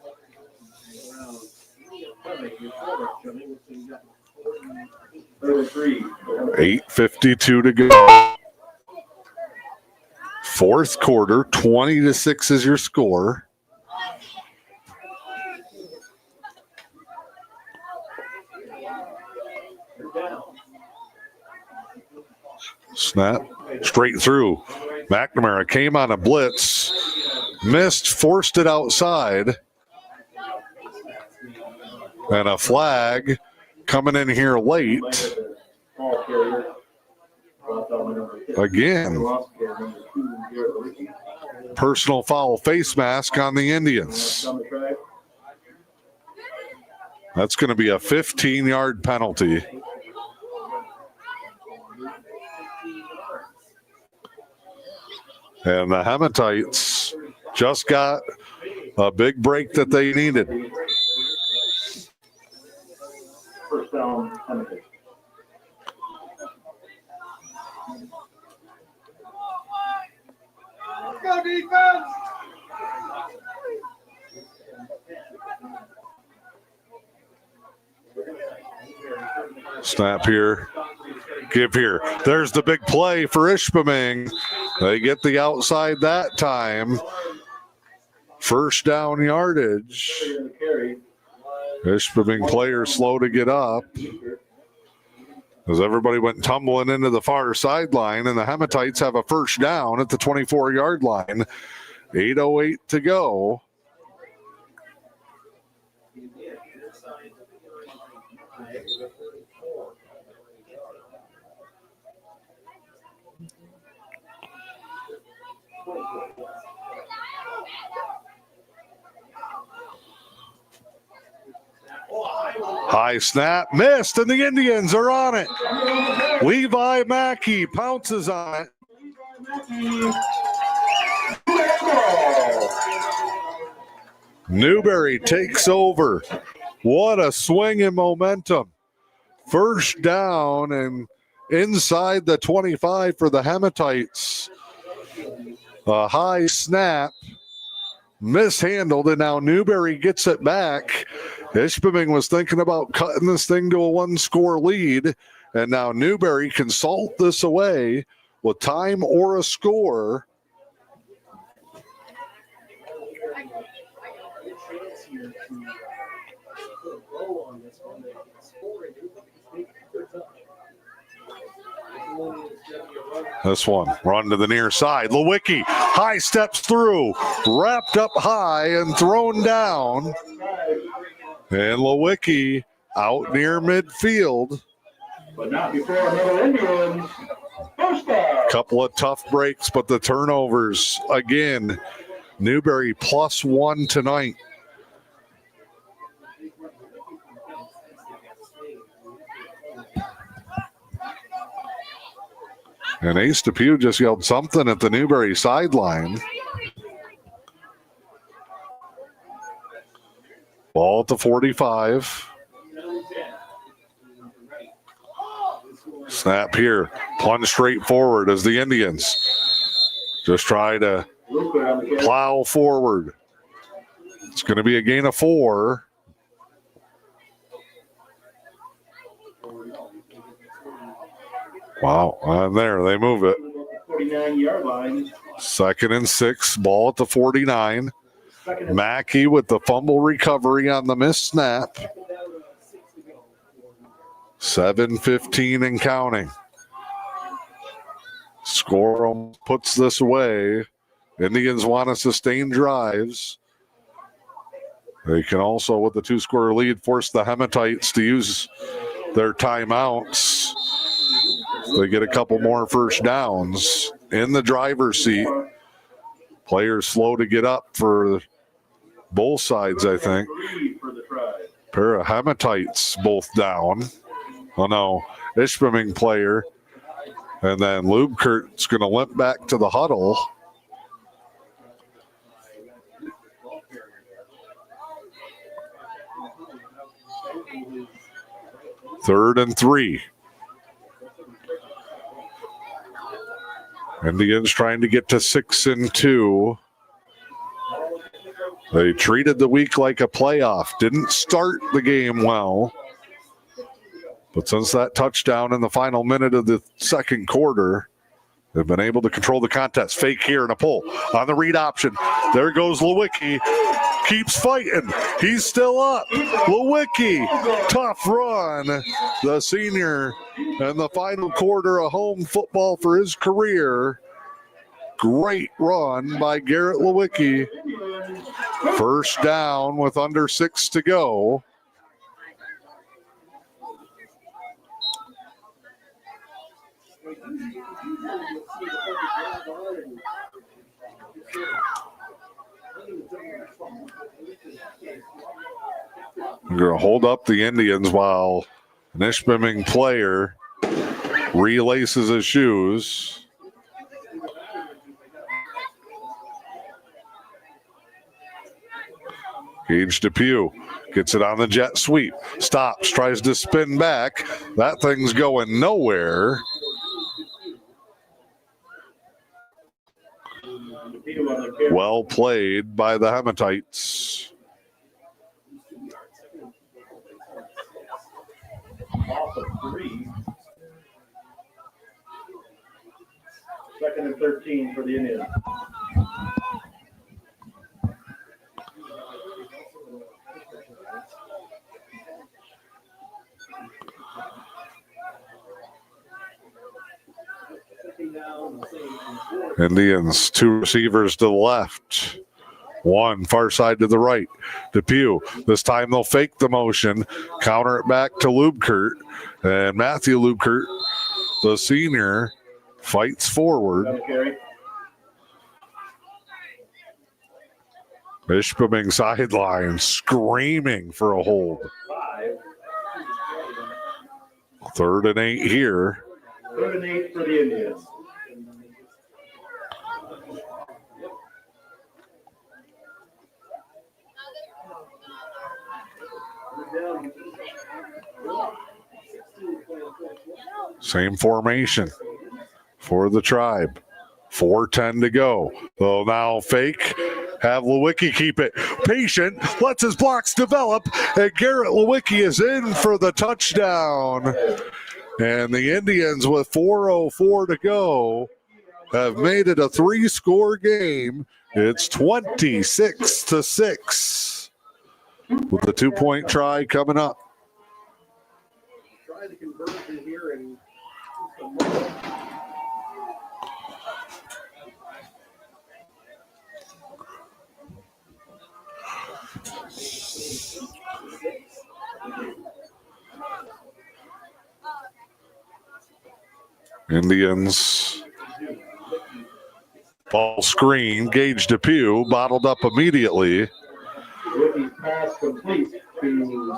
A: 8:52 to go. 4th quarter, 20-6 is your score. Snap straight through. McNamara came on a blitz, missed, forced it outside. And a flag coming in here late. Again, personal foul face mask on the Indians. That's going to be a 15-yard penalty. And the Hematites just got a big break that they needed.
F: First down, Hematites.
J: Let's go, defense!
A: Snap here. Give here. There's the big play for Ishpeming. They get the outside that time. First down yardage. Ishpeming players slow to get up as everybody went tumbling into the far sideline, and the Hematites have a first down at the 24-yard line. 8:08 to go. High snap, missed, and the Indians are on it. Levi Mackey pounces on it. Newberry takes over. What a swing in momentum. First down and inside the 25 for the Hematites. A high snap, mishandled, and now Newberry gets it back. Ishpeming was thinking about cutting this thing to a one-score lead, and now Newberry can salt this away with time or a score. This one, run to the near side. Lewicki, high steps through, wrapped up high and thrown down. And Lewicki out near midfield.
F: But not before another Indians. First down.
A: Couple of tough breaks, but the turnovers again. Newberry +1 tonight. And Ace Depew just yelled something at the Newberry sideline. Ball at the 45. Snap here. Plunge straight forward as the Indians just try to plow forward. It's going to be a gain of 4. Wow, and there they move it.
F: 49-yard line.
A: 2nd and 6, ball at the 49. Mackey with the fumble recovery on the missed snap. 7:15 and counting. Score puts this away. Indians want to sustain drives. They can also, with the 2-score lead, force the Hematites to use their timeouts. They get a couple more first downs in the driver's seat. Players slow to get up for both sides, I think. Pair of Hematites both down. Oh no, Ishpeming player. And then Lubkert's going to limp back to the huddle. Third and 3. Indians trying to get to 6 and 2. They treated the week like a playoff. Didn't start the game well. But since that touchdown in the final minute of the second quarter, they've been able to control the contest. Fake here and a pull on the read option. There goes Lewicki. Keeps fighting. He's still up. Lewicki, tough run. The senior in the final quarter of home football for his career. Great run by Garrett Lewicki. First down with under 6 to go. We're going to hold up the Indians while an Ishpeming player relaces his shoes. Gage Depew gets it on the jet sweep. Stops, tries to spin back. That thing's going nowhere. Well played by the Hematites.
F: Off of 3. 2nd and 13 for the Indians.
A: Indians, 2 receivers to the left. 1 far side to the right. Depew. This time they'll fake the motion, counter it back to Lubkert. And Matthew Lubkert, the senior, fights forward. Ishpeming sideline screaming for a hold. 3rd and 8 here.
F: 3rd and 8 for the Indians.
A: Same formation for the Tribe. 4:10 to go. They'll now fake. Have Lewicki keep it patient. Lets his blocks develop. And Garrett Lewicki is in for the touchdown. And the Indians, with 4:04 to go, have made it a 3-score game. It's 26-6 with the 2-point try coming up.
P: Try the conversion here and
A: Indians ball screen. Gage Depew bottled up immediately.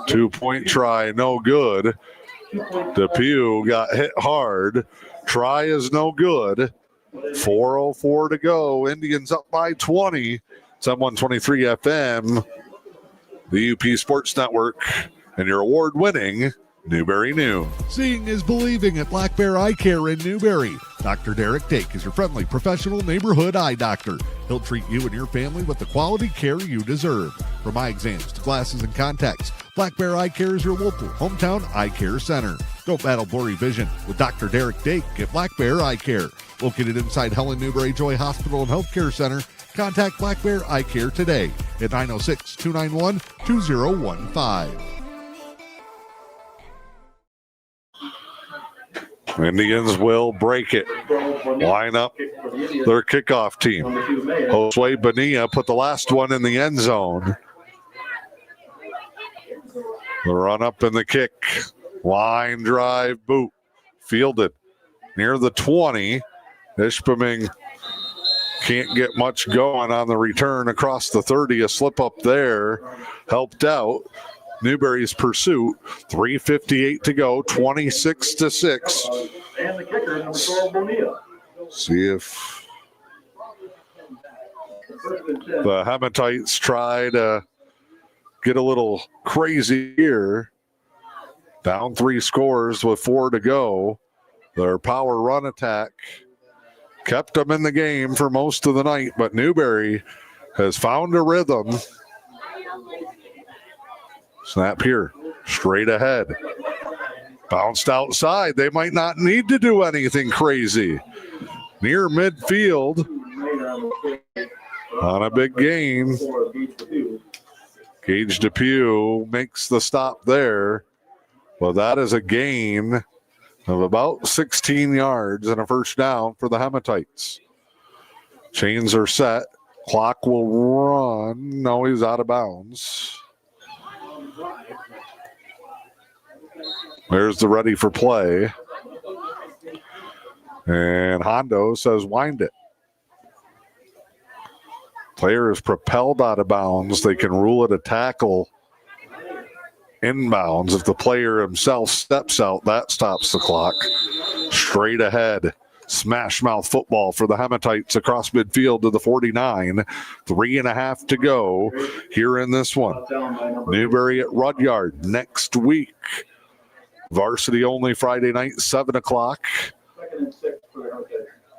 A: 2-point try, no good. Depew got hit hard. Try is no good. 4:04 to go. Indians up by 20. It's on 123 FM, the E.U.P Sports Network, and your award-winning Newberry Noon.
G: Seeing is believing at Black Bear Eye Care in Newberry. Dr. Derek Dake is your friendly professional neighborhood eye doctor. He'll treat you and your family with the quality care you deserve. From eye exams to glasses and contacts, Black Bear Eye Care is your local hometown eye care center. Don't battle blurry vision with Dr. Derek Dake at Black Bear Eye Care. Located inside Helen Newberry Joy Hospital and Healthcare Center, contact Black Bear Eye Care today at 906-291-2015.
A: Indians will break it. Line up their kickoff team. Josue Bonilla put the last one in the end zone. The run up in the kick. Line drive boot. Fielded near the 20. Ishpeming can't get much going on the return across the 30. A slip up there helped out Newberry's pursuit. 3:58 to go, 26-6.
F: And the kicker, number 12, Bonilla.
A: See if the Hematites try to get a little crazy here. Down 3 scores with 4 to go. Their power run attack kept them in the game for most of the night, but Newberry has found a rhythm. Snap here, straight ahead. Bounced outside. They might not need to do anything crazy. Near midfield on a big gain. Gage Depew makes the stop there. Well, that is a gain of about 16 yards and a first down for the Hematites. Chains are set. Clock will run. No, he's out of bounds. There's the ready for play. And Hondo says wind it. Player is propelled out of bounds. They can rule it a tackle inbounds. If the player himself steps out, that stops the clock. Straight ahead. Smash mouth football for the Hematites across midfield to the 49. 3.5 to go here in this one. Newberry at Rudyard next week. Varsity only Friday night, 7 o'clock.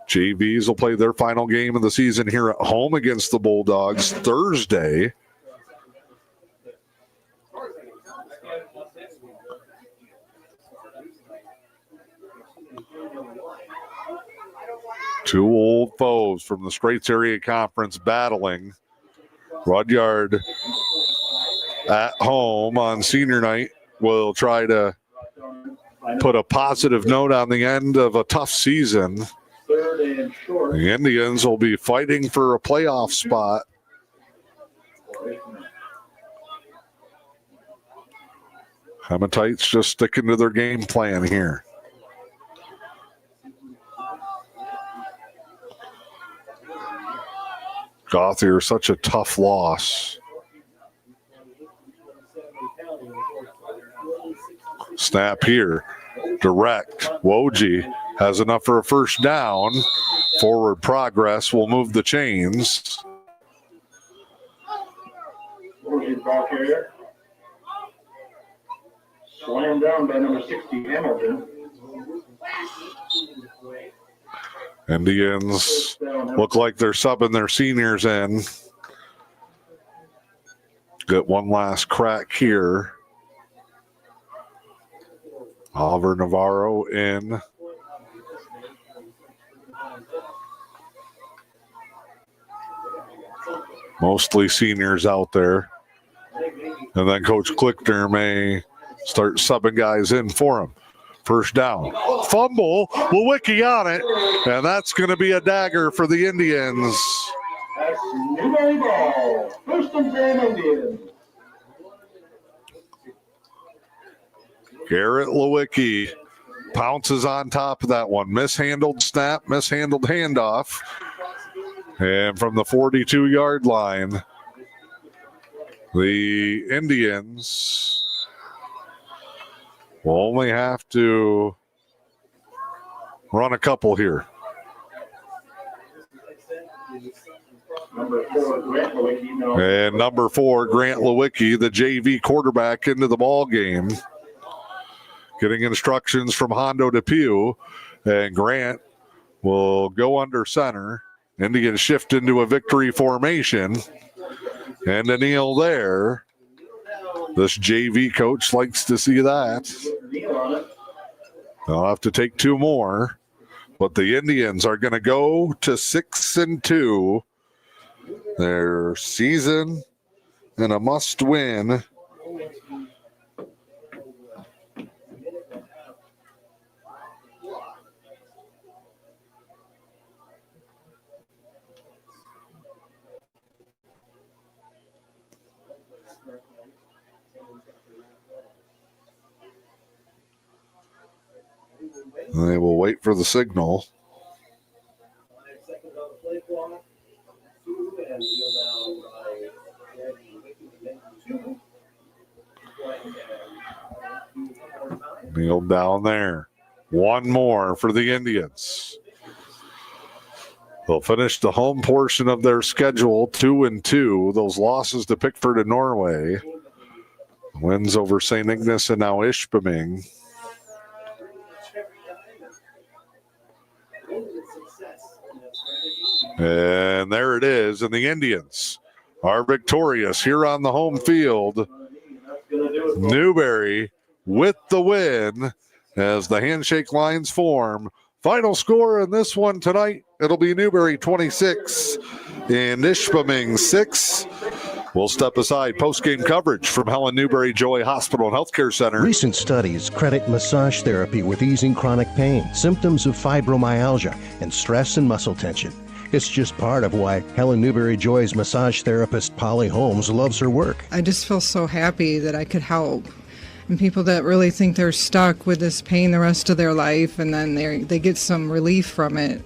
A: JVs will play their final game of the season here at home against the Bulldogs Thursday. Two old foes from the Straits Area Conference battling. Rudyard at home on senior night will try to put a positive note on the end of a tough season. The Indians will be fighting for a playoff spot. Hematites just sticking to their game plan here. Gothier, such a tough loss. Snap here. Direct. Woj has enough for a first down. Forward progress will move the chains.
F: Ball carrier. Slammed down by number 60, Hamilton.
A: Indians look like they're subbing their seniors in. Get one last crack here. Oliver Navarro in. Mostly seniors out there. And then Coach Klickner may start subbing guys in for him. First down. Fumble. Lewicki on it. And that's going to be a dagger for the Indians.
F: That's Newberry ball. First and 10 Indians.
A: Garrett Lewicki pounces on top of that one. Mishandled snap, mishandled handoff. And from the 42-yard line, the Indians will only have to run a couple here. And number 4, Grant Lewicki, the JV quarterback, into the ball game. Getting instructions from Hondo DePew. And Grant will go under center. Indians shift into a victory formation. And a kneel there. This JV coach likes to see that. They'll have to take 2 more. But the Indians are going to go to 6-2. Their season and a must win. They will wait for the signal. Kneel down there. One more for the Indians. They'll finish the home portion of their schedule 2-2. Those losses to Pickford and Norway. Wins over St. Ignace and now Ishpeming. And there it is. And the Indians are victorious here on the home field. Newberry with the win as the handshake lines form. Final score in this one tonight, it'll be Newberry 26 and Ishpeming 6. We'll step aside. Post-game coverage from Helen Newberry Joy Hospital and Healthcare Center.
B: Recent studies credit massage therapy with easing chronic pain, symptoms of fibromyalgia, and stress and muscle tension. It's just part of why Helen Newberry Joy's massage therapist Polly Holmes loves her work.
C: I just feel so happy that I could help. And people that really think they're stuck with this pain the rest of their life and then they get some relief from it,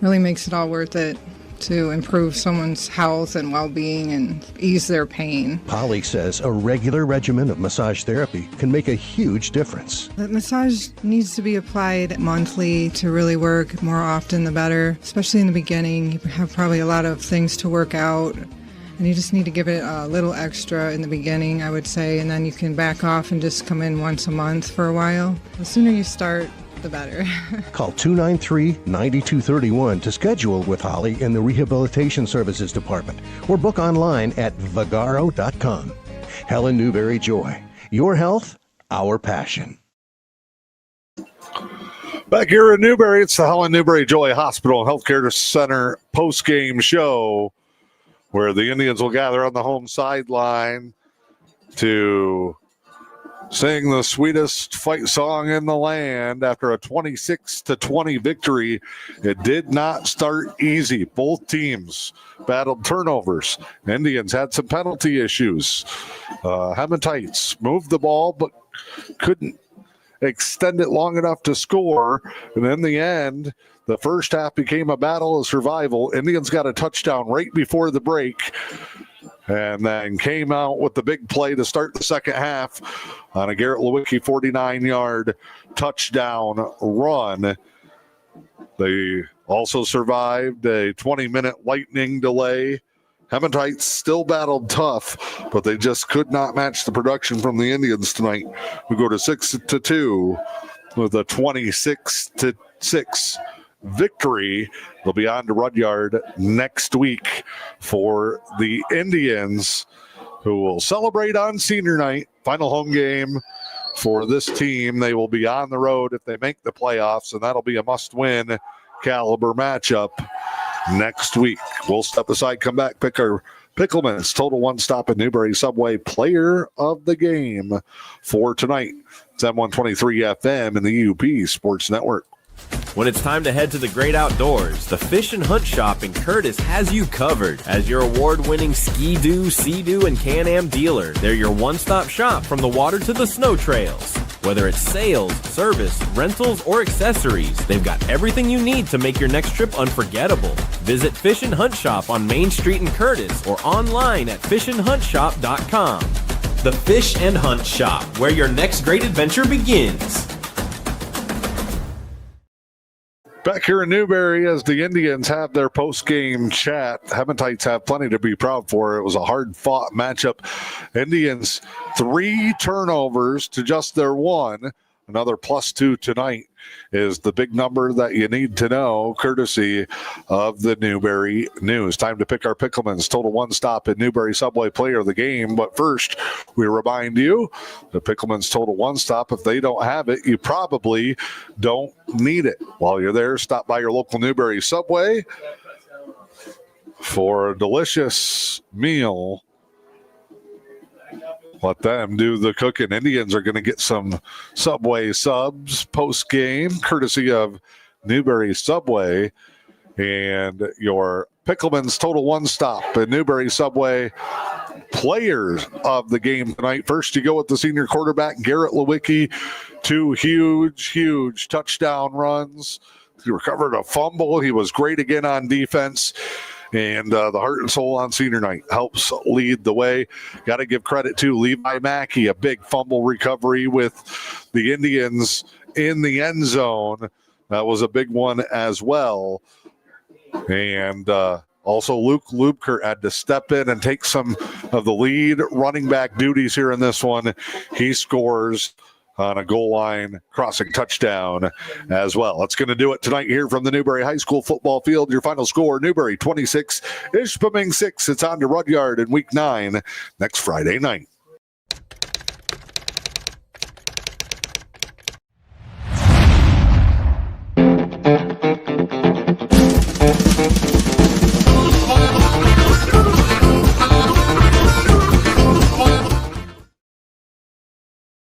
C: really makes it all worth it to improve someone's health and well-being and ease their pain.
B: Polly says a regular regimen of massage therapy can make a huge difference.
C: The massage needs to be applied monthly to really work. More often the better, especially in the beginning. You have probably a lot of things to work out. And you just need to give it a little extra in the beginning, I would say, and then you can back off and just come in once a month for a while. The sooner you start, the better.
B: Call 293-9231 to schedule with Holly in the Rehabilitation Services Department or book online at vagaro.com. Helen Newberry Joy. Your health, our passion.
A: Back here in Newberry, it's the Helen Newberry Joy Hospital and Healthcare Center post-game show, where the Indians will gather on the home sideline to sing the sweetest fight song in the land after a 26-20 victory. It did not start easy. Both teams battled turnovers. Indians had some penalty issues. Hematites moved the ball but couldn't extend it long enough to score. And in the end, The first half became a battle of survival. Indians got a touchdown right before the break and then came out with the big play to start the second half on a Garrett Lewicki 49-yard touchdown run. They also survived a 20-minute lightning delay. Hematites still battled tough, but they just could not match the production from the Indians tonight. We go to 6-2 with a 26-6 victory. They'll be on to Rudyard next week for the Indians, who will celebrate on senior night. Final home game for this team. They will be on the road if they make the playoffs, and that'll be a must-win caliber matchup next week. We'll step aside, come back, pick our Pickleman's Total One Stop at Newberry Subway Player of the Game for tonight. It's M123 FM and the E.U.P Sports Network.
E: When it's time to head to the great outdoors, the Fish and Hunt Shop in Curtis has you covered. As your award-winning Ski-Doo, Sea-Doo, and Can-Am dealer, they're your one-stop shop from the water to the snow trails. Whether it's sales, service, rentals, or accessories, they've got everything you need to make your next trip unforgettable. Visit Fish and Hunt Shop on Main Street in Curtis or online at fishandhuntshop.com. The Fish and Hunt Shop, where your next great adventure begins.
A: Back here in Newberry as the Indians have their post-game chat. Hematites have plenty to be proud for. It was a hard-fought matchup. Indians 3 turnovers to just their 1. Another +2 tonight is the big number that you need to know, courtesy of the Newberry News. Time to pick our Pickleman's Total One Stop at Newberry Subway Player of the Game. But first, we remind you, the Pickleman's Total One Stop, if they don't have it, you probably don't need it. While you're there, stop by your local Newberry Subway for a delicious meal. Let them do the cooking. Indians are going to get some Subway subs post-game, courtesy of Newberry Subway. And your Pickleman's Total One Stop at Newberry Subway Players of the Game tonight. First, you go with the senior quarterback, Garrett Lewicki. 2 huge touchdown runs. He recovered a fumble. He was great again on defense. And the heart and soul on senior night helps lead the way. Got to give credit to Levi Mackey, a big fumble recovery with the Indians in the end zone. That was a big one as well. And also Luke Lubker had to step in and take some of the lead running back duties here in this one. He scores on a goal line crossing touchdown as well. That's going to do it tonight here from the Newberry High School football field. Your final score, Newberry 26, Ishpeming 6. It's on to Rudyard in week 9 next Friday night.